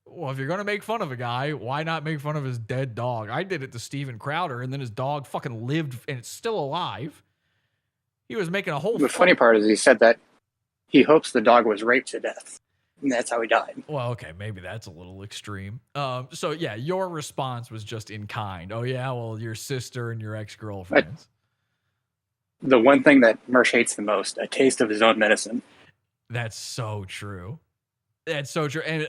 Well, if you're going to make fun of a guy, why not make fun of his dead dog? I did it to Steven Crowder, and then his dog fucking lived, and it's still alive. He was making a whole... The funny part is he said that he hopes the dog was raped to death, and that's how he died. Well, okay, maybe that's a little extreme. So, yeah, your response was just in kind. Oh, yeah, well, your sister and your ex-girlfriends. The one thing that Mersh hates the most, a taste of his own medicine. That's so true. That's so true. And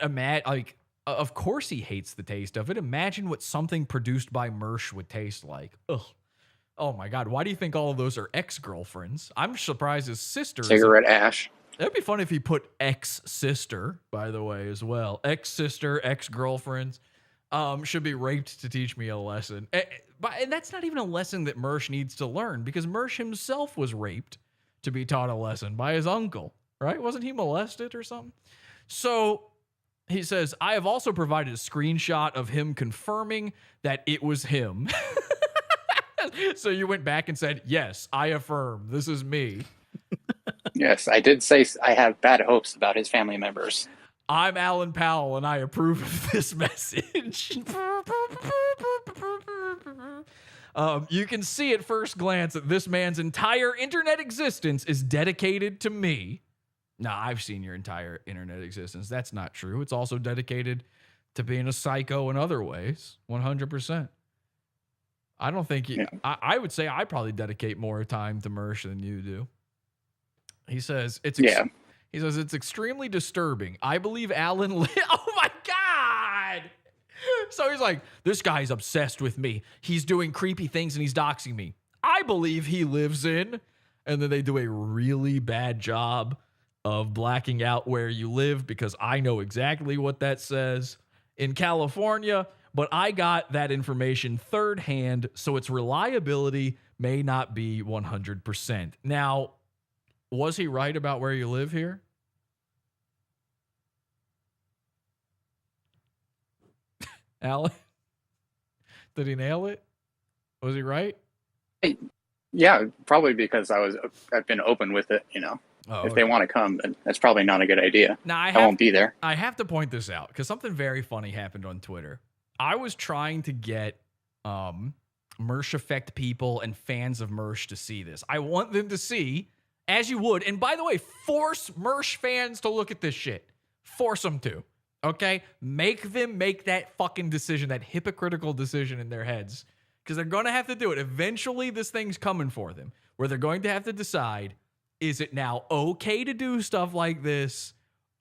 of course he hates the taste of it. Imagine what something produced by Mersh would taste like. Ugh. Oh my God. Why do you think all of those are ex-girlfriends? I'm surprised his sister. Cigarette ash. That'd be fun if he put ex-sister, by the way, as well. Ex-sister, ex-girlfriends. Should be raped to teach me a lesson. And that's not even a lesson that Mersh needs to learn, because Mersh himself was raped to be taught a lesson by his uncle, right? Wasn't he molested or something? So he says, I have also provided a screenshot of him confirming that it was him. So you went back and said, yes, I affirm, this is me. Yes, I did say I have bad hopes about his family members. I'm Alan Powell, and I approve of this message. You can see at first glance that this man's entire internet existence is dedicated to me. Now, I've seen your entire internet existence. That's not true. It's also dedicated to being a psycho in other ways, 100%. I don't think you... Yeah. I would say I probably dedicate more time to Mersh than you do. He says it's... He says, it's extremely disturbing. I believe Alan... Oh, my God! So he's like, this guy's obsessed with me. He's doing creepy things and he's doxing me. I believe he lives in... And then they do a really bad job of blacking out where you live, because I know exactly what that says. In California, but I got that information third hand, so its reliability may not be 100%. Now, was he right about where you live here? Alan? Did he nail it? Was he right? Yeah, probably because I've been open with it, you know. Oh, if they want to come, then that's probably not a good idea. Now, I won't be there. I have to point this out because something very funny happened on Twitter. I was trying to get Mersh Effect people and fans of Mersh to see this. I want them to see, as you would, and by the way, force Mersh fans to look at this shit. Force them to, okay? Make them make that fucking decision, that hypocritical decision in their heads, because they're going to have to do it. Eventually, this thing's coming for them, where they're going to have to decide, is it now okay to do stuff like this,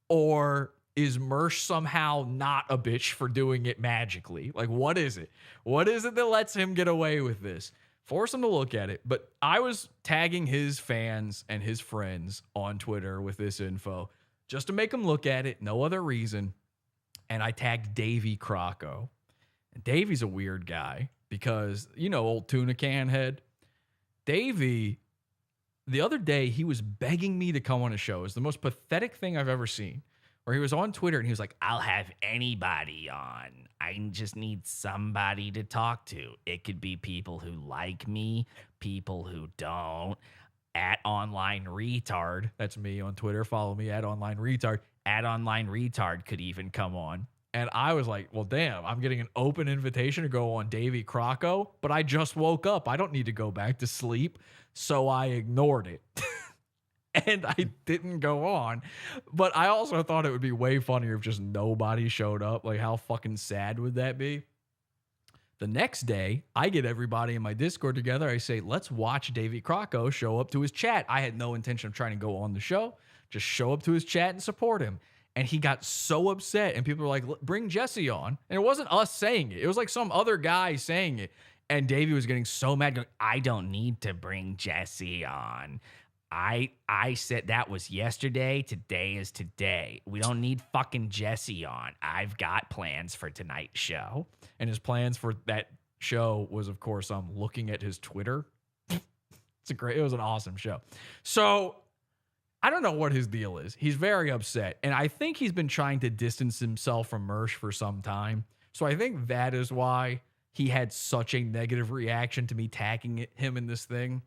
or is Mersh somehow not a bitch for doing it magically? Like, what is it? What is it that lets him get away with this? Force him to look at it. But I was tagging his fans and his friends on Twitter with this info just to make them look at it. No other reason. And I tagged Davey Crocco. And Davey's a weird guy because, you know, old tuna can head. Davey, the other day, he was begging me to come on a show. It's the most pathetic thing I've ever seen. Where he was on Twitter and he was like, I'll have anybody on. I just need somebody to talk to. It could be people who like me, people who don't. At Online Retard. That's me on Twitter. Follow me at Online Retard. At Online Retard could even come on. And I was like, well, damn, I'm getting an open invitation to go on Davey Crocco, but I just woke up. I don't need to go back to sleep. So I ignored it. And I didn't go on. But I also thought it would be way funnier if just nobody showed up. Like, how fucking sad would that be? The next day, I get everybody in my Discord together. I say, let's watch Davey Crocco show up to his chat. I had no intention of trying to go on the show. Just show up to his chat and support him. And he got so upset. And people were like, bring Jesse on. And it wasn't us saying it. It was like some other guy saying it. And Davey was getting so mad, going, I don't need to bring Jesse on. I said that was yesterday. Today is today. We don't need fucking Jesse on. I've got plans for tonight's show. And his plans for that show was, of course, looking at his Twitter. It was an awesome show. So I don't know what his deal is. He's very upset. And I think he's been trying to distance himself from Mersh for some time. So I think that is why he had such a negative reaction to me tagging him in this thing.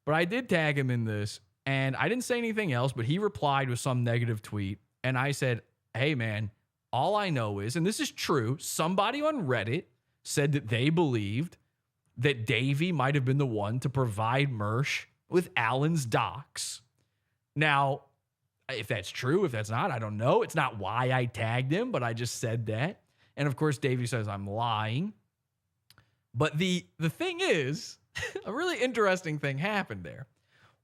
But I did tag him in this, and I didn't say anything else, but he replied with some negative tweet. And I said, hey, man, all I know is, and this is true, somebody on Reddit said that they believed that Davey might have been the one to provide Mersh with Alan's docs. Now, if that's true, if that's not, I don't know. It's not why I tagged him, but I just said that. And, of course, Davey says I'm lying. But the thing is, a really interesting thing happened there.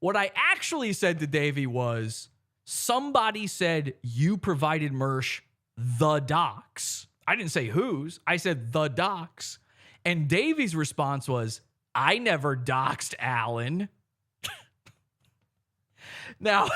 What I actually said to Davey was, somebody said you provided Mersh the docs. I didn't say whose. I said the docs. And Davey's response was, I never doxed Alan. Now,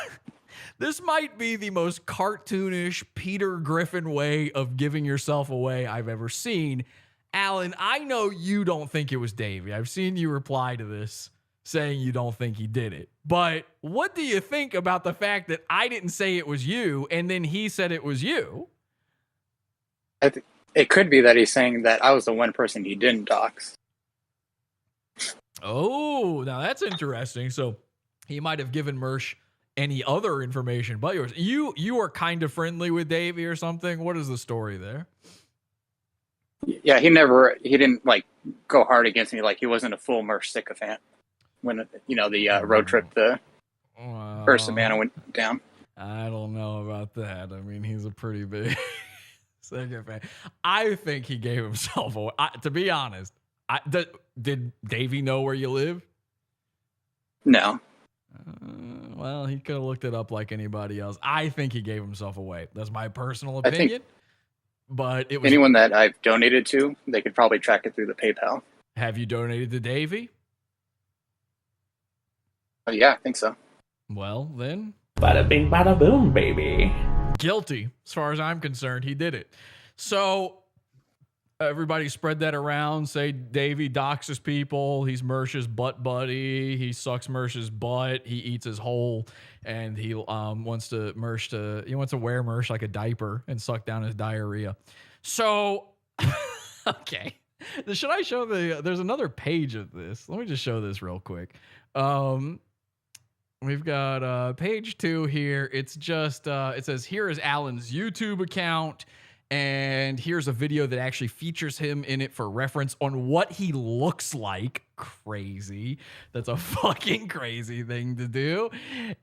this might be the most cartoonish Peter Griffin way of giving yourself away I've ever seen. Alan, I know you don't think it was Davey. I've seen you reply to this saying you don't think he did it. But what do you think about the fact that I didn't say it was you and then he said it was you? It could be that he's saying that I was the one person he didn't dox. Oh, now that's interesting. So he might have given Mersh any other information but yours. You are kind of friendly with Davey or something? What is the story there? Yeah, he didn't like go hard against me. Like he wasn't a full Mersh sycophant when the road trip to First Savannah went down. I don't know about that. I mean, he's a pretty big sycophant. I think he gave himself away. To be honest, did Davey know where you live? No. Well, he could have looked it up like anybody else. I think he gave himself away. That's my personal opinion. But it was anyone that I've donated to, they could probably track it through the PayPal. Have you donated to Davey? Yeah, I think so. Well, then. Bada bing, bada boom, baby. Guilty. As far as I'm concerned, he did it. So everybody spread that around. Say Davey doxes people. He's Mersh's butt buddy. He sucks Mersh's butt. He eats his hole, and he wants to wear Mersh like a diaper and suck down his diarrhea. So, okay. Should I show there's another page of this. Let me just show this real quick. We've got page 2 here. It's just, it says, here is Alan's YouTube account. And here's a video that actually features him in it for reference on what he looks like. Crazy. That's a fucking crazy thing to do.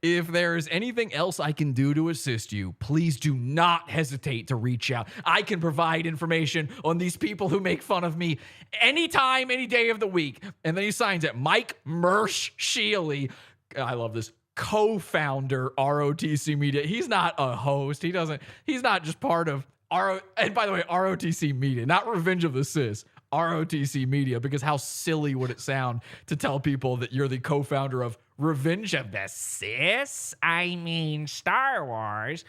If there is anything else I can do to assist you, please do not hesitate to reach out. I can provide information on these people who make fun of me anytime, any day of the week. And then he signs it, Mike Mersh Shealy. I love this. Co-founder, ROTC Media. He's not a host. He's not just part of and by the way, ROTC Media, not Revenge of the Sis, ROTC Media, because how silly would it sound to tell people that you're the co-founder of Revenge of the Sis? I mean, Star Wars.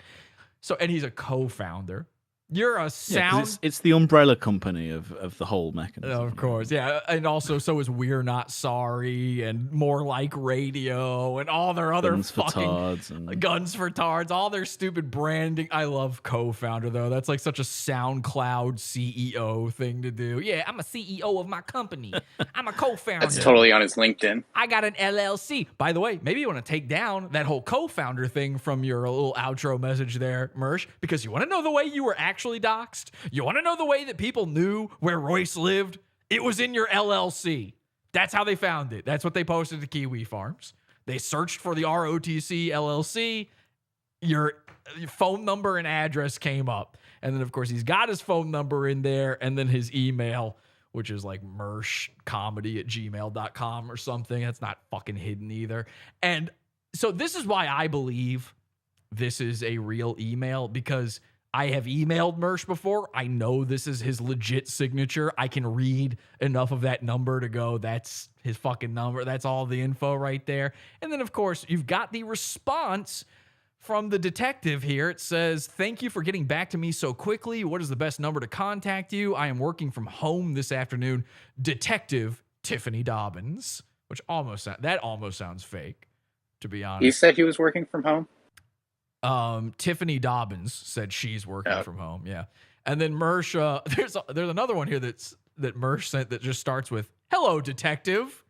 So, and he's a co-founder. You're a sound... Yeah, it's the umbrella company of the whole mechanism. Of course, yeah. And also, so is We're Not Sorry and More Like Radio and all their other Guns for Tards, all their stupid branding. I love co-founder, though. That's like such a SoundCloud CEO thing to do. Yeah, I'm a CEO of my company. I'm a co-founder. That's totally on his LinkedIn. I got an LLC. By the way, maybe you want to take down that whole co-founder thing from your little outro message there, Mersh, because you want to know the way you were actually doxed? You want to know the way that people knew where Royce lived? It was in your LLC. That's how they found it. That's what they posted to Kiwi Farms. They searched for the ROTC LLC. Your phone number and address came up. And then, of course, he's got his phone number in there and then his email, which is like mershcomedy@gmail.com or something. That's not fucking hidden either. And so this is why I believe this is a real email, because I have emailed Mersh before. I know this is his legit signature. I can read enough of that number to go, that's his fucking number. That's all the info right there. And then, of course, you've got the response from the detective here. It says, thank you for getting back to me so quickly. What is the best number to contact you? I am working from home this afternoon. Detective Tiffany Dobbins, which almost sounds fake, to be honest. He said he was working from home? Tiffany Dobbins said she's working from home. Yeah. And then Mersh, there's another one here that Mersh sent that just starts with, hello, detective.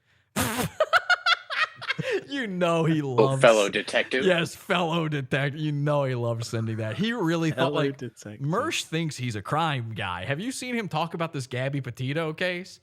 You know he loves... fellow detective. Yes, fellow detective. You know he loves sending that. He really thought, like, detective. Mersh thinks he's a crime guy. Have you seen him talk about this Gabby Petito case?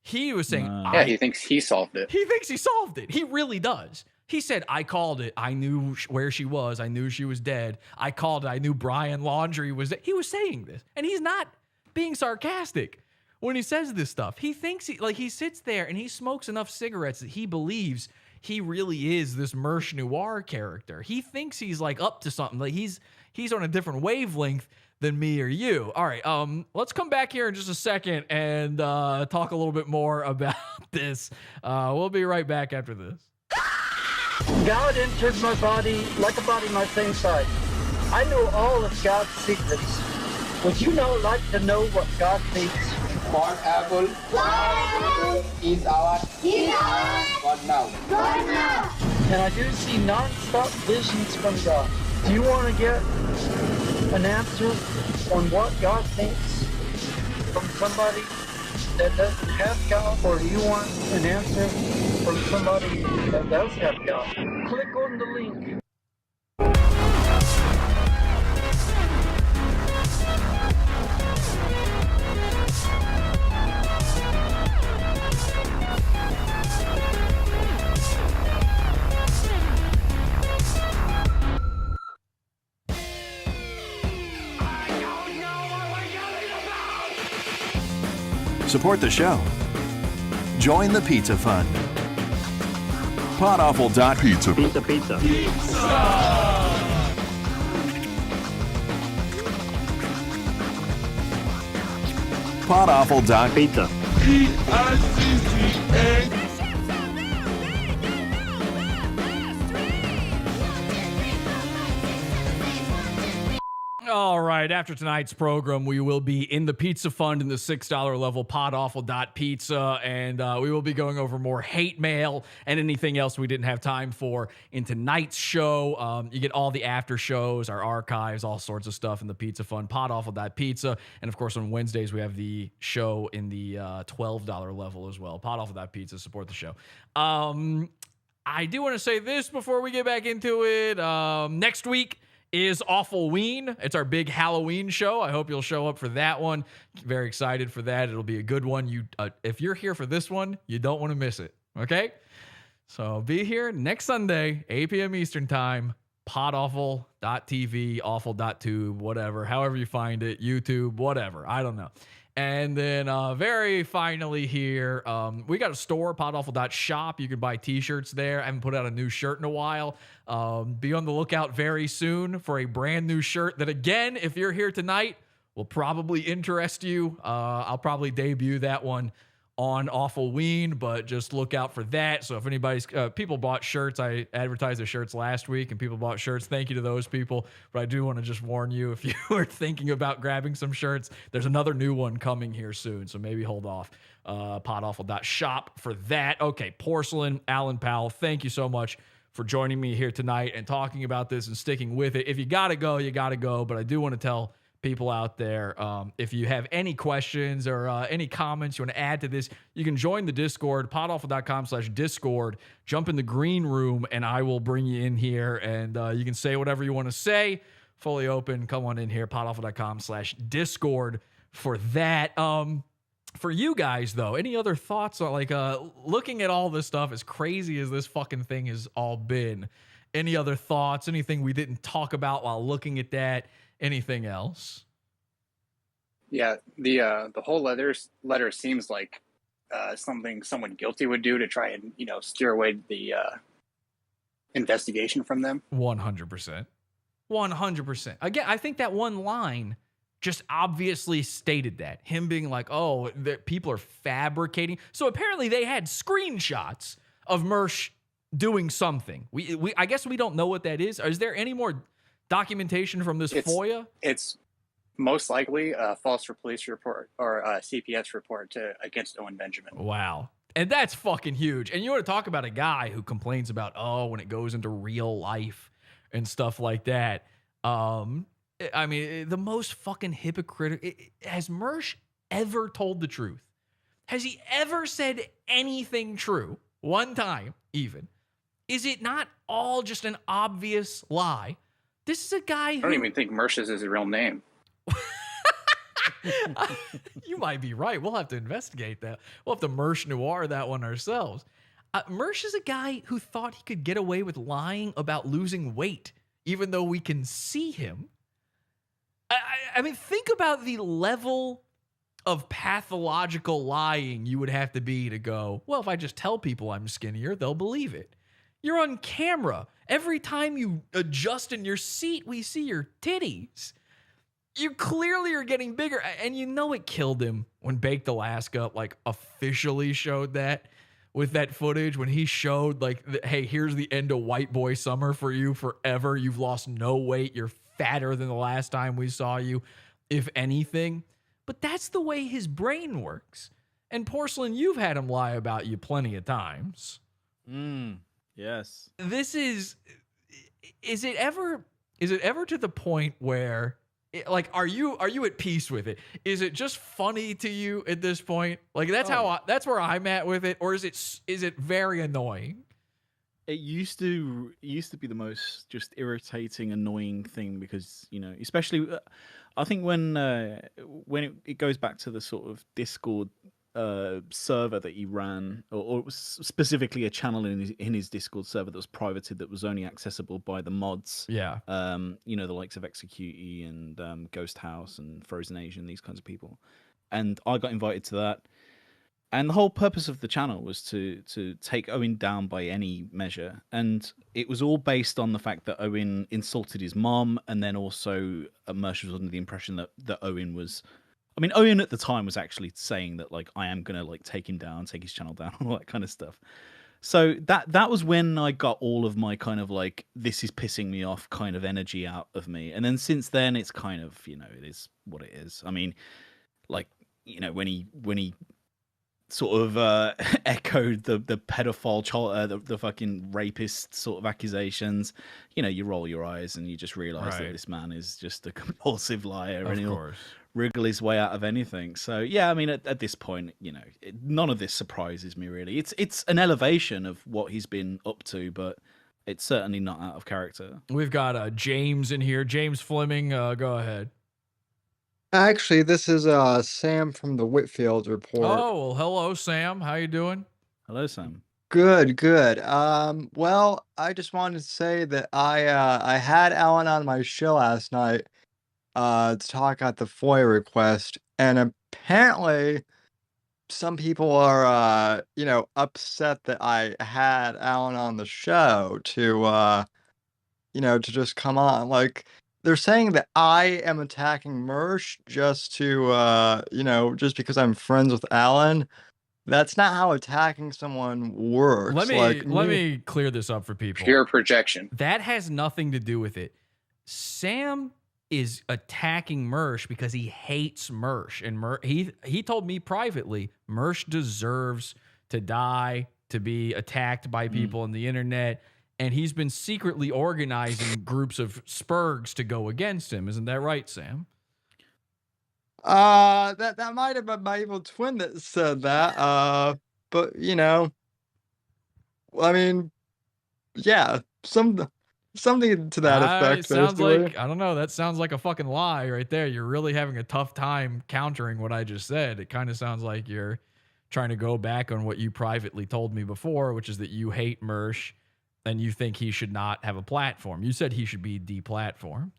He was saying... Yeah, he thinks he solved it. He thinks he solved it. He really does. He said, I called it. I knew where she was. I knew she was dead. I called it. I knew Brian Laundrie was dead. He was saying this. And he's not being sarcastic when he says this stuff. He thinks he sits there and he smokes enough cigarettes that he believes he really is this Mersh Noir character. He thinks he's like up to something. Like he's on a different wavelength than me or you. All right, let's come back here in just a second and talk a little bit more about this. We'll be right back after this. God entered my body like a body my same size. I know all of God's secrets. Would you now like to know what God thinks? Portable is our God now. And I do see non-stop visions from God. Do you want to get an answer on what God thinks from somebody that doesn't have God, or do you want an answer from somebody that does have God? Click on the link. Support the show. Join the Pizza Fund. Podawful.pizza. Pizza. Podawful.pizza. All right, after tonight's program, we will be in the Pizza Fund in the $6 level, podawful.pizza, and we will be going over more hate mail and anything else we didn't have time for in tonight's show. You get all the after shows, our archives, all sorts of stuff in the Pizza Fund, podawful.pizza, and of course on Wednesdays we have the show in the $12 level as well, podawful.pizza, support the show. I do want to say this before we get back into it. Next week is Awfulween. It's our big Halloween show. I hope you'll show up for that one. Very excited for that. It'll be a good one. You, if you're here for this one, you don't want to miss it. Okay? So be here next Sunday, 8 p.m. Eastern Time, podawful.tv, awful.tube, whatever, however you find it, YouTube, whatever. I don't know. And then very finally here, we got a store, podawful.shop. You can buy t-shirts there. I haven't put out a new shirt in a while. Be on the lookout very soon for a brand new shirt that, again, if you're here tonight, will probably interest you. I'll probably debut that one on Awfulween, but just look out for that. So if anybody's, people bought shirts, I advertised the shirts last week and people bought shirts. Thank you to those people. But I do want to just warn you, if you are thinking about grabbing some shirts, there's another new one coming here soon. So maybe hold off. Podawful.shop for that. Okay, Porsalin, Alan Powell, thank you so much for joining me here tonight and talking about this and sticking with it. If you got to go, you got to go. But I do want to tell people out there, if you have any questions or any comments you want to add to this, you can join the Discord, podawful.com/Discord. Jump in the green room, and I will bring you in here, and you can say whatever you want to say. Fully open. Come on in here, podawful.com/Discord for that. For you guys, though, any other thoughts on, like, looking at all this stuff, as crazy as this fucking thing has all been, any other thoughts, anything we didn't talk about while looking at that? Anything else? Yeah, the whole letter seems like something someone guilty would do to try and steer away the investigation from them. 100%. 100%. Again, I think that one line just obviously stated that. Him being like, oh, people are fabricating. So apparently they had screenshots of Mersh doing something. We I guess we don't know what that is. Is there any more documentation from this FOIA? It's most likely a false police report or a CPS report against Owen Benjamin. Wow. And that's fucking huge. And you want to talk about a guy who complains about, when it goes into real life and stuff like that. I mean, the most fucking hypocritical. Has Mersh ever told the truth? Has he ever said anything true? One time, even. Is it not all just an obvious lie? This is a guy who... I don't even think Mersh is his real name. You might be right. We'll have to investigate that. We'll have to Mersh Noir that one ourselves. Mersh is a guy who thought he could get away with lying about losing weight, even though we can see him. I mean, think about the level of pathological lying you would have to be to go, well, if I just tell people I'm skinnier, they'll believe it. You're on camera. Every time you adjust in your seat, we see your titties. You clearly are getting bigger, and you know it killed him when Baked Alaska like officially showed that with that footage when he showed like, hey, here's the end of White Boy Summer for you forever. You've lost no weight. You're fatter than the last time we saw you, if anything. But that's the way his brain works. And Porsalin, you've had him lie about you plenty of times. Yes. This is it ever to the point where like, are you at peace with it? Is it just funny to you at this point? Like, that's that's where I'm at with it, or is it very annoying? It used to be the most just irritating, annoying thing because, you know, especially I think when it goes back to the sort of Discord server that he ran, or specifically a channel in his Discord server that was privated, that was only accessible by the mods. Yeah. You know, the likes of Execute and Ghost House and Frozen Asian, these kinds of people. And I got invited to that. And the whole purpose of the channel was to take Owen down by any measure. And it was all based on the fact that Owen insulted his mom, and then also Mersh was under the impression that Owen was... I mean, Owen at the time was actually saying that, like, I am going to, like, take him down, take his channel down, all that kind of stuff. So that was when I got all of my kind of, like, this is pissing me off kind of energy out of me. And then since then, it's kind of, you know, it is what it is. I mean, like, you know, when he sort of echoed the pedophile child, the fucking rapist sort of accusations, you know, you roll your eyes and you just realize that this man is just a compulsive liar, and he'll wriggle his way out of anything. So yeah, I mean, at this point, you know, none of this surprises me really. It's an elevation of what he's been up to, but it's certainly not out of character. We've got James in here. James Fleming, go ahead. Actually, this is Sam from the Whitfield Report. Oh, well, hello, Sam. How you doing? Hello, Sam. Good. Well, I just wanted to say that I had Alan on my show last night to talk about the FOIA request, and apparently some people are you know, upset that I had Alan on the show to you know, to just come on. Like, they're saying that I am attacking Mersh just to you know, just because I'm friends with Alan. That's not how attacking someone works. Let me clear this up for people. Pure projection. That has nothing to do with it. Sam is attacking Mersh because he hates Mersh, and he told me privately Mersh deserves to die, to be attacked by people on the internet, and he's been secretly organizing groups of spurgs to go against him. Isn't that right, Sam? That might have been my evil twin that said that. But you know, I mean, yeah, something to that effect. Sounds like, I don't know. That sounds like a fucking lie right there. You're really having a tough time countering what I just said. It kind of sounds like you're trying to go back on what you privately told me before, which is that you hate Mersh and you think he should not have a platform. You said he should be deplatformed.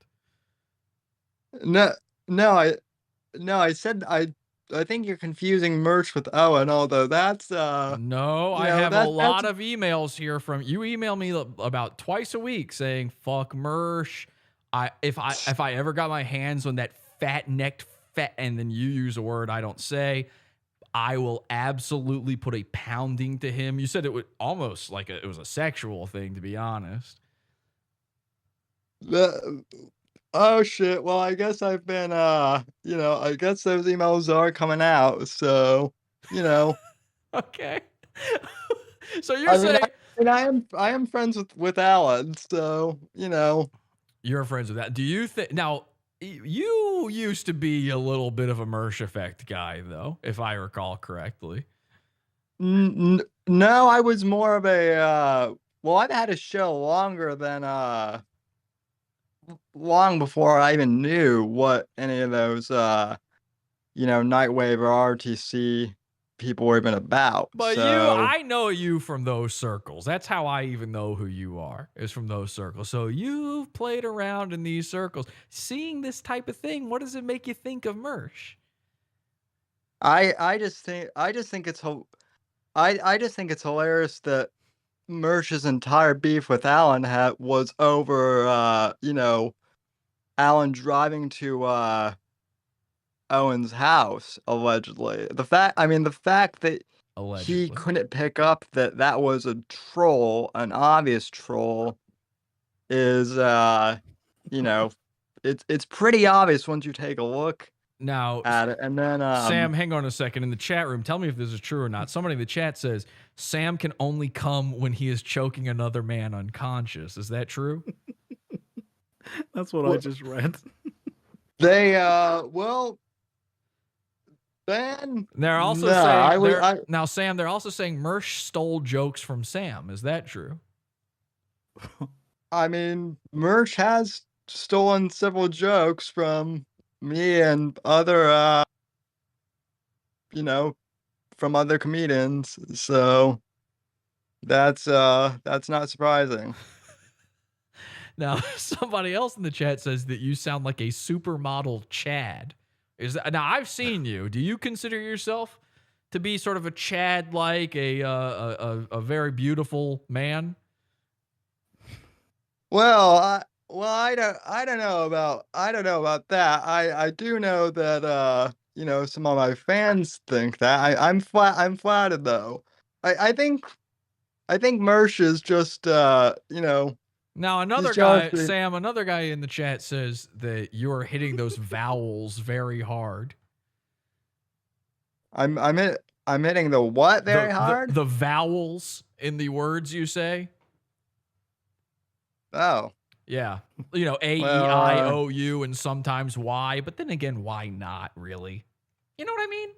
No, I said I think you're confusing Mersh with Owen, although that's no, I have a lot of emails here from you. Email me about twice a week saying fuck Mersh. If I ever got my hands on that fat-necked and then you use a word I don't say, I will absolutely put a pounding to him. You said it would almost like it was a sexual thing, to be honest. Oh shit. Well, I guess I've been you know, I guess those emails are coming out, so, you know. Okay. So you're saying I am friends with Alan, so, you know. You're friends with that. Do you think now you used to be a little bit of a Mersh effect guy, though, if I recall correctly. No, I was more of a well, I've had a show longer than long before I even knew what any of those you know, Nightwave or RTC people were even about. But so... I know you from those circles. That's how I even know who you are, is from those circles. So you've played around in these circles. Seeing this type of thing, what does it make you think of Mersh? I just think it's hilarious that Mersh's entire beef with Alan was over, Alan driving to Owen's house, allegedly. The fact that Allegedly. he couldn't pick up that was a troll, an obvious troll, is, it's pretty obvious once you take a look Now, at it. And then, Sam, hang on a second. In the chat room, tell me if this is true or not. Somebody in the chat says Sam can only come when he is choking another man unconscious. Is that true? That's what I just read. They, Ben. They're also saying now, Sam. They're also saying Mersh stole jokes from Sam. Is that true? I mean, Mersh has stolen several jokes from me and other, from other comedians. So that's not surprising. Now, somebody else in the chat says that you sound like a supermodel Chad. Now, I've seen you. Do you consider yourself to be sort of a Chad, like a very beautiful man? Well, I don't know about that. I do know that some of my fans think that. I'm flattered though. I think Mersh is just Now, another guy, Sam, another guy in the chat says that you're hitting those vowels very hard. I'm hitting the what very hard? The vowels in the words you say. Oh. Yeah. A-E-I-O-U and sometimes Y, but then again, why not really? You know what I mean?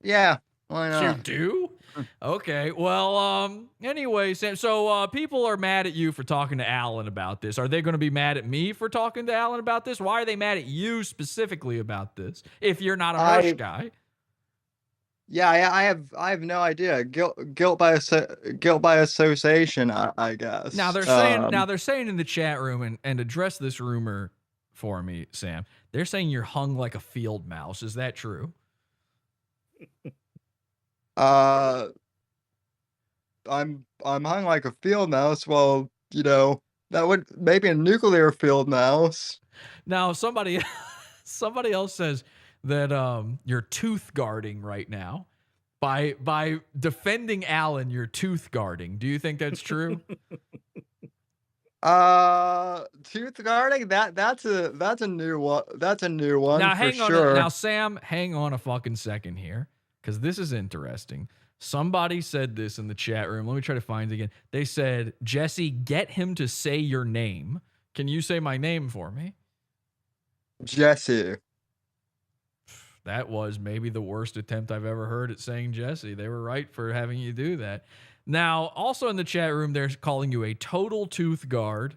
Yeah. Why not? You do? Okay. Well, anyway, Sam, so people are mad at you for talking to Alan about this. Are they going to be mad at me for talking to Alan about this? Why are they mad at you specifically about this if you're not a Mersh guy? Yeah, I have no idea. Guilt by association, I guess. Now they're saying in the chat room and address this rumor for me, Sam. They're saying you're hung like a field mouse. Is that true? I'm hung like a field mouse. Well, that would maybe a nuclear field mouse. Now somebody else says that you're tooth guarding right now. By defending Alan, you're tooth guarding. Do you think that's true? Tooth guarding? That's a new one. That's a new one. Now hang on. Now Sam, hang on a fucking second here, because this is interesting. Somebody said this in the chat room. Let me try to find it again. They said, Jesse, get him to say your name. Can you say my name for me? Jesse. That was maybe the worst attempt I've ever heard at saying Jesse. They were right for having you do that. Now, also in the chat room, they're calling you a total tooth guard.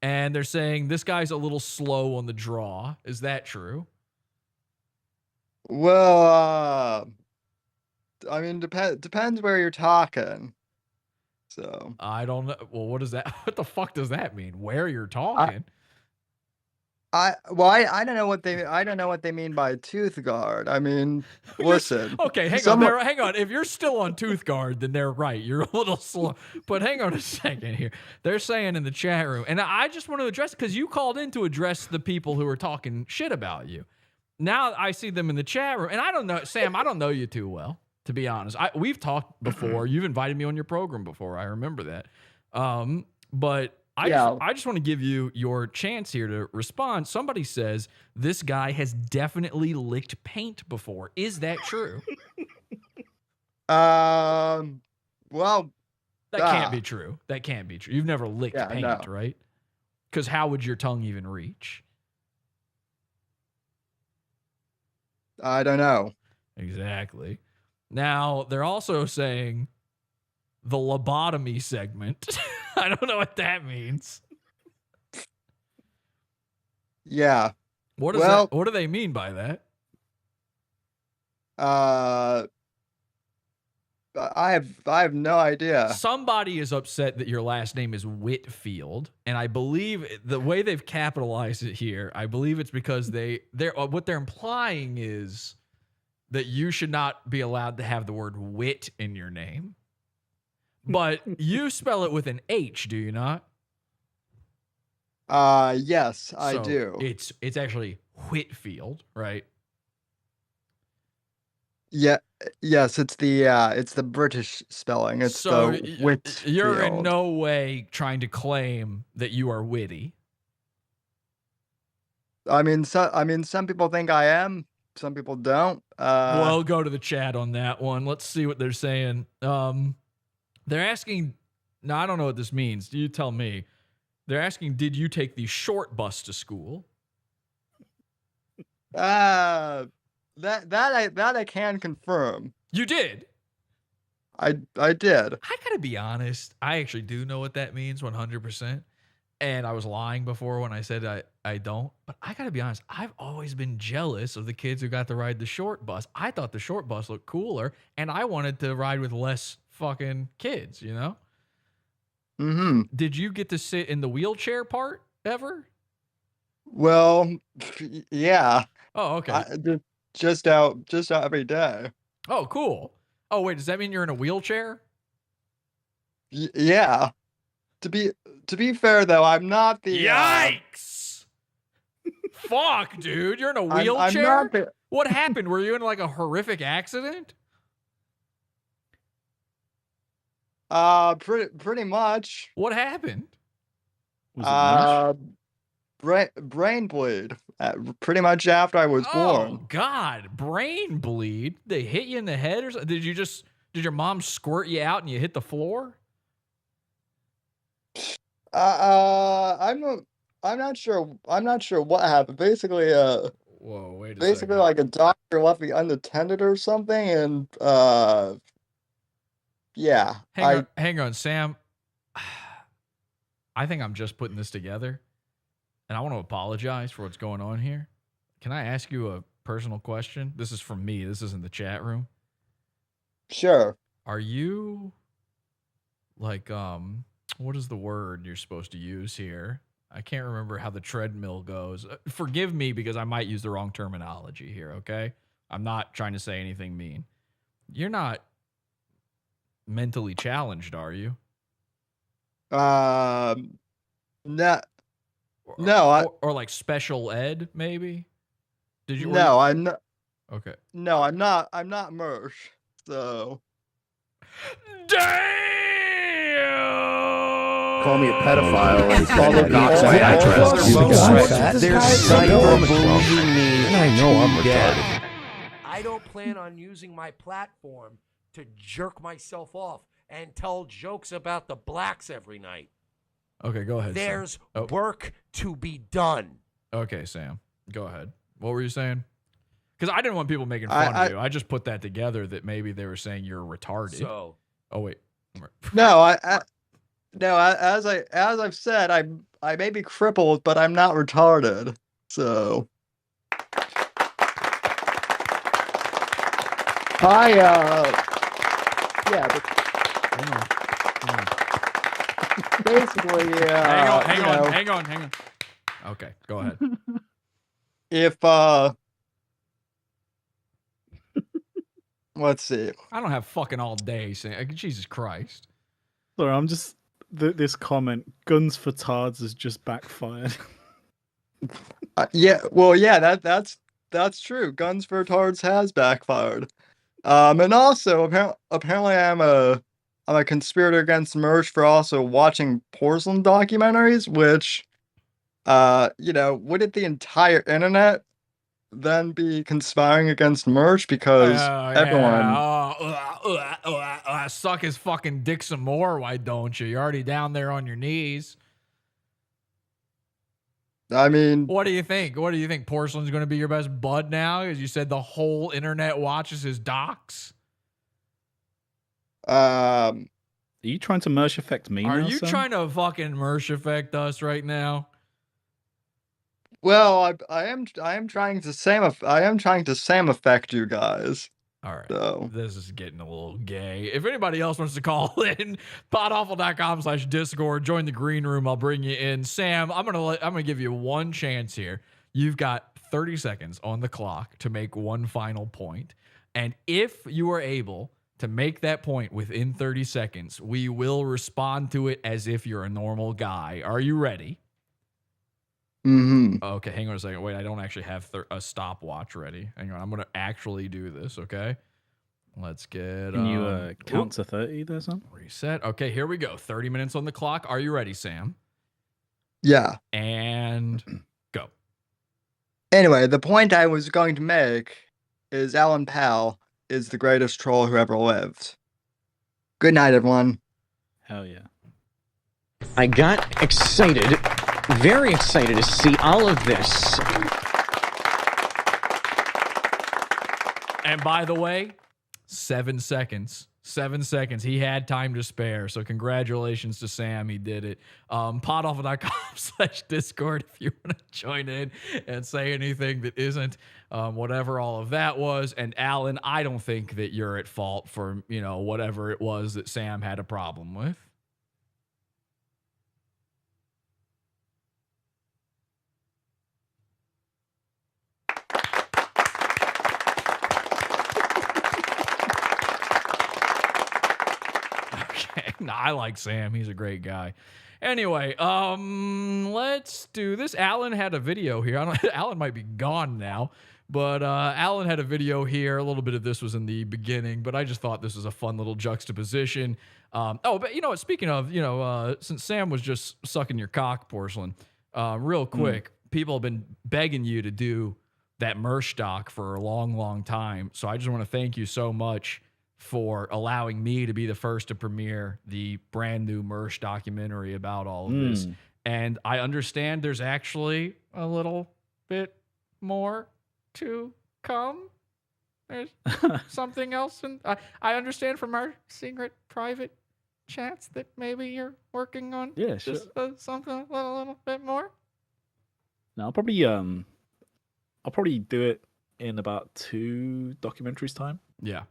And they're saying this guy's a little slow on the draw. Is that true? Well, I mean, depends where you're talking. So I don't know. Well, what the fuck does that mean? Where you're talking? I don't know what they mean by tooth guard. I mean, listen. Okay, hang on. If you're still on tooth guard, then they're right. You're a little slow. But hang on a second here. They're saying in the chat room, and I just want to address it because you called in to address the people who are talking shit about you. Now I see them in the chat room, and I don't know, Sam. I don't know you too well, to be honest. We've talked before. You've invited me on your program before. I remember that. But I just want to give you your chance here to respond. Somebody says this guy has definitely licked paint before. Is that true? Well, that can't be true. That can't be true. You've never licked paint, right? Because how would your tongue even reach? I don't know. Exactly. Now, they're also saying the lobotomy segment. I don't know what that means. Yeah. What do they mean by that? I have no idea. Somebody is upset that your last name is Whitfield, and I believe the way they've capitalized it here, I believe it's because what they're implying is that you should not be allowed to have the word wit in your name. But you spell it with an H, do you not? Yes, I So do. It's actually Whitfield, right? Yeah, yes, it's the British spelling. It's So the Whitfield. you're in no way trying to claim that you are witty. I mean, some people think I am. Some people don't. Well, go to the chat on that one. Let's see what they're saying. They're asking. No, I don't know what this means. You tell me. They're asking, did you take the short bus to school? That I can confirm. You did. I did. I gotta be honest. I actually do know what that means 100%. And I was lying before when I said I don't. But I gotta be honest. I've always been jealous of the kids who got to ride the short bus. I thought the short bus looked cooler, and I wanted to ride with less fucking kids, you know? Mm-hmm. Did you get to sit in the wheelchair part ever? Well, yeah. Oh, okay. Just out every day. Oh, cool. Oh, wait, does that mean you're in a wheelchair? Yeah. To be fair though, I'm not the. Yikes! Fuck, dude, you're in a wheelchair. I'm not the. What happened? Were you in like a horrific accident? Pretty much. What happened? Brain bleed. Pretty much after I was born. Oh God, brain bleed. They hit you in the head, or something? Did your mom squirt you out and you hit the floor? I'm not sure. I'm not sure what happened. Basically, whoa, wait a basically second. like a doctor left me unattended or something, and yeah. Hang on, Sam. I think I'm just putting this together, and I want to apologize for what's going on here. Can I ask you a personal question? This is from me. This isn't the chat room. Sure. Are you like what is the word you're supposed to use here? I can't remember how the treadmill goes. Forgive me because I might use the wrong terminology here, okay? I'm not trying to say anything mean. You're not mentally challenged, are you? No. Or like special ed, maybe? Did you? No, I'm not. Okay. No, I'm not. I'm not Mersh. So. Damn! Call me a pedophile and follow me on my address. There's cyberbullying me. And I know I'm retarded. I don't plan on using my platform to jerk myself off and tell jokes about the blacks every night. Okay, go ahead. There's Sam. work to be done. Okay, Sam, go ahead. What were you saying? Because I didn't want people making fun of you. I just put that together that maybe they were saying you're retarded. So. Oh wait. No, as I've said, I may be crippled, but I'm not retarded. So. Yeah, but basically, hang on. Okay, go ahead. If let's see. I don't have fucking all day. Jesus Christ. Sorry, I'm just this comment. Guns for tards has just backfired. Yeah, well, yeah, that's true. Guns for Tards has backfired. And also apparently I'm a conspirator against Mersh for also watching Porsalin documentaries, which wouldn't the entire internet then be conspiring against Mersh because everyone suck his fucking dick some more, why don't you? You're already down there on your knees. I mean, what do you think? What do you think? Porsalin's going to be your best bud now? As you said, the whole internet watches his docs. Are you trying to Mersh affect me? Are now, you son? trying to fucking Mersh affect us right now? Well, I am trying to Sam affect you guys. All right. So. This is getting a little gay. If anybody else wants to call in, podawful.com/Discord, join the green room. I'll bring you in. Sam, I'm gonna give you one chance here. You've got 30 seconds on the clock to make one final point. And if you are able to make that point within 30 seconds. We will respond to it as if you're a normal guy. Are you ready? Mm-hmm. Okay, hang on a second. Wait, I don't actually have a stopwatch ready. Hang on, I'm going to actually do this, okay? Let's get... Can you count to 30 there, son? Reset. Okay, here we go. 30 minutes on the clock. Are you ready, Sam? Yeah. And go. Anyway, the point I was going to make is Alan Powell is the greatest troll who ever lived. Good night, everyone. Hell yeah. I got excited, very excited to see all of this. And by the way, 7 seconds. 7 seconds. He had time to spare. So congratulations to Sam. He did it. Podawful.com/Discord if you want to join in and say anything that isn't whatever all of that was. And Alan, I don't think that you're at fault for, whatever it was that Sam had a problem with. No, I like Sam. He's a great guy. Anyway, let's do this. Alan had a video here. Alan might be gone now, but Alan had a video here. A little bit of this was in the beginning, but I just thought this was a fun little juxtaposition. But you know what? Speaking of, since Sam was just sucking your cock, Porsalin, real quick, people have been begging you to do that Mersh doc for a long, long time. So I just want to thank you so much for allowing me to be the first to premiere the brand new Mersh documentary about all of this. And I understand there's actually a little bit more to come. There's something else. And I understand from our secret private chats that maybe you're working on just something a little bit more. No, I'll probably do it in about 2 documentaries time. Yeah.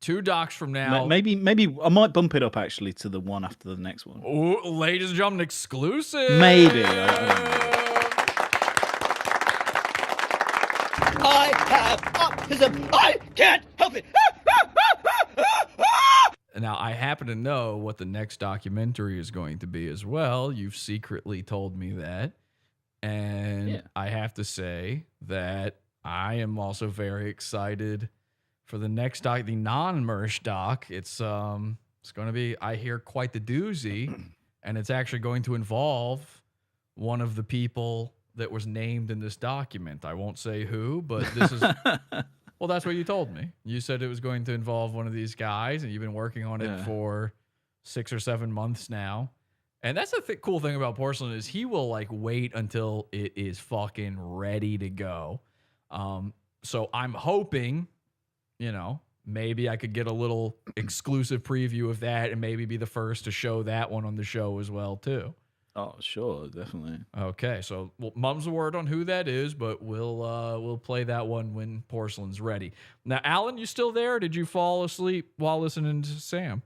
2 docs from now. Maybe I might bump it up actually to the one after the next one. Ooh, ladies and gentlemen, exclusive. Maybe. I have autism. I can't help it. Now, I happen to know what the next documentary is going to be as well. You've secretly told me that. And I have to say that I am also very excited for the next doc, the non-Mersh doc. It's going to be, I hear, quite the doozy, and it's actually going to involve one of the people that was named in this document. I won't say who, but this is, well, that's what you told me. You said it was going to involve one of these guys, and you've been working on it for 6 or 7 months now. And that's the cool thing about Porsalin is he will wait until it is fucking ready to go. So I'm hoping, maybe I could get a little exclusive preview of that and maybe be the first to show that one on the show as well, too. Oh, sure, definitely. Okay, so mum's the word on who that is, but we'll play that one when Porsalin's ready. Now, Alan, you still there? Or did you fall asleep while listening to Sam?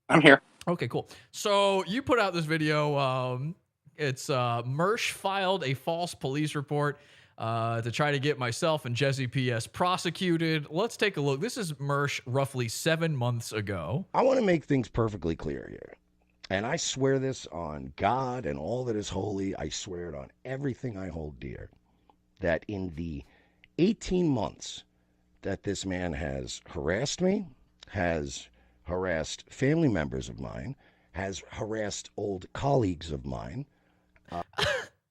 I'm here. Okay, cool. So you put out this video. It's Mersh filed a false police report to try to get myself and Jesse PS prosecuted. Let's take a look. This is Mersh roughly 7 months ago. I want to make things perfectly clear here. And I swear this on God and all that is holy. I swear it on everything I hold dear. That in the 18 months that this man has harassed me, has harassed family members of mine, has harassed old colleagues of mine.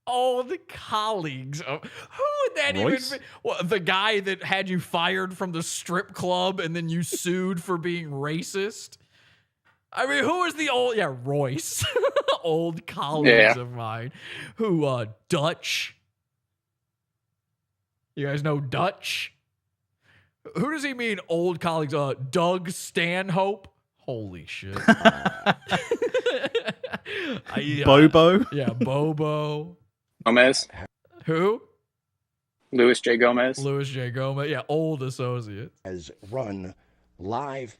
Old colleagues. Who would that even be? Well, the guy that had you fired from the strip club and then you sued for being racist? I mean, who is the old... Yeah, Royce. Old colleagues of mine. Who, Dutch? You guys know Dutch? Who does he mean, old colleagues? Doug Stanhope? Holy shit. Bobo? Yeah, Bobo. Gomez. Who? Louis J. Gomez. Louis J. Gomez. Yeah, old associate. Has run live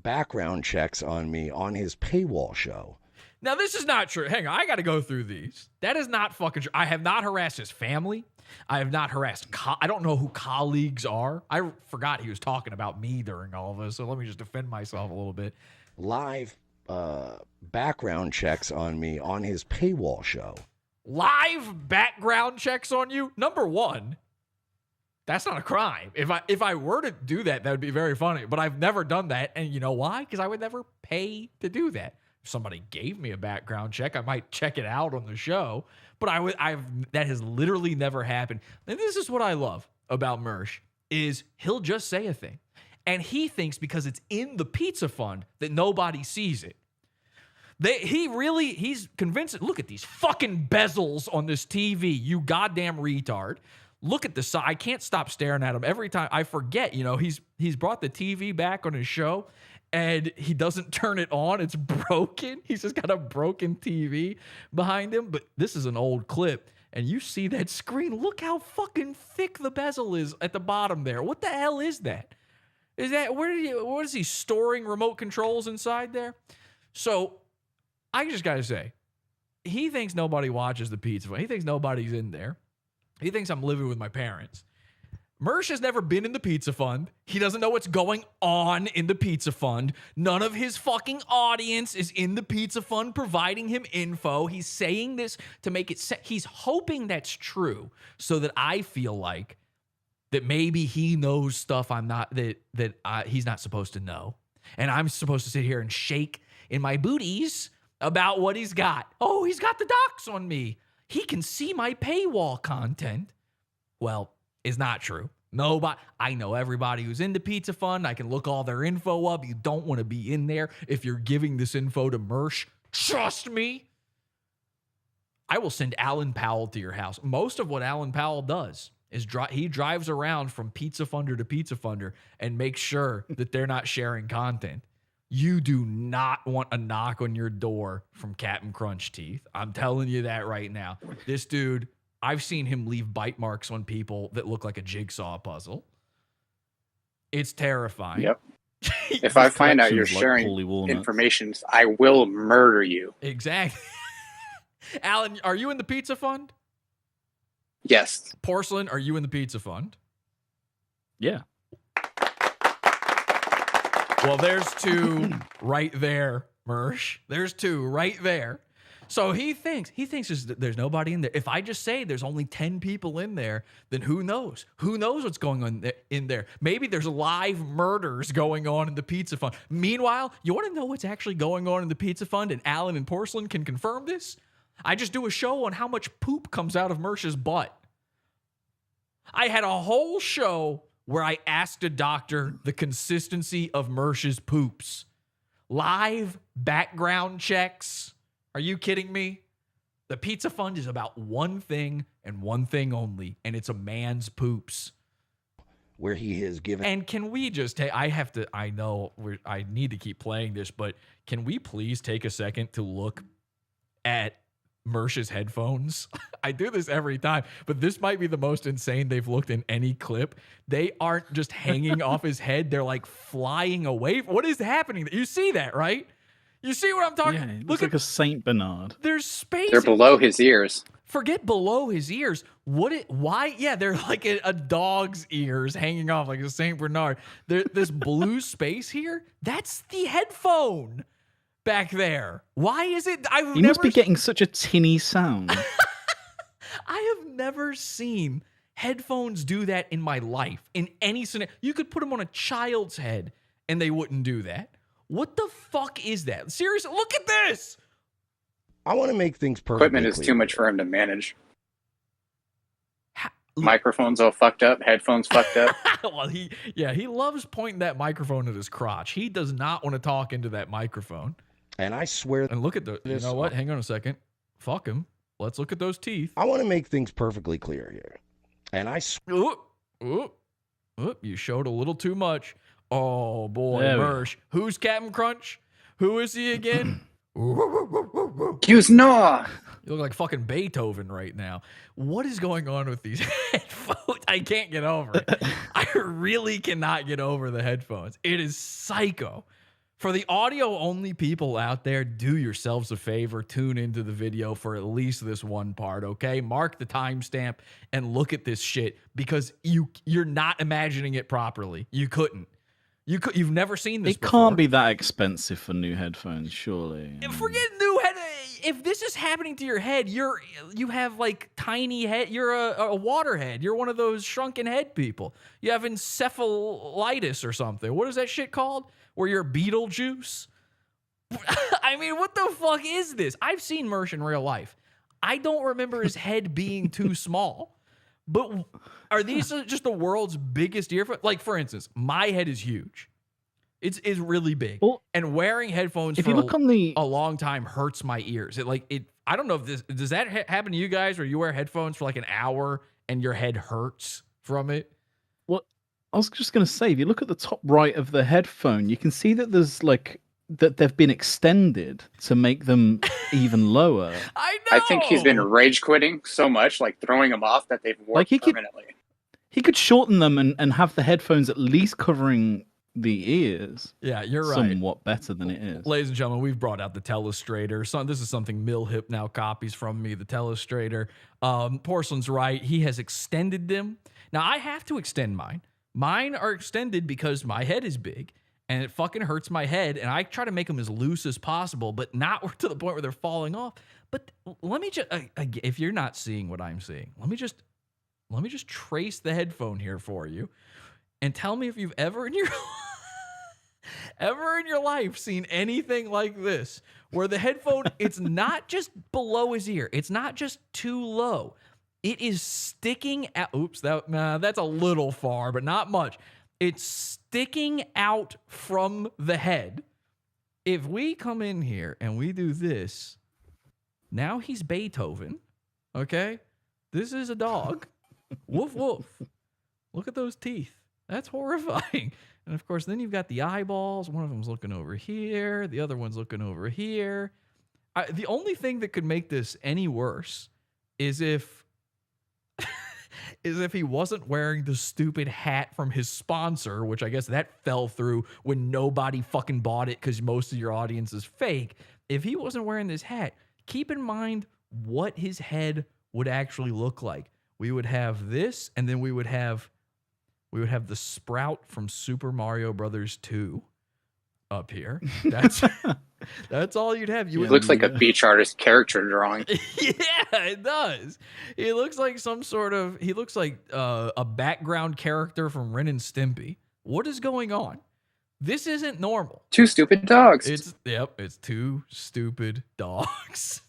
background checks on me on his paywall show. Now, this is not true. Hang on. I got to go through these. That is not fucking true. I have not harassed his family. I have not harassed. I don't know who colleagues are. I forgot he was talking about me during all of this. So let me just defend myself a little bit. Live background checks on me on his paywall show. Live background checks on you? Number one, that's not a crime. If I were to do that, that would be very funny. But I've never done that. And you know why? Because I would never pay to do that. If somebody gave me a background check, I might check it out on the show. But that has literally never happened. And this is what I love about Mersh, is he'll just say a thing. And he thinks because it's in the pizza fund that nobody sees it. He's convinced. Look at these fucking bezels on this TV, you goddamn retard. Look at the side. I can't stop staring at him every time. I forget, he's brought the TV back on his show and he doesn't turn it on. It's broken. He's just got a broken TV behind him. But this is an old clip and you see that screen. Look how fucking thick the bezel is at the bottom there. What the hell is that? What is he storing remote controls inside there? So I just got to say, he thinks nobody watches the pizza fund. He thinks nobody's in there. He thinks I'm living with my parents. Mersh has never been in the pizza fund. He doesn't know what's going on in the pizza fund. None of his fucking audience is in the pizza fund providing him info. He's saying this to make it he's hoping that's true so that I feel like that maybe he knows stuff he's not supposed to know. And I'm supposed to sit here and shake in my booties about what he's got. Oh, he's got the docs on me. He can see my paywall content. Well, it's not true. Nobody. I know everybody who's in the pizza fund. I can look all their info up. You don't want to be in there if you're giving this info to Mersh. Trust me. I will send Alan Powell to your house. Most of what Alan Powell does is he drives around from pizza funder to pizza funder and makes sure that they're not sharing content. You do not want a knock on your door from Captain Crunch Teeth. I'm telling you that right now. This dude, I've seen him leave bite marks on people that look like a jigsaw puzzle. It's terrifying. Yep. If I find out you're sharing information, I will murder you. Exactly. Alan, are you in the pizza fund? Yes. Porsalin, are you in the pizza fund? Yeah. Well, there's two right there, Mersh. There's two right there. So he thinks there's nobody in there. If I just say there's only 10 people in there, then who knows? Who knows what's going on in there? Maybe there's live murders going on in the pizza fund. Meanwhile, you want to know what's actually going on in the pizza fund? And Alan and Porsalin can confirm this. I just do a show on how much poop comes out of Mersh's butt. I had a whole show where I asked a doctor the consistency of Mersh's poops. Live background checks. Are you kidding me? The pizza fund is about one thing and one thing only, and it's a man's poops. Where he has given. And can we just take, I know I need to keep playing this, but can we please take a second to look at Mersh's headphones? I do this every time, but this might be the most insane they've looked in any clip. They aren't just hanging off his head. They're like flying away. What is happening? You see that, right? You see what I'm talking about? Yeah, it looks like a Saint Bernard. There's space. They're below his ears. Forget below his ears. Why? Yeah, they're like a dog's ears hanging off like a Saint Bernard. This blue space here, that's the headphone back there. Why is it? You must be getting such a tinny sound. I have never seen headphones do that in my life. In any scenario, you could put them on a child's head and they wouldn't do that. What the fuck is that? Seriously, look at this. I want to make things perfectly Equipment is clear. too much for him to manage. Microphone's all fucked up. Headphones fucked up. Well, he loves pointing that microphone at his crotch. He does not want to talk into that microphone. And I swear. And look at you know what? Hang on a second. Fuck him. Let's look at those teeth. I want to make things perfectly clear here. And I swear. You showed a little too much. Oh, boy, There we Mersh. Who's Captain Crunch? Who is he again? Use Gnaw. You look like fucking Beethoven right now. What is going on with these headphones? I can't get over it. I really cannot get over the headphones. It is psycho. For the audio-only people out there, do yourselves a favor. Tune into the video for at least this one part, okay? Mark the timestamp and look at this shit because you're not imagining it properly. You couldn't. You've never seen this before. It can't be that expensive for new headphones, surely. Forget new head. If this is happening to your head, you have like tiny head. You're a water head. You're one of those shrunken head people. You have encephalitis or something. What is that shit called? Where you're Beetlejuice? I mean, what the fuck is this? I've seen Mersh in real life. I don't remember his head being too small. But are these just the world's biggest earphones? Like, for instance, my head is huge. It's really big. Well, and wearing headphones if for you look on the a long time hurts my ears. I don't know if does that happen to you guys where you wear headphones for like an hour and your head hurts from it? Well, I was just going to say, if you look at the top right of the headphone, you can see that there's like that they've been extended to make them even lower. I know. I think he's been rage quitting so much, like throwing them off, that they've worked permanently. He could shorten them and have the headphones at least covering the ears. Yeah, you're right. Somewhat better than it is. Ladies and gentlemen, we've brought out the Telestrator. This is something Millhip now copies from me, the Telestrator. Porsalin's right. He has extended them. Now, I have to extend mine. Mine are extended because my head is big. And it fucking hurts my head, and I try to make them as loose as possible, but not to the point where they're falling off. But let me just, if you're not seeing what I'm seeing, let me just trace the headphone here for you, and tell me if you've ever in your life seen anything like this, where the headphone, it's not just below his ear, it's not just too low, it is sticking out. Oops, that's a little far, but not much. It's sticking out from the head. If we come in here and we do this, now he's Beethoven, okay? This is a dog. Woof, woof. Look at those teeth. That's horrifying. And, of course, then you've got the eyeballs. One of them's looking over here. The other one's looking over here. The only thing that could make this any worse is if he wasn't wearing the stupid hat from his sponsor, which I guess that fell through when nobody fucking bought it because most of your audience is fake. If he wasn't wearing this hat, keep in mind what his head would actually look like. We would have this, and then we would have the Sprout from Super Mario Brothers 2 up here. That's all you'd have. It looks like a beach artist character drawing. Yeah, it does. He looks like he looks like a background character from Ren and Stimpy. What is going on? This isn't normal. Two stupid dogs. It's two stupid dogs.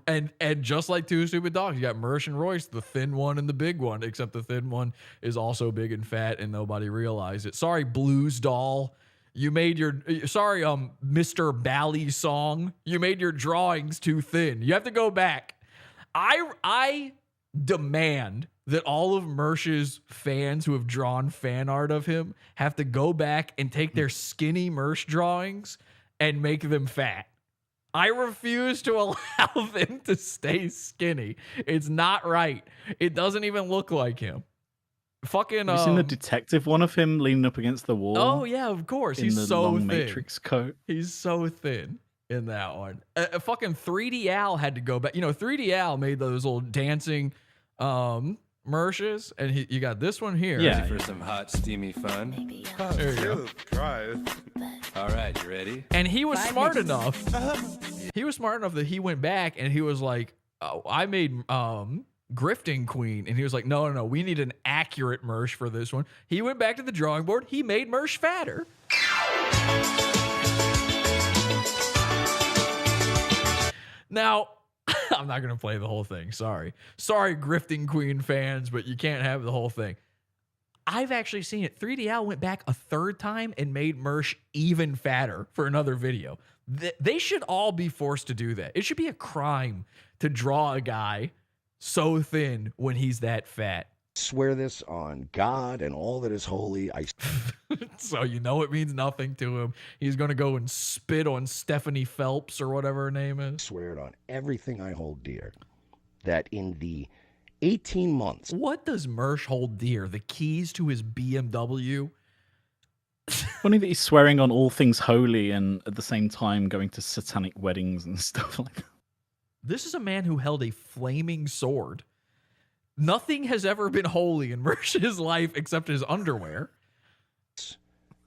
and just like two stupid dogs, you got Mersh and Royce, the thin one and the big one, except the thin one is also big and fat and nobody realized it. Sorry, Blues Doll. You made Mr. Bally Song. You made your drawings too thin. You have to go back. I demand that all of Mersh's fans who have drawn fan art of him have to go back and take their skinny Mersh drawings and make them fat. I refuse to allow them to stay skinny. It's not right. It doesn't even look like him. Fucking. Have you seen the detective one of him leaning up against the wall? Oh yeah, of course. He's so long thin. Matrix coat. He's so thin in that one. Fucking 3D Al had to go back. 3D Al made those little dancing Mershes, and you got this one here. Yeah, for some hot, steamy fun. There you go. Try. All right, you ready? And he was smart enough. He was smart enough that he went back and he was like, oh, I made Grifting Queen. And he was like, no, we need an accurate Mersh for this one. He went back to the drawing board. He made Mersh fatter. Now, I'm not going to play the whole thing. Sorry, Grifting Queen fans, but you can't have the whole thing. I've actually seen it. 3D Al went back a third time and made Mersh even fatter for another video. They should all be forced to do that. It should be a crime to draw a guy so thin when he's that fat. Swear this on God and all that is holy. So it means nothing to him. He's going to go and spit on Stephanie Phelps or whatever her name is. Swear it on everything I hold dear that in the 18 months. What does Mersh hold dear? The keys to his BMW? Funny that he's swearing on all things holy and at the same time going to satanic weddings and stuff like that. This is a man who held a flaming sword. Nothing has ever been holy in Mersh's life except his underwear.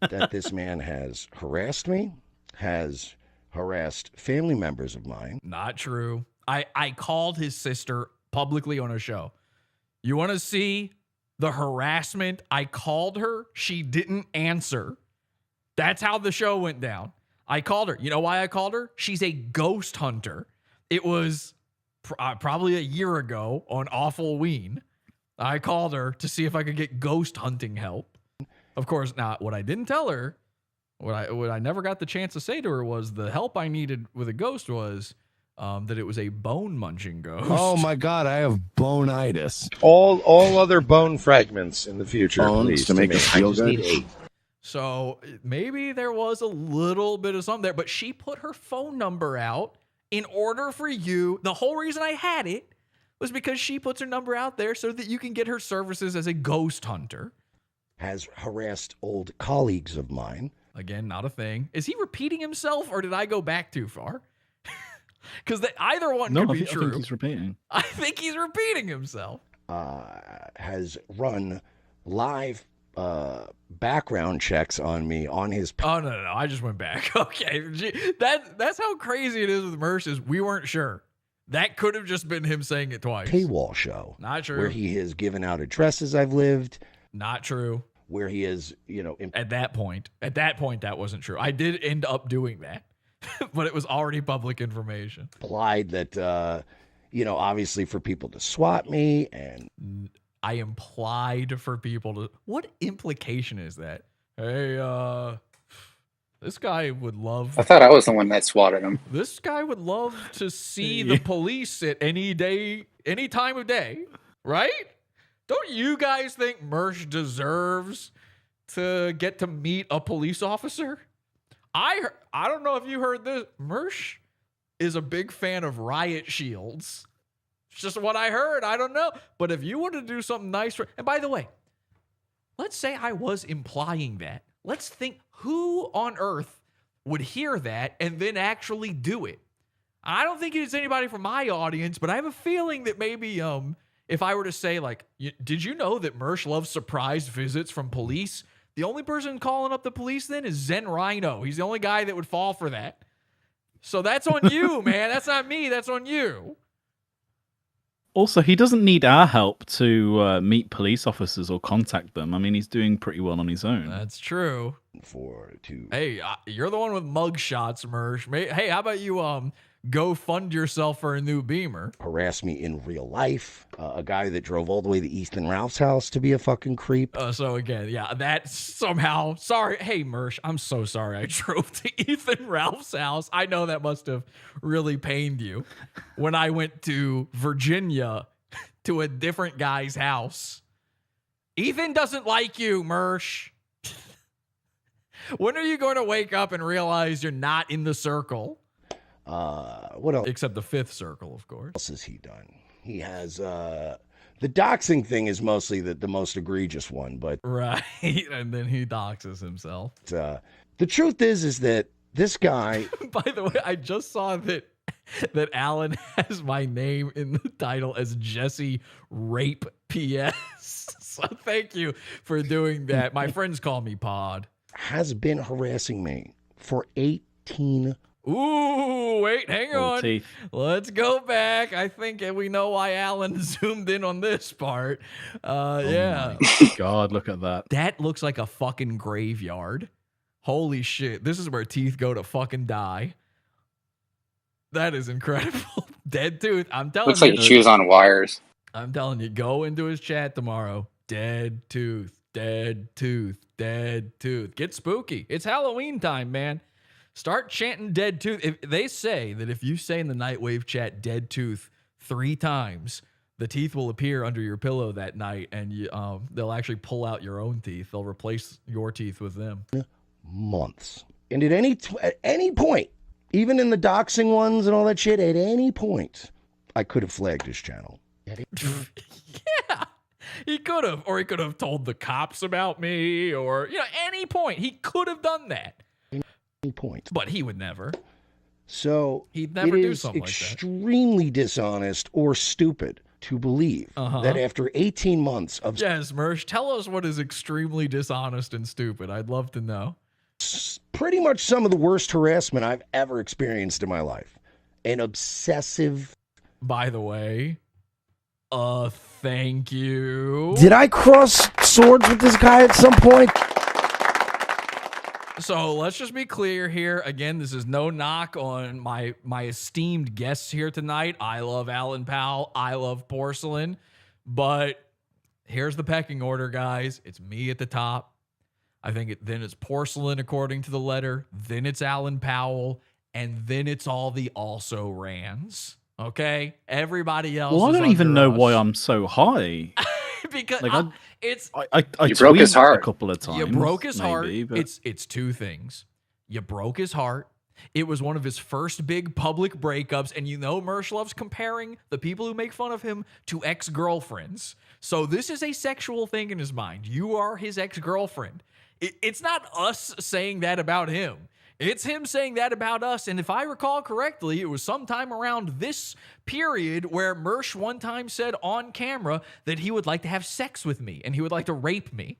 That this man has harassed me, has harassed family members of mine. Not true. I called his sister publicly on a show. You want to see the harassment? I called her. She didn't answer. That's how the show went down. I called her. You know why I called her? She's a ghost hunter. It was probably a year ago on Awfulween. I called her to see if I could get ghost hunting help. Of course, now what I didn't tell her, what I never got the chance to say to her was the help I needed with a ghost was that it was a bone munching ghost. Oh my God, I have bone-itis. All other bone fragments in the future, Bones please, to make me. us feel I just good. need 8. So maybe there was a little bit of something there, but she put her phone number out in order for you. The whole reason I had it was because she puts her number out there so that you can get her services as a ghost hunter. Has harassed old colleagues of mine. Again, not a thing. Is he repeating himself or did I go back too far? Because either one could be true. I think he's repeating. I think he's repeating himself. Has run live background checks on me on his. Oh no! I just went back. Okay, that's how crazy it is with Mersh. Is we weren't sure. That could have just been him saying it twice. Paywall show. Not true. Where he has given out addresses I've lived. Not true. Where he is, at that point, that wasn't true. I did end up doing that, but it was already public information. Implied that, obviously for people to swat me, and I implied for people to. What implication is that? Hey, this guy would love. I thought I was the one that swatted him. This guy would love to see the police at any day, any time of day, right? Don't you guys think Mersh deserves to get to meet a police officer? I don't know if you heard this. Mersh is a big fan of riot shields. It's just what I heard. I don't know. But if you want to do something nice for... And by the way, let's say I was implying that. Let's think who on earth would hear that and then actually do it. I don't think it's anybody from my audience, but I have a feeling that maybe... if I were to say, like, did you know that Mersh loves surprise visits from police? The only person calling up the police then is Zen Rhino. He's the only guy that would fall for that. So that's on you, man. That's not me. That's on you. Also, he doesn't need our help to meet police officers or contact them. I mean, he's doing pretty well on his own. That's true. Hey, you're the one with mug shots, Mersh. Hey, how about you go fund yourself for a new Beamer? Harass me in real life. A guy that drove all the way to Ethan Ralph's house to be a fucking creep. So again, yeah, that's somehow... Sorry. Hey, Mersh, I'm so sorry I drove to Ethan Ralph's house. I know that must have really pained you when I went to Virginia to a different guy's house. Ethan doesn't like you, Mersh. When are you going to wake up and realize you're not in the circle? What else? Except the fifth circle, of course. What else has he done? He has the doxing thing is mostly the most egregious one, but right, and then he doxes himself. The truth is that this guy. By the way, I just saw that Alan has my name in the title as Jesse Rape PS. So thank you for doing that. My friends call me Pod. Has been harassing me for 18 Ooh, wait, hang on. Teeth. Let's go back. I think we know why Alan zoomed in on this part. Yeah. God, look at that. That looks like a fucking graveyard. Holy shit. This is where teeth go to fucking die. That is incredible. Dead tooth. I'm telling you. Looks like he chews on wires. I'm telling you, go into his chat tomorrow. Dead tooth, dead tooth, dead tooth. Get spooky. It's Halloween time, man. Start chanting dead tooth. If they say that if you say in the Nightwave chat dead tooth 3 times, the teeth will appear under your pillow that night, and they'll actually pull out your own teeth. They'll replace your teeth with them. Months. And at any point, even in the doxing ones and all that shit, at any point, I could have flagged his channel. Yeah. He could have, or he could have told the cops about me, or any point. He could have done that. Any point. But he would never. So He'd never it do is something like that. extremely dishonest or stupid to believe that after 18 months of Yes, Mersh, tell us what is extremely dishonest and stupid. I'd love to know. pretty much some of the worst harassment I've ever experienced in my life. An obsessive. By the way, thank you. Did I cross swords with this guy at some point? So let's just be clear here. Again, this is no knock on my esteemed guests here tonight. I love Alan Powell. I love Porsalin. But here's the pecking order, guys. It's me at the top. I think then it's Porsalin according to the letter. Then it's Alan Powell. And then it's all the also rans. Okay? Everybody else Well, I is don't even under know us. why I'm so high. Because Like, I you broke his heart a couple of times. You broke his heart. maybe, but- It's two things. You broke his heart. It was one of his first big public breakups, and Mersh loves comparing the people who make fun of him to ex-girlfriends. So this is a sexual thing in his mind. You are his ex-girlfriend. It's not us saying that about him. It's him saying that about us. And if I recall correctly, it was sometime around this period where Mersh one time said on camera that he would like to have sex with me and he would like to rape me.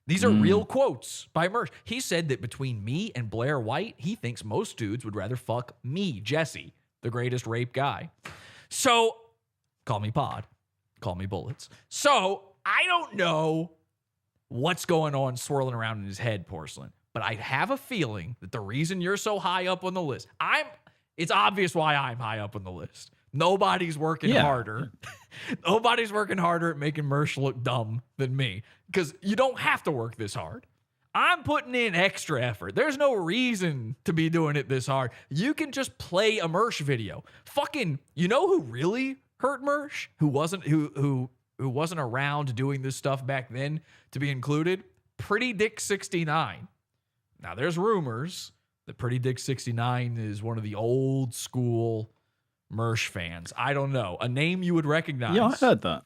These are real quotes by Mersh. He said that between me and Blair White, he thinks most dudes would rather fuck me, Jesse, the greatest rape guy. So, call me Pod. Call me Bullets. So, I don't know what's going on swirling around in his head, Porsalin. But I have a feeling that the reason you're so high up on the list, it's obvious why I'm high up on the list. Nobody's working harder. Nobody's working harder at making Mersh look dumb than me. Because you don't have to work this hard. I'm putting in extra effort. There's no reason to be doing it this hard. You can just play a Mersh video. Fucking, who really hurt Mersh? Who wasn't around doing this stuff back then to be included? Pretty Dick 69. Now, there's rumors that Pretty Dick 69 is one of the old school Mersh fans. I don't know. A name you would recognize. Yeah, I heard that.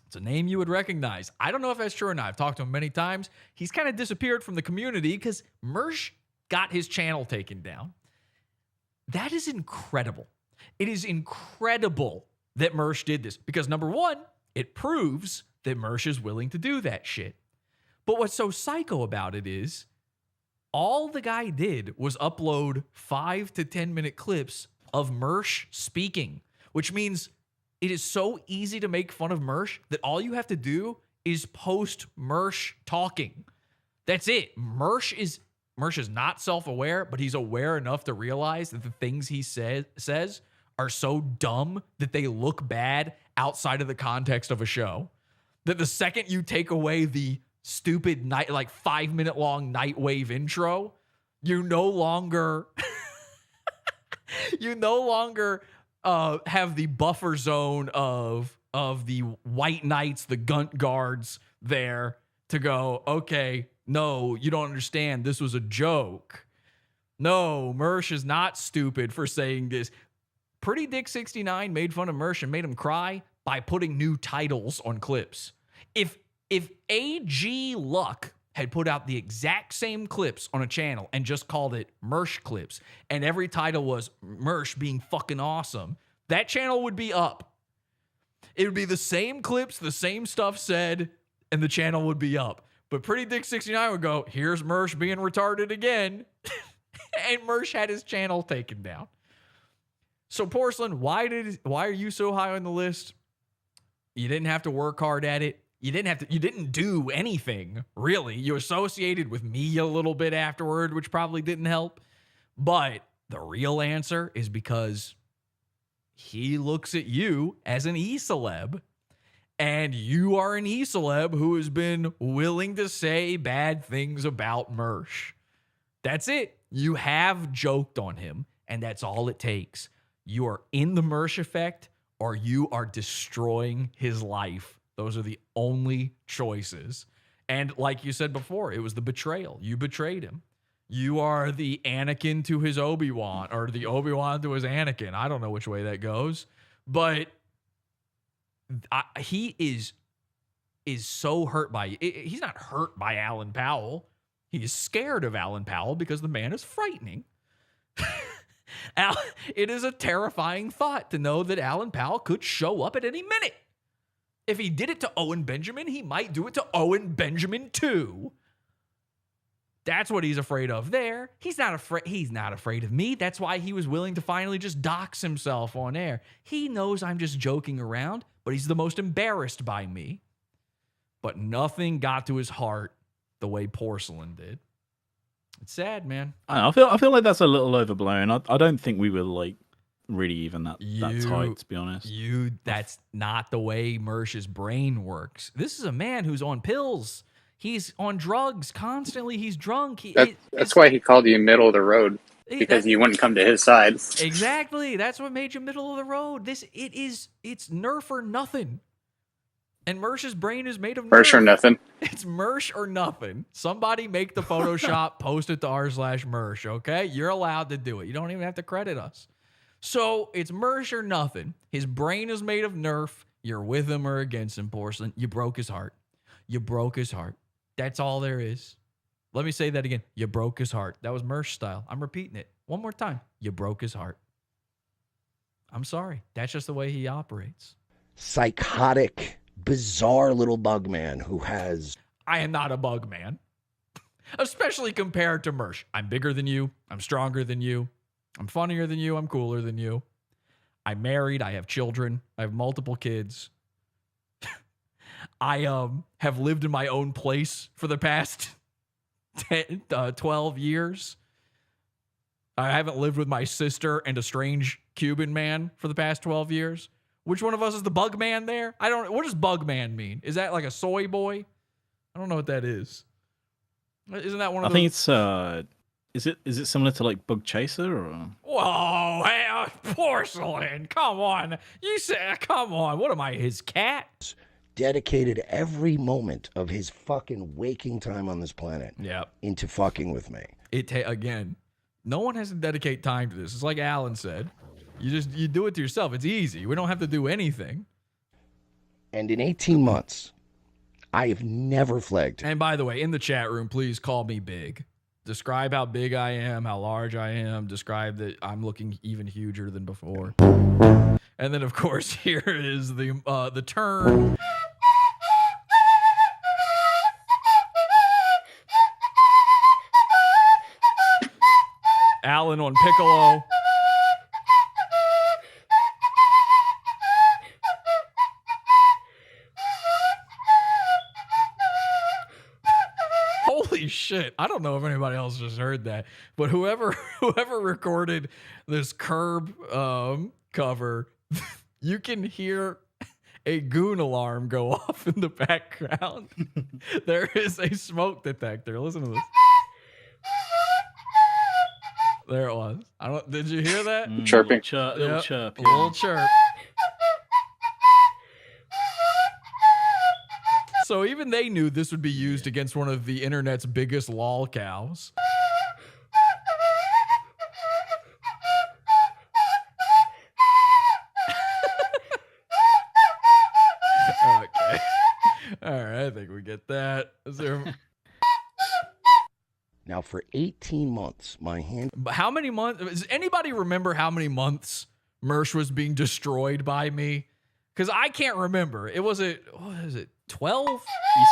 It's a name you would recognize. I don't know if that's true or not. I've talked to him many times. He's kind of disappeared from the community because Mersh got his channel taken down. That is incredible. It is incredible that Mersh did this because, number one, it proves that Mersh is willing to do that shit. But what's so psycho about it is all the guy did was upload 5 to 10 minute clips of Mersh speaking, which means it is so easy to make fun of Mersh that all you have to do is post Mersh talking. That's it. Mersh is not self-aware, but he's aware enough to realize that the things he says are so dumb that they look bad outside of the context of a show. That the second you take away the stupid 5-minute long Nightwave intro, you no longer have the buffer zone of the White Knights, the Gunt Guards there to go, okay, no, you don't understand. This was a joke. No, Mersh is not stupid for saying this. Pretty Dick 69 made fun of Mersh and made him cry by putting new titles on clips. If A.G. Luck had put out the exact same clips on a channel and just called it Mersh Clips, and every title was Mersh being fucking awesome, that channel would be up. It would be the same clips, the same stuff said, and the channel would be up. But Pretty Dick 69 would go, here's Mersh being retarded again. And Mersh had his channel taken down. So Porsalin, why are you so high on the list? You didn't have to work hard at it. You didn't do anything, really. You associated with me a little bit afterward, which probably didn't help. But the real answer is because he looks at you as an e-celeb, and you are an e-celeb who has been willing to say bad things about Mersh. That's it. You have joked on him, and that's all it takes. You are in the Mersh effect, or you are destroying his life. Those are the only choices. And like you said before, it was the betrayal. You betrayed him. You are the Anakin to his Obi-Wan, or the Obi-Wan to his Anakin. I don't know which way that goes. But he is is so hurt by he's not hurt by Alan Powell. He is scared of Alan Powell because the man is frightening. It is a terrifying thought to know that Alan Powell could show up at any minute. If he did it to Owen Benjamin, he might do it to Owen Benjamin too. That's what he's afraid of there. He's not afraid of me. That's why he was willing to finally just dox himself on air. He knows I'm just joking around, but he's the most embarrassed by me. But nothing got to his heart the way Porsalin did. It's sad, man. I feel like that's a little overblown. I don't think we were like really even that tight, to be honest. That's not the way Mersh's brain works. This is a man who's on pills. He's on drugs constantly. He's drunk. That's why he called you middle of the road, because you wouldn't come to his side. Exactly. That's what made you middle of the road. It's Nerf or nothing. And Mersh's brain is made of Mersh or nothing. It's Mersh or nothing. Somebody make the Photoshop, post it to r/Mersh, okay? You're allowed to do it. You don't even have to credit us. So it's Mersh or nothing. His brain is made of Nerf. You're with him or against him, Porsalin. You broke his heart. You broke his heart. That's all there is. Let me say that again. You broke his heart. That was Mersh style. I'm repeating it one more time. You broke his heart. I'm sorry. That's just the way he operates. Psychotic, bizarre little bug man who has... I am not a bug man. Especially compared to Mersh. I'm bigger than you. I'm stronger than you. I'm funnier than you. I'm cooler than you. I'm married. I have children. I have multiple kids. I have lived in my own place for the past 12 years. I haven't lived with my sister and a strange Cuban man for the past 12 years. Which one of us is the bug man there? What does bug man mean? Is that like a soy boy? I don't know what that is. Isn't that one of those? I think it's, is it similar to like Bug Chaser or? Whoa, hey, Porsalin, come on. You say, come on. What am I, his cat? Dedicated every moment of his fucking waking time on this planet into fucking with me. Again, no one has to dedicate time to this. It's like Alan said. You do it to yourself. It's easy. We don't have to do anything. And in 18 months, I have never flagged. And by the way, in the chat room, please call me big. Describe how big I am, how large I am. Describe that I'm looking even huger than before. And then, of course, here is the turn. Alan on piccolo. Holy shit. I don't know if anybody else just heard that, but whoever recorded this Curb cover, you can hear a goon alarm go off in the background. There is a smoke detector. Listen to this. There it was. Did you hear that? Chirping. Little chirp. A little chirp. So even they knew this would be used against one of the internet's biggest lol cows. Okay. All right, I think we get that. Is there... Now, for 18 months, my hand... How many months? Does anybody remember how many months Mersh was being destroyed by me? Because I can't remember. What is it, 12? You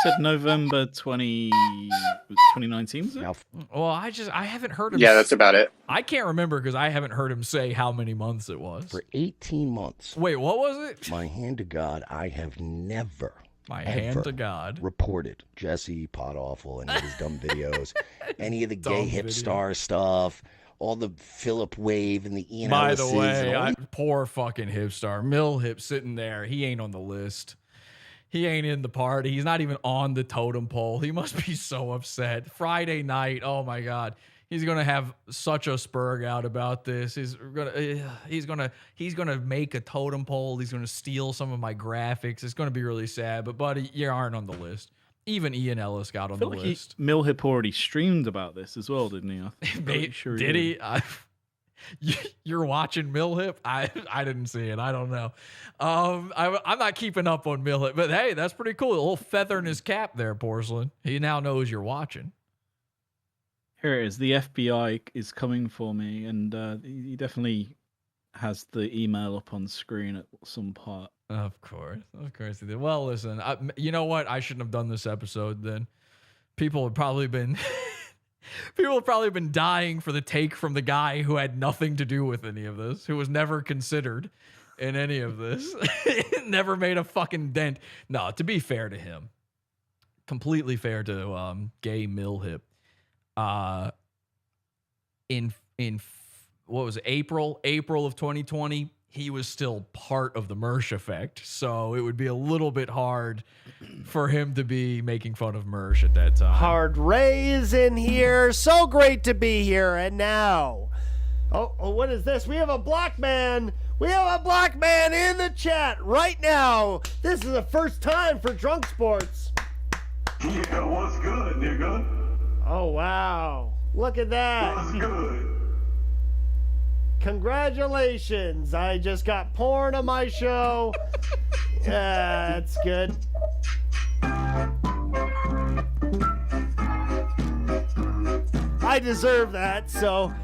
said November 2019, was it? Well, I haven't heard him... Yeah, that's about it. I can't remember because I haven't heard him say how many months it was. For 18 months. Wait, what was it? My hand to God, I have never... hand to God. Reported Jesse, Podawful, any of his dumb videos, any of the gay hip star stuff, all the Philip Wave and the Ian By the Ellises way, poor fucking hip star. Mill Hip sitting there. He ain't on the list. He ain't in the party. He's not even on the totem pole. He must be so upset. Friday night. Oh my God. He's gonna have such a spurg out about this. He's gonna make a totem pole. He's gonna steal some of my graphics. It's gonna be really sad. But buddy, you aren't on the list. Even Ian Ellis got on the list. Millhip already streamed about this as well, didn't he? I'm pretty sure Did he? You're watching Millhip? I didn't see it. I don't know. I'm not keeping up on Millhip, but hey, that's pretty cool. A little feather in his cap there, Porsalin. He now knows you're watching. Here it is. The FBI is coming for me, and he definitely has the email up on screen at some part. Of course he did. Well, listen, you know what? I shouldn't have done this episode then. People have probably been dying for the take from the guy who had nothing to do with any of this, who was never considered in any of this, never made a fucking dent. No, to be fair to him, completely fair to gay Millhip. In what was it, April of 2020, he was still part of the Mersh effect, so it would be a little bit hard for him to be making fun of Mersh at that time. Hard Ray is in here. So great to be here. And now, oh, what is this? We have a black man. We have a black man in the chat right now. This is the first time for Drunk Sports. Yeah, what's good, nigga? Oh, wow. Look at that. What's good? Congratulations. I just got porn on my show. Yeah, that's good. I deserve that, so.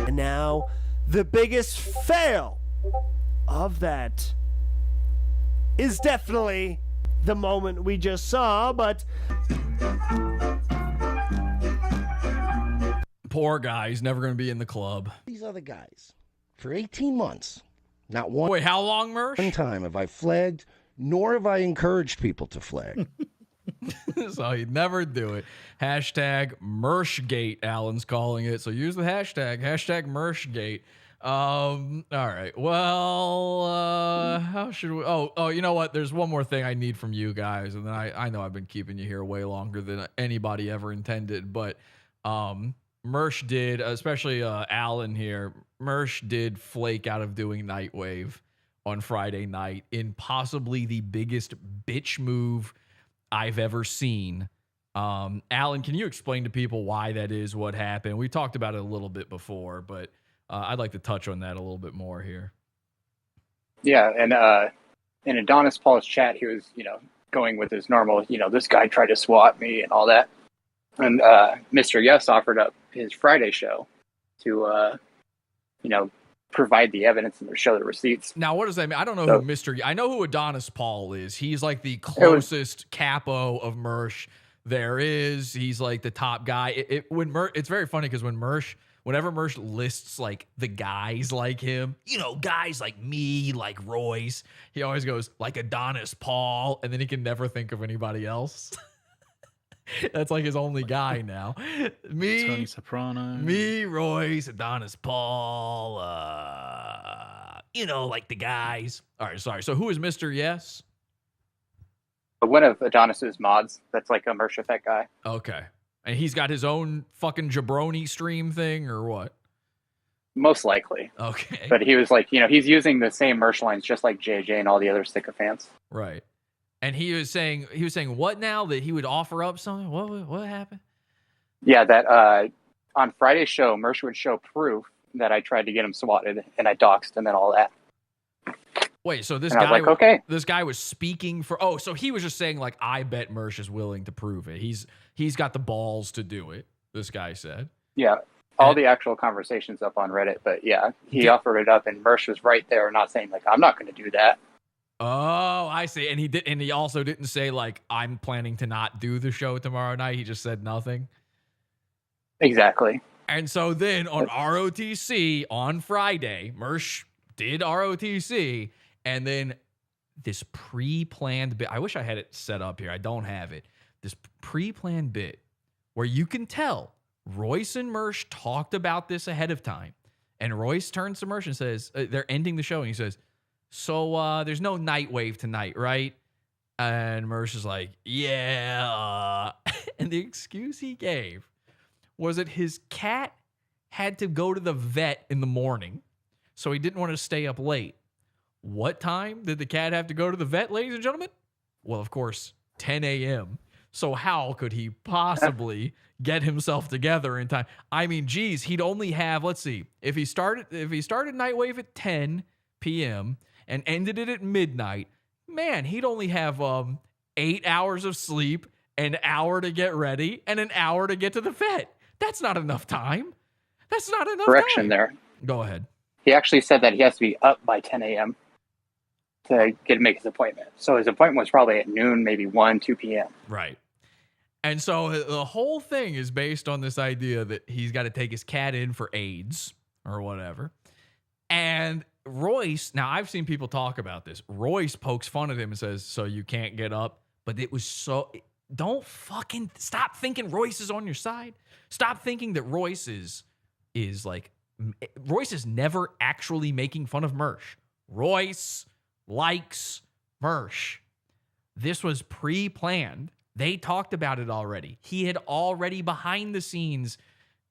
And now, the biggest fail of that is definitely the moment we just saw, but poor guy, he's never going to be in the club. These other guys, for 18 months, not one. Wait, how long, Mersh? One time have I flagged, nor have I encouraged people to flag. So he'd never do it. Hashtag Mershgate, Alan's calling it. So use the hashtag Mershgate. All right. Well, how should we? Oh, you know what? There's one more thing I need from you guys, and then I know I've been keeping you here way longer than anybody ever intended, but Mersh did, especially Alan here. Mersh did flake out of doing Nightwave on Friday night in possibly the biggest bitch move I've ever seen. Alan, can you explain to people why that is, what happened? We talked about it a little bit before, but I'd like to touch on that a little bit more here. Yeah, and in Adonis Paul's chat, he was, going with his normal, this guy tried to swat me and all that. And Mr. Yes offered up his Friday show to, provide the evidence and show the receipts. Now, what does that mean? I don't know I know who Adonis Paul is. He's like the closest capo of Mersh there is. He's like the top guy. It's very funny because whenever Mersh lists like the guys like him, guys like me, like Royce, he always goes like Adonis Paul, and then he can never think of anybody else. That's like his only guy now. Me, Tony Soprano. Me, Royce, Adonis Paul, like the guys. All right, sorry. So who is Mr. Yes? One of Adonis's mods. That's like a Mersh Effect guy. Okay. And he's got his own fucking jabroni stream thing or what? Most likely. Okay. But he was like, he's using the same Mersh lines just like JJ and all the other sycophants. Right. And he was saying what now? That he would offer up something? What happened? Yeah, that on Friday's show, Mersh would show proof that I tried to get him swatted and I doxed him and all that. Wait, so this and guy, I was like, okay. This guy was speaking for. Oh, so he was just saying like, I bet Mersh is willing to prove it. He's got the balls to do it. This guy said. Yeah, all the actual conversations up on Reddit, but yeah, he offered it up, and Mersh was right there, not saying like, I'm not going to do that. Oh, I see. And he also didn't say like, I'm planning to not do the show tomorrow night. He just said nothing. Exactly. And so then on ROTC on Friday, Mersh did ROTC, and then this pre-planned bit. I wish I had it set up here. I don't have it. This pre-planned bit where you can tell Royce and Mersh talked about this ahead of time. And Royce turns to Mersh and says, they're ending the show, and he says, so there's no Nightwave tonight, right? And Mersh is like, yeah. And the excuse he gave was that his cat had to go to the vet in the morning, so he didn't want to stay up late. What time did the cat have to go to the vet, ladies and gentlemen? Well, of course, 10 a.m. So how could he possibly get himself together in time? I mean, geez, he'd only have, let's see, if he started Nightwave at 10 p.m. and ended it at midnight, man, he'd only have 8 hours of sleep, an hour to get ready, and an hour to get to the vet. That's not enough time. That's not enough Correction time. there. Go ahead. He actually said that he has to be up by 10 a.m. to make his appointment. So his appointment was probably at noon, maybe 1, 2 p.m. Right. And so the whole thing is based on this idea that he's got to take his cat in for AIDS or whatever. And Royce, now I've seen people talk about this. Royce pokes fun at him and says, so you can't get up. But it was so, don't fucking stop thinking Royce is on your side. Stop thinking that Royce is never actually making fun of Mersh. Royce likes Mersh. This was pre-planned. They talked about it already. He had already behind the scenes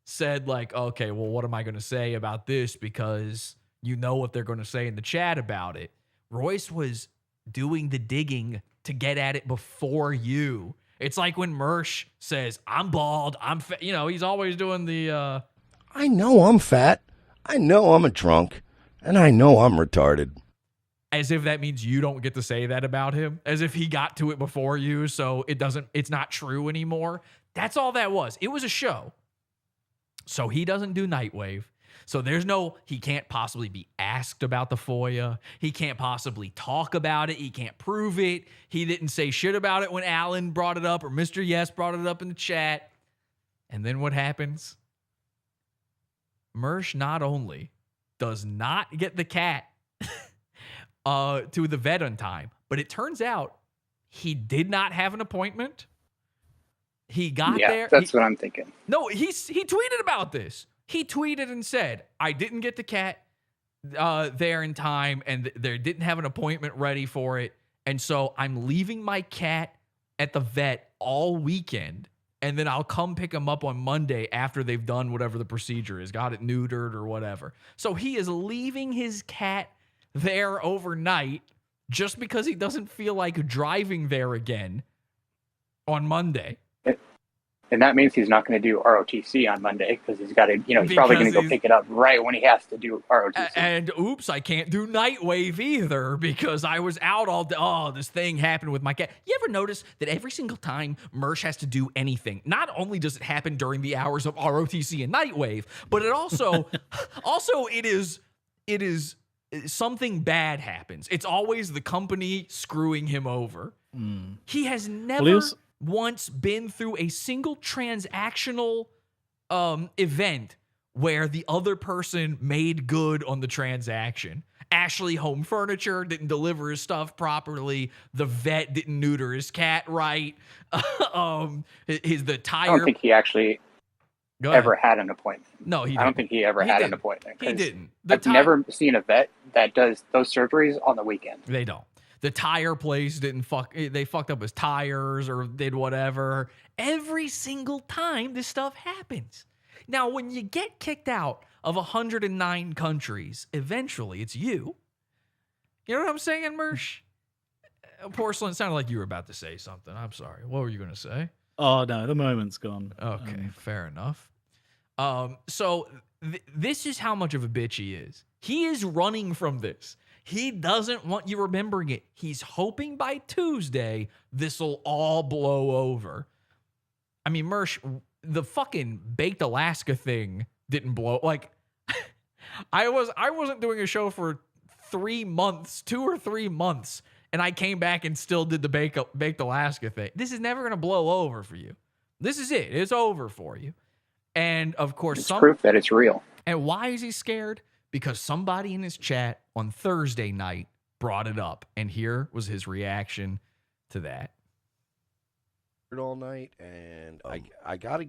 said like, okay, well, what am I going to say about this? Because you know what they're going to say in the chat about it. Royce was doing the digging to get at it before you. It's like when Mersh says, I'm bald, I'm fat. You know, he's always doing the... I know I'm fat. I know I'm a drunk. And I know I'm retarded. As if that means you don't get to say that about him. As if he got to it before you, so it's not true anymore. That's all that was. It was a show. So he doesn't do Nightwave. So he can't possibly be asked about the FOIA. He can't possibly talk about it. He can't prove it. He didn't say shit about it when Alan brought it up or Mr. Yes brought it up in the chat. And then what happens? Mersh not only does not get the cat to the vet on time, but it turns out he did not have an appointment. He got there. That's what I'm thinking. No, he tweeted about this. He tweeted and said, I didn't get the cat there in time, and they didn't have an appointment ready for it. And so I'm leaving my cat at the vet all weekend, and then I'll come pick him up on Monday after they've done whatever the procedure is, got it neutered or whatever. So he is leaving his cat there overnight just because he doesn't feel like driving there again on Monday. And that means he's not going to do ROTC on Monday because he's got to, he's probably going to go pick it up right when he has to do ROTC. And oops, I can't do Nightwave either because I was out all day. Oh, this thing happened with my cat. You ever notice that every single time Mersh has to do anything, not only does it happen during the hours of ROTC and Nightwave, but it also, it is something bad happens. It's always the company screwing him over. He has never once been through a single transactional event where the other person made good on the transaction. Ashley Home Furniture didn't deliver his stuff properly. The vet didn't neuter his cat right. The tire. I don't think he actually ever had an appointment. No, he didn't. I don't think he ever had an appointment. He didn't. I've never seen a vet that does those surgeries on the weekend. They don't. The tire place they fucked up his tires or did whatever. Every single time this stuff happens. Now, when you get kicked out of 109 countries, eventually it's you. You know what I'm saying, Mersh? Porsalin, sounded like you were about to say something. I'm sorry. What were you going to say? Oh, no, the moment's gone. Okay, fair enough. So this is how much of a bitch he is. He is running from this. He doesn't want you remembering it. He's hoping by Tuesday this will all blow over. I mean, Mersh, the fucking Baked Alaska thing didn't blow. Like, I wasn't doing a show for 3 months, 2 or 3 months, and I came back and still did the Baked Alaska thing. This is never gonna blow over for you. This is it. It's over for you. And of course, it's proof that it's real. And why is he scared? Because somebody in his chat on Thursday night brought it up, and here was his reaction to that. All night, and I gotta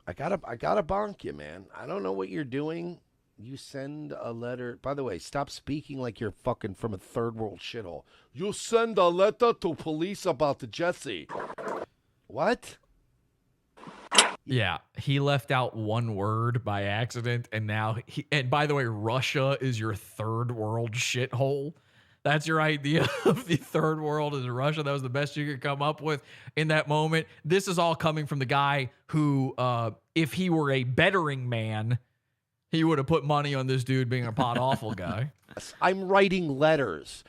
bonk you, man. I don't know what you're doing. You send a letter. By the way, stop speaking like you're fucking from a third world shithole. You send a letter to police about the Jesse. What? Yeah, he left out one word by accident, and now and by the way, Russia is your third world shithole. That's your idea of the third world is Russia. That was the best you could come up with in that moment. This is all coming from the guy who, if he were a bettering man, he would have put money on this dude being a pod awful guy. I'm writing letters.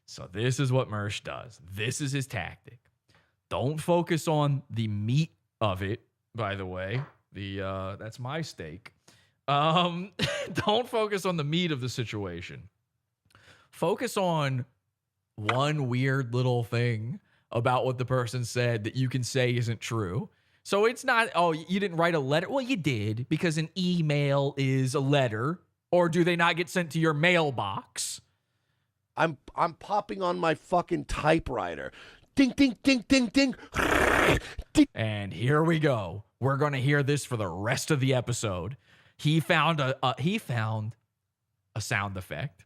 So this is what Mersh does. This is his tactic. Don't focus on the meat of it, by the way. That's my steak. Don't focus on the meat of the situation. Focus on one weird little thing about what the person said that you can say isn't true. So it's not, oh, you didn't write a letter. Well, you did, because an email is a letter. Or do they not get sent to your mailbox? I'm popping on my fucking typewriter. Ding, ding, ding, ding, ding. And here we go. We're going to hear this for the rest of the episode. He found a sound effect.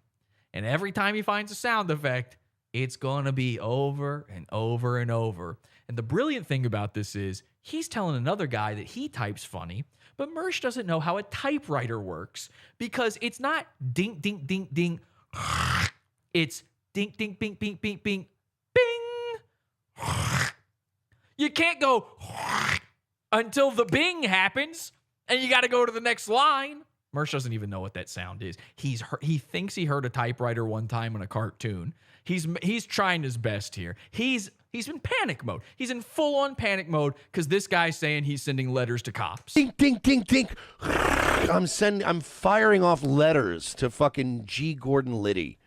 And every time he finds a sound effect, it's going to be over and over and over. And the brilliant thing about this is he's telling another guy that he types funny, but Mersh doesn't know how a typewriter works because it's not ding, ding, ding, ding. It's ding, ding, bing, bing, bing, bing, bing. You can't go until the bing happens, and you got to go to the next line. Mersh doesn't even know what that sound is. He thinks he heard a typewriter one time in a cartoon. He's trying his best here. He's in panic mode. He's in full-on panic mode because this guy's saying he's sending letters to cops. Ding, ding, ding, ding. I'm firing off letters to fucking G. Gordon Liddy.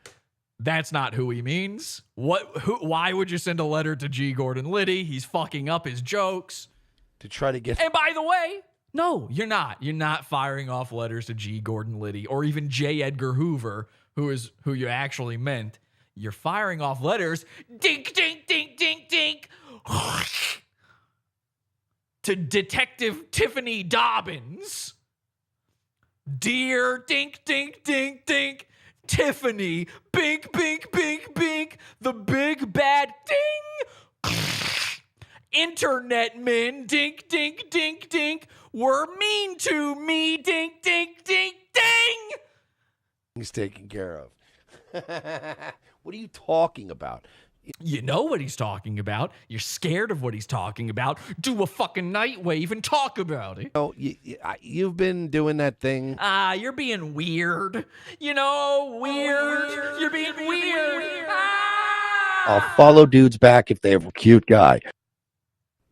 That's not who he means. Why would you send a letter to G. Gordon Liddy? He's fucking up his jokes. To try to get... And by the way, no, you're not. You're not firing off letters to G. Gordon Liddy or even J. Edgar Hoover, who you actually meant. You're firing off letters, dink, dink, dink, dink, dink, to Detective Tiffany Dobbins. Dear dink, dink, dink, dink, Tiffany, bink, bink, bink, bink, the big bad ding. Internet men, dink, dink, dink, dink, were mean to me, dink, dink, dink, ding. He's taken care of. What are you talking about? You know what he's talking about. You're scared of what he's talking about. Do a fucking night wave and talk about it. Oh, you've been doing that thing. You're being weird. You know, weird. You're being weird. I'll follow dudes back if they have a cute guy.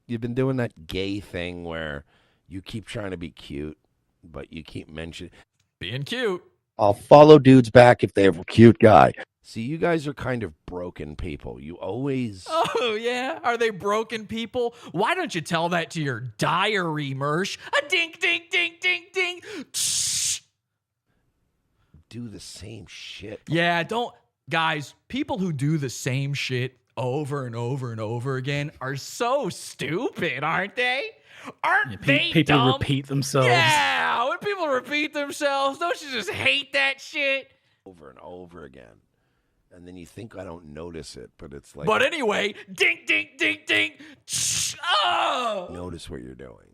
You've been doing that gay thing where you keep trying to be cute, but you keep mentioning being cute. I'll follow dudes back if they have a cute guy. See, you guys are kind of broken people. You always... Oh, yeah? Are they broken people? Why don't you tell that to your diary, Mersh? A dink, dink, dink, dink, dink. Do the same shit. Yeah, don't... Guys, people who do the same shit over and over and over again are so stupid, aren't they? Aren't they people dumb? Repeat themselves. Yeah, when people repeat themselves, don't you just hate that shit? Over and over again. And then you think I don't notice it, but it's like... But anyway, dink, dink, dink, dink. Oh! Notice what you're doing.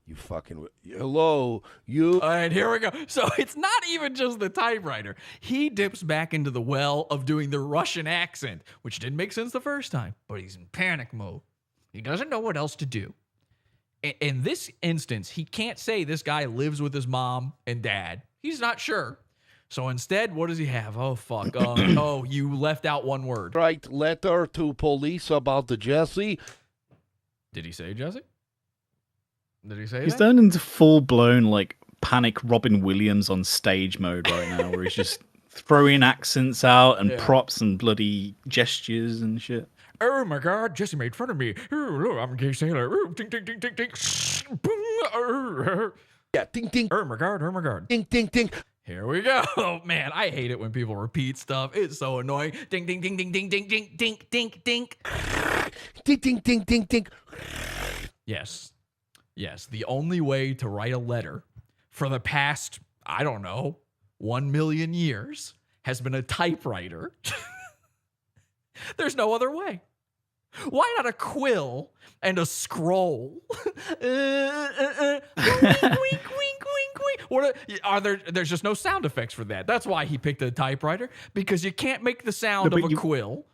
You fucking... Hello, you... All right, here we go. So it's not even just the typewriter. He dips back into the well of doing the Russian accent, which didn't make sense the first time, but he's in panic mode. He doesn't know what else to do. In this instance, he can't say this guy lives with his mom and dad. He's not sure. So instead, what does he have? Oh, fuck. Oh, you left out one word. Write letter to police about the Jesse. Did he say Jesse? Did he say He's that? turned into full-blown, like, panic Robin Williams on stage mode right now, where he's just throwing accents out and props and bloody gestures and shit. Oh my God, Jesse made fun of me. Oh, look, I'm a gay sailor. Oh, ding, ding, ding, ding, ding. Yeah, ding, ding. Oh my God, oh my God. Ding, ding, ding. Here we go. Oh, man, I hate it when people repeat stuff. It's so annoying. Ding, ding, ding, ding, ding, ding, ding, ding, ding, ding. Ding, ding, ding, ding, ding. Yes. Yes, the only way to write a letter for the past, I don't know, 1 million years has been a typewriter. There's no other way. Why not a quill and a scroll? Wink, wink, wink, wink, wink. There's just no sound effects for that. That's why he picked a typewriter, because you can't make the sound of a quill.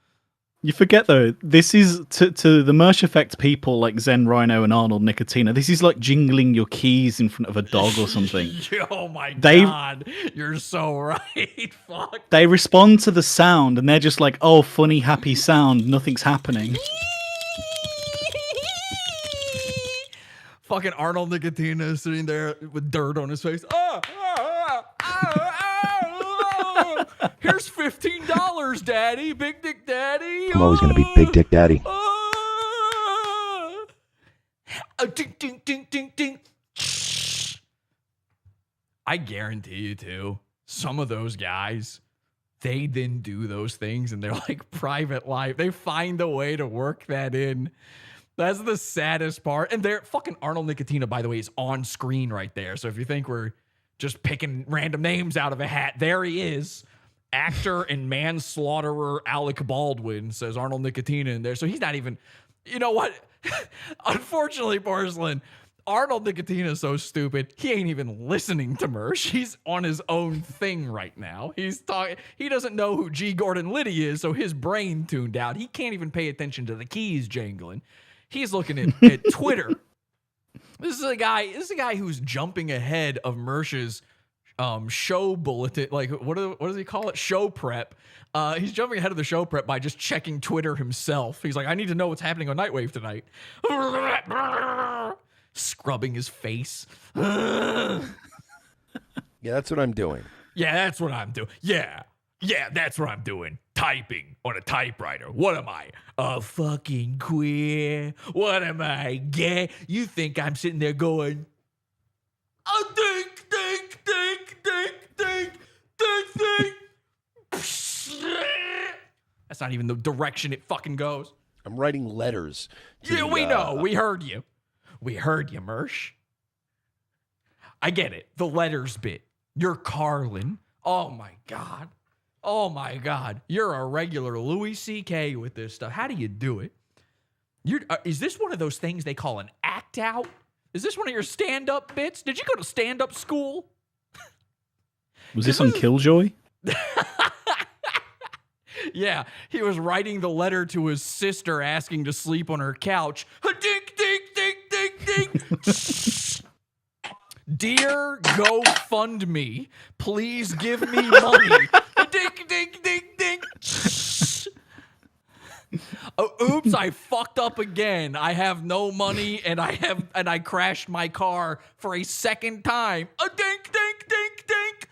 You forget though, this is to the Mersh Effect people like Zen Rhino and Arnold Nicotina. This is like jingling your keys in front of a dog or something. Oh my god, you're so right. Fuck. They respond to the sound and they're just like, "Oh, funny, happy sound. Nothing's happening." Fucking Arnold Nicotina is sitting there with dirt on his face. Here's $15, Daddy. Big Dick Daddy. I'm always going to be Big Dick Daddy. Ding, ding, ding, ding, ding. I guarantee you, too, some of those guys, they didn't do those things in their like private life. They find a way to work that in. That's the saddest part. And they're fucking Arnold Nicotina, by the way, is on screen right there. So if you think we're just picking random names out of a hat, there he is. Actor and manslaughterer Alec Baldwin, says Arnold Nicotina in there. So he's not even, you know what? Unfortunately, Porsalin, Arnold Nicotina is so stupid, he ain't even listening to Mersh. He's on his own thing right now. He's talking. He doesn't know who G. Gordon Liddy is, so his brain tuned out. He can't even pay attention to the keys jangling. He's looking at Twitter. This is a guy who's jumping ahead of Mersh's show bulletin. Like, what does he call it? Show prep. He's jumping ahead of the show prep by just checking Twitter himself. He's like, I need to know what's happening on Nightwave tonight. Scrubbing his face. Yeah, that's what I'm doing. Yeah, that's what I'm doing. Yeah, that's what I'm doing. Typing on a typewriter. What am I? A fucking queer? What am I, gay? You think I'm sitting there going, oh, dink, dink, dink, dink, dink, dink, dink. That's not even the direction it fucking goes. I'm writing letters. Yeah, we know. We heard you. We heard you, Mersh. I get it. The letters bit. You're Carlin. Oh, my God. Oh, my God. You're a regular Louis C.K. with this stuff. How do you do it? Is this one of those things they call an act out? Is this one of your stand-up bits? Did you go to stand-up school? Was this on Killjoy? Yeah, he was writing the letter to his sister asking to sleep on her couch. Dink, dink, dink, dink, dink. Dear GoFundMe, please give me money. Dink, dink, dink, dink. Oh, oops, I fucked up again. I have no money and I crashed my car for a second time. Dink, dink, dink, dink.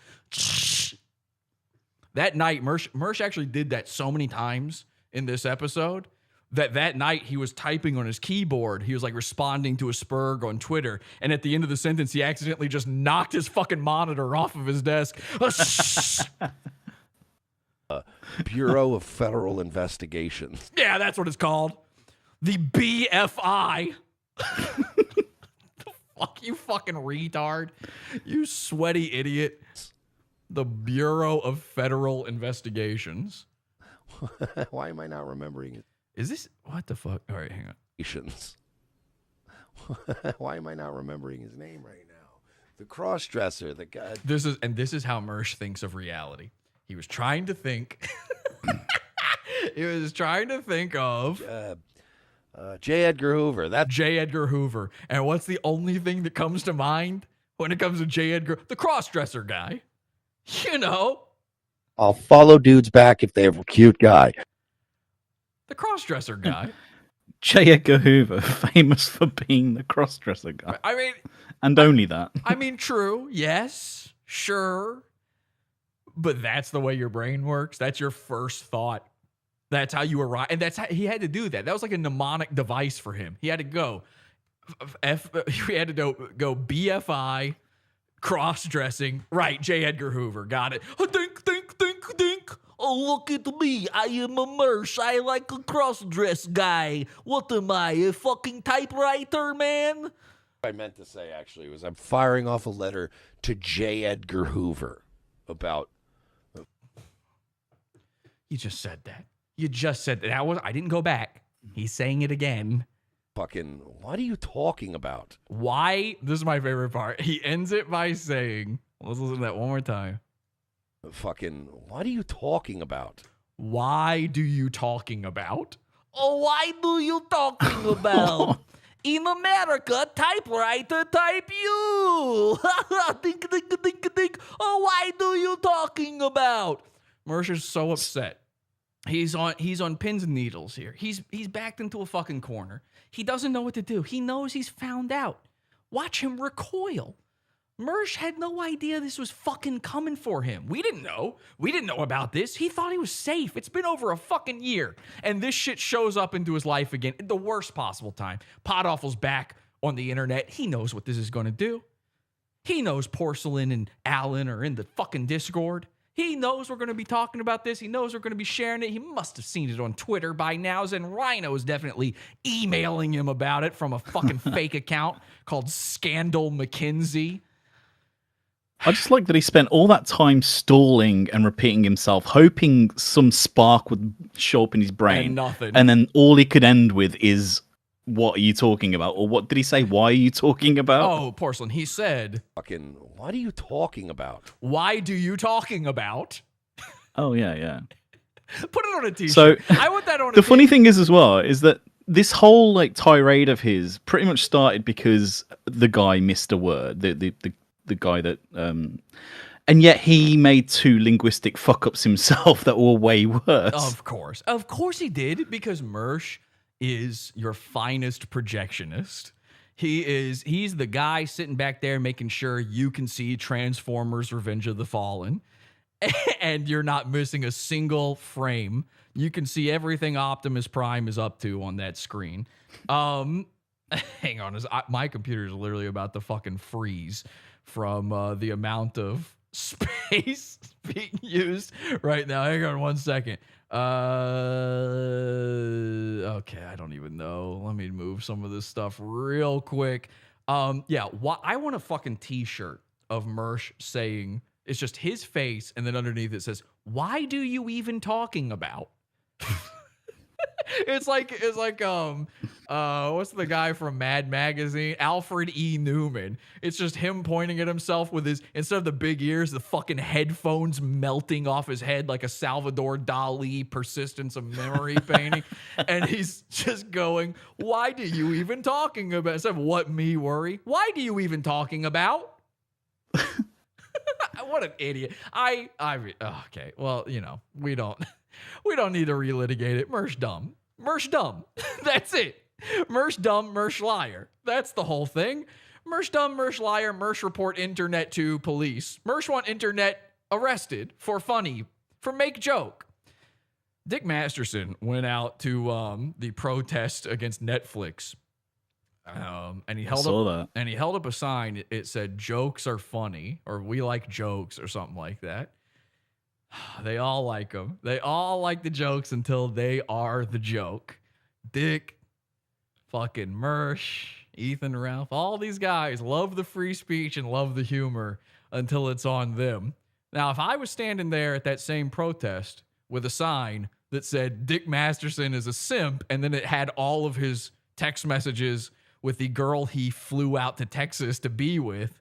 That night, Mersh actually did that so many times in this episode that night he was typing on his keyboard. He was like responding to a Spurg on Twitter. And at the end of the sentence, he accidentally just knocked his fucking monitor off of his desk. Bureau of Federal Investigations. Yeah, that's what it's called. The BFI. Fuck you, fucking retard. You sweaty idiot. The Bureau of Federal Investigations. Why am I not remembering it? Is this what the fuck? All right, hang on. Why am I not remembering his name right now? The cross-dresser, the guy. This is how Mersh thinks of reality. He was trying to think. He was trying to think of J. Edgar Hoover. That's J. Edgar Hoover. And what's the only thing that comes to mind when it comes to J. Edgar? The cross-dresser guy. You know. I'll follow dudes back if they have a cute guy. The cross-dresser guy. J. Edgar Hoover, famous for being the cross-dresser guy. I mean, and only that. I mean, true. Yes, sure. But that's the way your brain works. That's your first thought. That's how you arrive. And that's how he had to do that. That was like a mnemonic device for him. He had to go he had to go BFI, cross-dressing. Right, J. Edgar Hoover. Got it. Dink, dink, dink, dink. Oh, look at me. I am a Mersh. I like a cross-dress guy. What am I, a fucking typewriter, man? what I meant to say, actually, was I'm firing off a letter to J. Edgar Hoover about... You just said that. You just said that. I didn't go back. He's saying it again. Fucking, what are you talking about? Why? This is my favorite part. He ends it by saying, let's listen to that one more time. Fucking, what are you talking about? Why do you talking about? Oh, why do you talking about? In America, typewriter type you. Think, think, think, think. Oh, why do you talking about? Mersh is so upset. He's on pins and needles here. He's backed into a fucking corner. He doesn't know what to do. He knows he's found out. Watch him recoil. Mersh had no idea this was fucking coming for him. We didn't know. We didn't know about this. He thought he was safe. It's been over a fucking year. And this shit shows up into his life again at the worst possible time. Podawful's back on the internet. He knows what this is going to do. He knows Porsalin and Alan are in the fucking Discord. He knows we're going to be talking about this. He knows we're going to be sharing it. He must have seen it on Twitter by now. And Rhino is definitely emailing him about it from a fucking fake account called Scandal McKinsey. I just like that he spent all that time stalling and repeating himself, hoping some spark would show up in his brain. And nothing. And then all he could end with is, what are you talking about? Or what did he say? Why are you talking about? Oh, Porcelain, he said, fucking, what are you talking about? Why do you talking about? Oh, yeah. Put it on a t-shirt. So, I want that on a the funny thing is as well, is that this whole like tirade of his pretty much started because the guy missed a word. The guy that, and yet he made 2 linguistic fuck-ups himself that were way worse. Of course he did, because Mersh is your finest projectionist. He's the guy sitting back there making sure you can see Transformers Revenge of the Fallen, and you're not missing a single frame. You can see everything Optimus Prime is up to on that screen. Hang on, my computer is literally about to fucking freeze from the amount of space being used right now. Hang on 1 second. Okay, I don't even know. Let me move some of this stuff real quick. I want a fucking t-shirt of Mersh saying, it's just his face, and then underneath it says, why do you even talking about? It's like what's the guy from Mad Magazine? Alfred E. Newman. It's just him pointing at himself with his, instead of the big ears, the fucking headphones melting off his head like a Salvador Dali Persistence of Memory painting. And he's just going, why do you even talking about? Instead of what me worry, why do you even talking about? What an idiot. Okay, well, we don't need to relitigate it. Mersh dumb. That's it. Mersh dumb, Mersh liar. That's the whole thing. Mersh dumb, Mersh liar, Mersh report internet to police. Mersh want internet arrested for make joke. Dick Masterson went out to the protest against Netflix. And he held up a sign. It said, jokes are funny, or we like jokes, or something like that. They all like them. They all like the jokes until they are the joke. Dick, fucking Mersh, Ethan Ralph, all these guys love the free speech and love the humor until it's on them. Now, if I was standing there at that same protest with a sign that said Dick Masterson is a simp, and then it had all of his text messages with the girl he flew out to Texas to be with,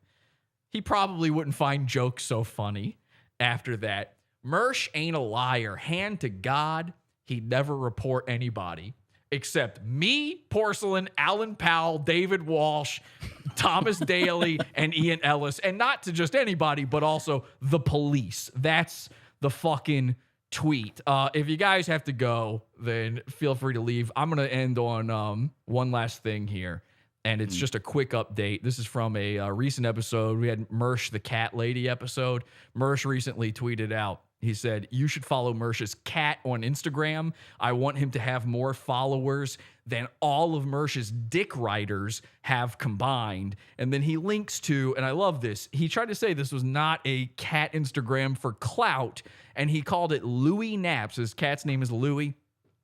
he probably wouldn't find jokes so funny after that. Mersh ain't a liar. Hand to God, he'd never report anybody except me, Porcelain, Alan Powell, David Walsh, Thomas Daly, and Ian Ellis. And not to just anybody, but also the police. That's the fucking tweet. If you guys have to go, then feel free to leave. I'm going to end on one last thing here. And it's just a quick update. This is from a recent episode. We had Mersh, the cat lady episode. Mersh recently tweeted out, he said, you should follow Mersh's cat on Instagram. I want him to have more followers than all of Mersh's dick writers have combined. And then he links to, and I love this, he tried to say this was not a cat Instagram for clout, and he called it Louis Naps. His cat's name is Louis.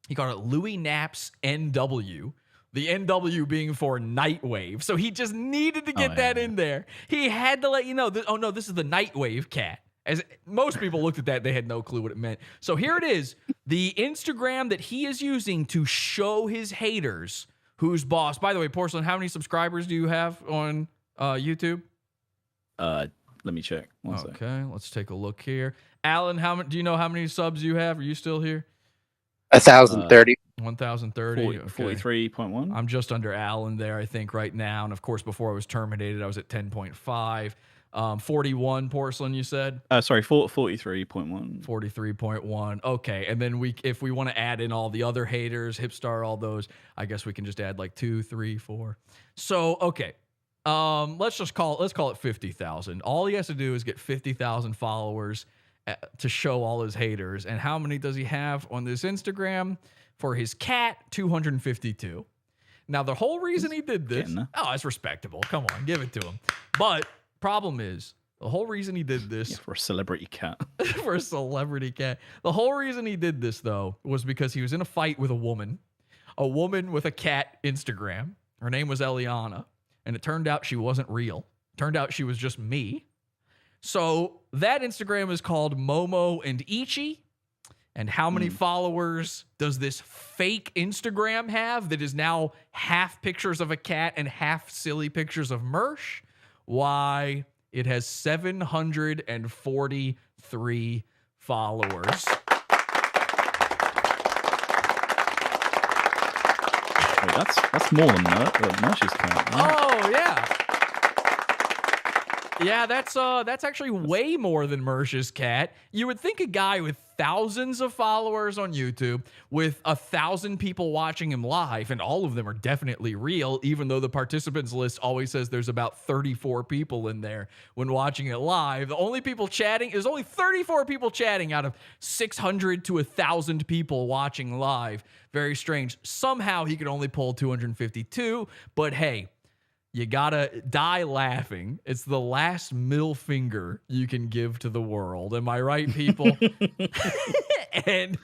He called it Louis Naps NW. The NW being for Nightwave. So he just needed to get that in there. He had to let you know, this is the Nightwave cat. As most people looked at that, they had no clue what it meant. So here it is, the Instagram that he is using to show his haters Who's Boss. By the way, Porsalin, how many subscribers do you have on YouTube? Let me check. One sec. Okay, let's take a look here. Alan, do you know how many subs you have? Are you still here? 1,030. 1,030. 43.1. I'm just under Alan there, I think, right now. And of course, before I was terminated, I was at 10.5. 41 Porcelain, you said? Sorry, 43.1. 43.1. Okay. And then if we want to add in all the other haters, Hipstar, all those, I guess we can just add like 2, 3, 4. So, okay. Let's call it 50,000. All he has to do is get 50,000 followers to show all his haters. And how many does he have on this Instagram? For his cat, 252. Now, the whole reason he did this, it's respectable. Come on, give it to him. But problem is, the whole reason he did this for a celebrity cat. For a celebrity cat. The whole reason he did this, though, was because he was in a fight with a woman with a cat Instagram. Her name was Eliana, and it turned out she wasn't real. Turned out she was just me. So that Instagram is called Momo and Ichi. And how many followers does this fake Instagram have that is now half pictures of a cat and half silly pictures of Mersh? Why, it has 743 followers. Wait, that's more than Mersh's cat. Right? Oh, yeah. Yeah, that's actually way more than Mersh's cat. You would think a guy with thousands of followers on YouTube, with 1,000 people watching him live, and all of them are definitely real, even though the participants list always says there's about 34 people in there when watching it live. The only people chatting is only 34 people chatting out of 600 to 1,000 people watching live. Very strange. Somehow he could only pull 252, but hey, you gotta die laughing. It's the last middle finger you can give to the world. Am I right, people? and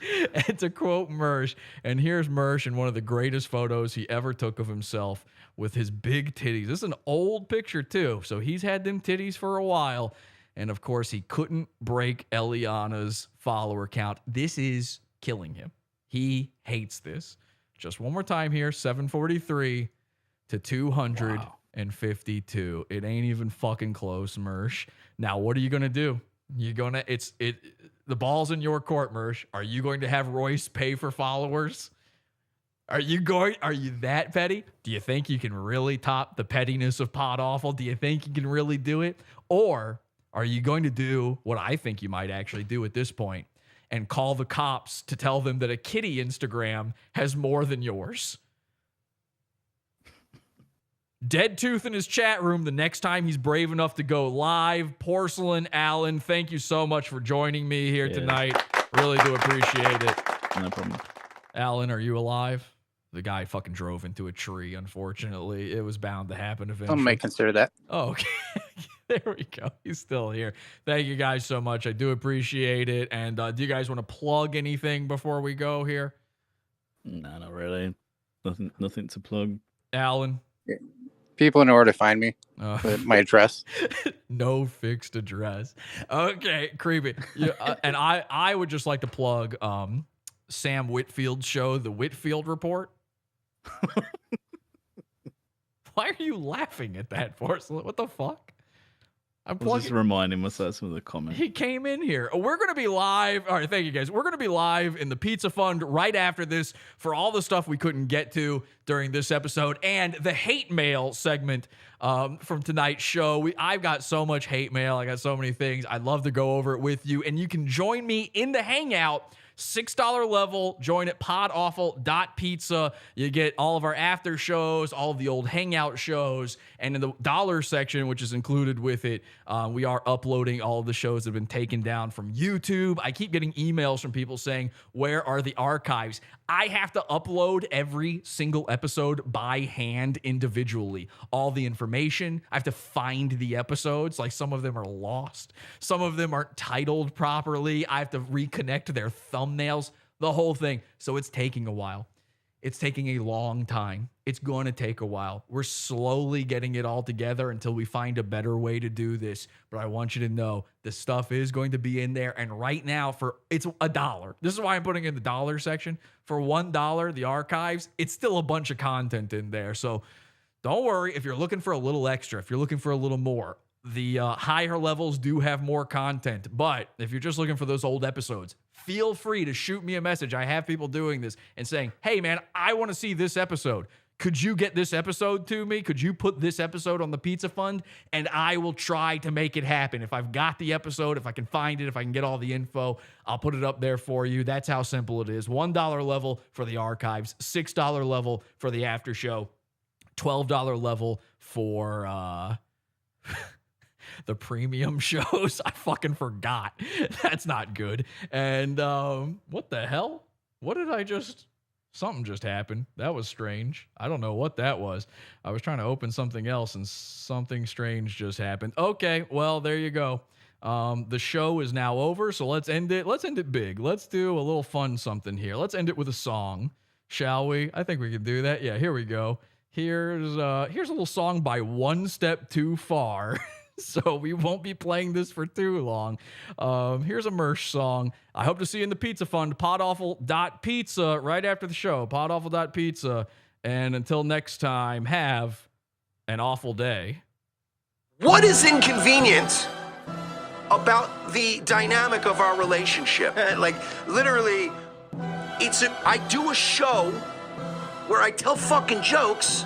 to quote Mersh, and here's Mersh in one of the greatest photos he ever took of himself with his big titties. This is an old picture, too, so he's had them titties for a while. And, of course, he couldn't break Eliana's follower count. This is killing him. He hates this. Just one more time here, 743 to 200. Wow. And 52. It ain't even fucking close, Mersh. Now, what are you gonna do? The ball's in your court, Mersh. Are you going to have Royce pay for followers? Are you that petty? Do you think you can really top the pettiness of Pod Awful? Do you think you can really do it? Or are you going to do what I think you might actually do at this point and call the cops to tell them that a kitty Instagram has more than yours? Dead Tooth in his chat room the next time he's brave enough to go live. Porcelain, Alan, thank you so much for joining me here tonight. Really do appreciate it. No problem. Alan, are you alive? The guy fucking drove into a tree, unfortunately. It was bound to happen eventually. Some might consider that. Oh, okay. There we go. He's still here. Thank you guys so much. I do appreciate it. And do you guys want to plug anything before we go here? No, not really. Nothing to plug. Alan? Yeah. People know where to find me. My address. No fixed address. Okay, creepy. Yeah, and I would just like to plug Sam Whitfield's show, The Whitfield Report. Why are you laughing at that, Porcelain? What the fuck? I'm just reminding myself some of the comments. He came in here. We're going to be live. All right, thank you, guys. We're going to be live in the Pizza Fund right after this for all the stuff we couldn't get to during this episode and the hate mail segment from tonight's show. I've got so much hate mail. I got so many things. I'd love to go over it with you, and you can join me in the Hangout. $6 level, join at podawful.pizza. You get all of our after shows, all of the old hangout shows, and in the dollar section, which is included with it, we are uploading all of the shows that have been taken down from YouTube. I keep getting emails from people saying, where are the archives? I have to upload every single episode by hand individually. All the information. I have to find the episodes. Like some of them are lost. Some of them aren't titled properly. I have to reconnect their thumbnails. The whole thing. So it's taking a while. It's taking a long time. It's going to take a while. We're slowly getting it all together until we find a better way to do this. But I want you to know the stuff is going to be in there. And right now, it's $1. This is why I'm putting it in the dollar section. For $1, the archives, it's still a bunch of content in there. So don't worry if you're looking for a little extra, if you're looking for a little more. The higher levels do have more content. But if you're just looking for those old episodes, feel free to shoot me a message. I have people doing this and saying, hey, man, I want to see this episode. Could you get this episode to me? Could you put this episode on the Pizza Fund? And I will try to make it happen. If I've got the episode, if I can find it, if I can get all the info, I'll put it up there for you. That's how simple it is. $1 level for the archives, $6 level for the after show, $12 level for the premium shows. I fucking forgot. That's not good. And what the hell? What did I just... Something just happened. That was strange. I don't know what that was. I was trying to open something else and something strange just happened. Okay, well, there you go. The show is now over, so let's end it. Let's end it big. Let's do a little fun something here. Let's end it with a song, shall we? I think we can do that. Yeah, here we go. Here's a little song by One Step Too Far. So we won't be playing this for too long. Here's a Mersh song. I hope to see you in the Pizza Fund, podawful.pizza, right after the show, podawful.pizza. And until next time, have an awful day. What is inconvenient about the dynamic of our relationship? Like, literally, I do a show where I tell fucking jokes,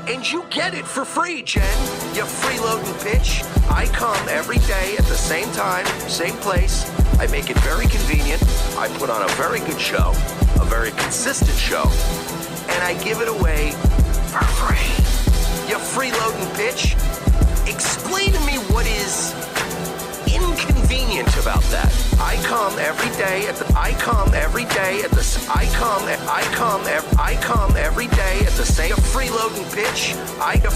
and you get it for free, Jen. You freeloading bitch. I come every day at the same time, same place. I make it very convenient. I put on a very good show, a very consistent show, and I give it away for free. You freeloading bitch. Explain to me what is inconvenient about that. I come every day at the same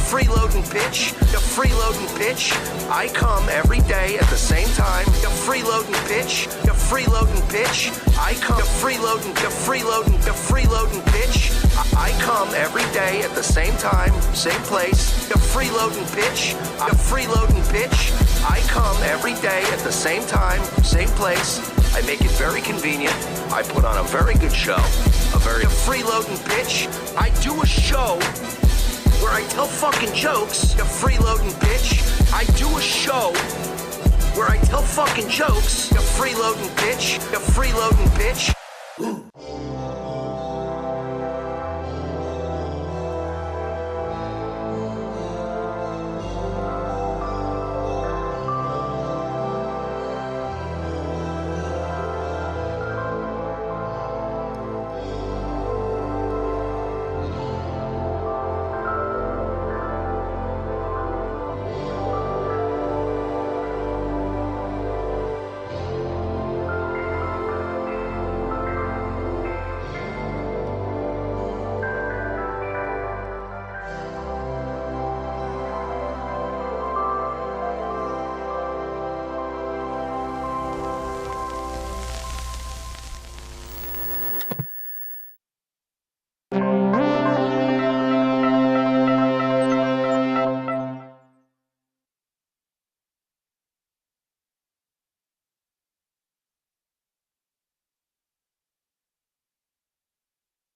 freeloading bitch. The freeloading bitch. I come every day at the same time. The freeloading bitch. I come freeloading bitch. I come every day at the same time, same place. The freeloading bitch. I come every day at the same time, same place. I make it very convenient. I put on a very good show. A freeloading bitch. I do a show where I tell fucking jokes. The freeloading bitch. I do a show where I tell fucking jokes. The freeloading bitch.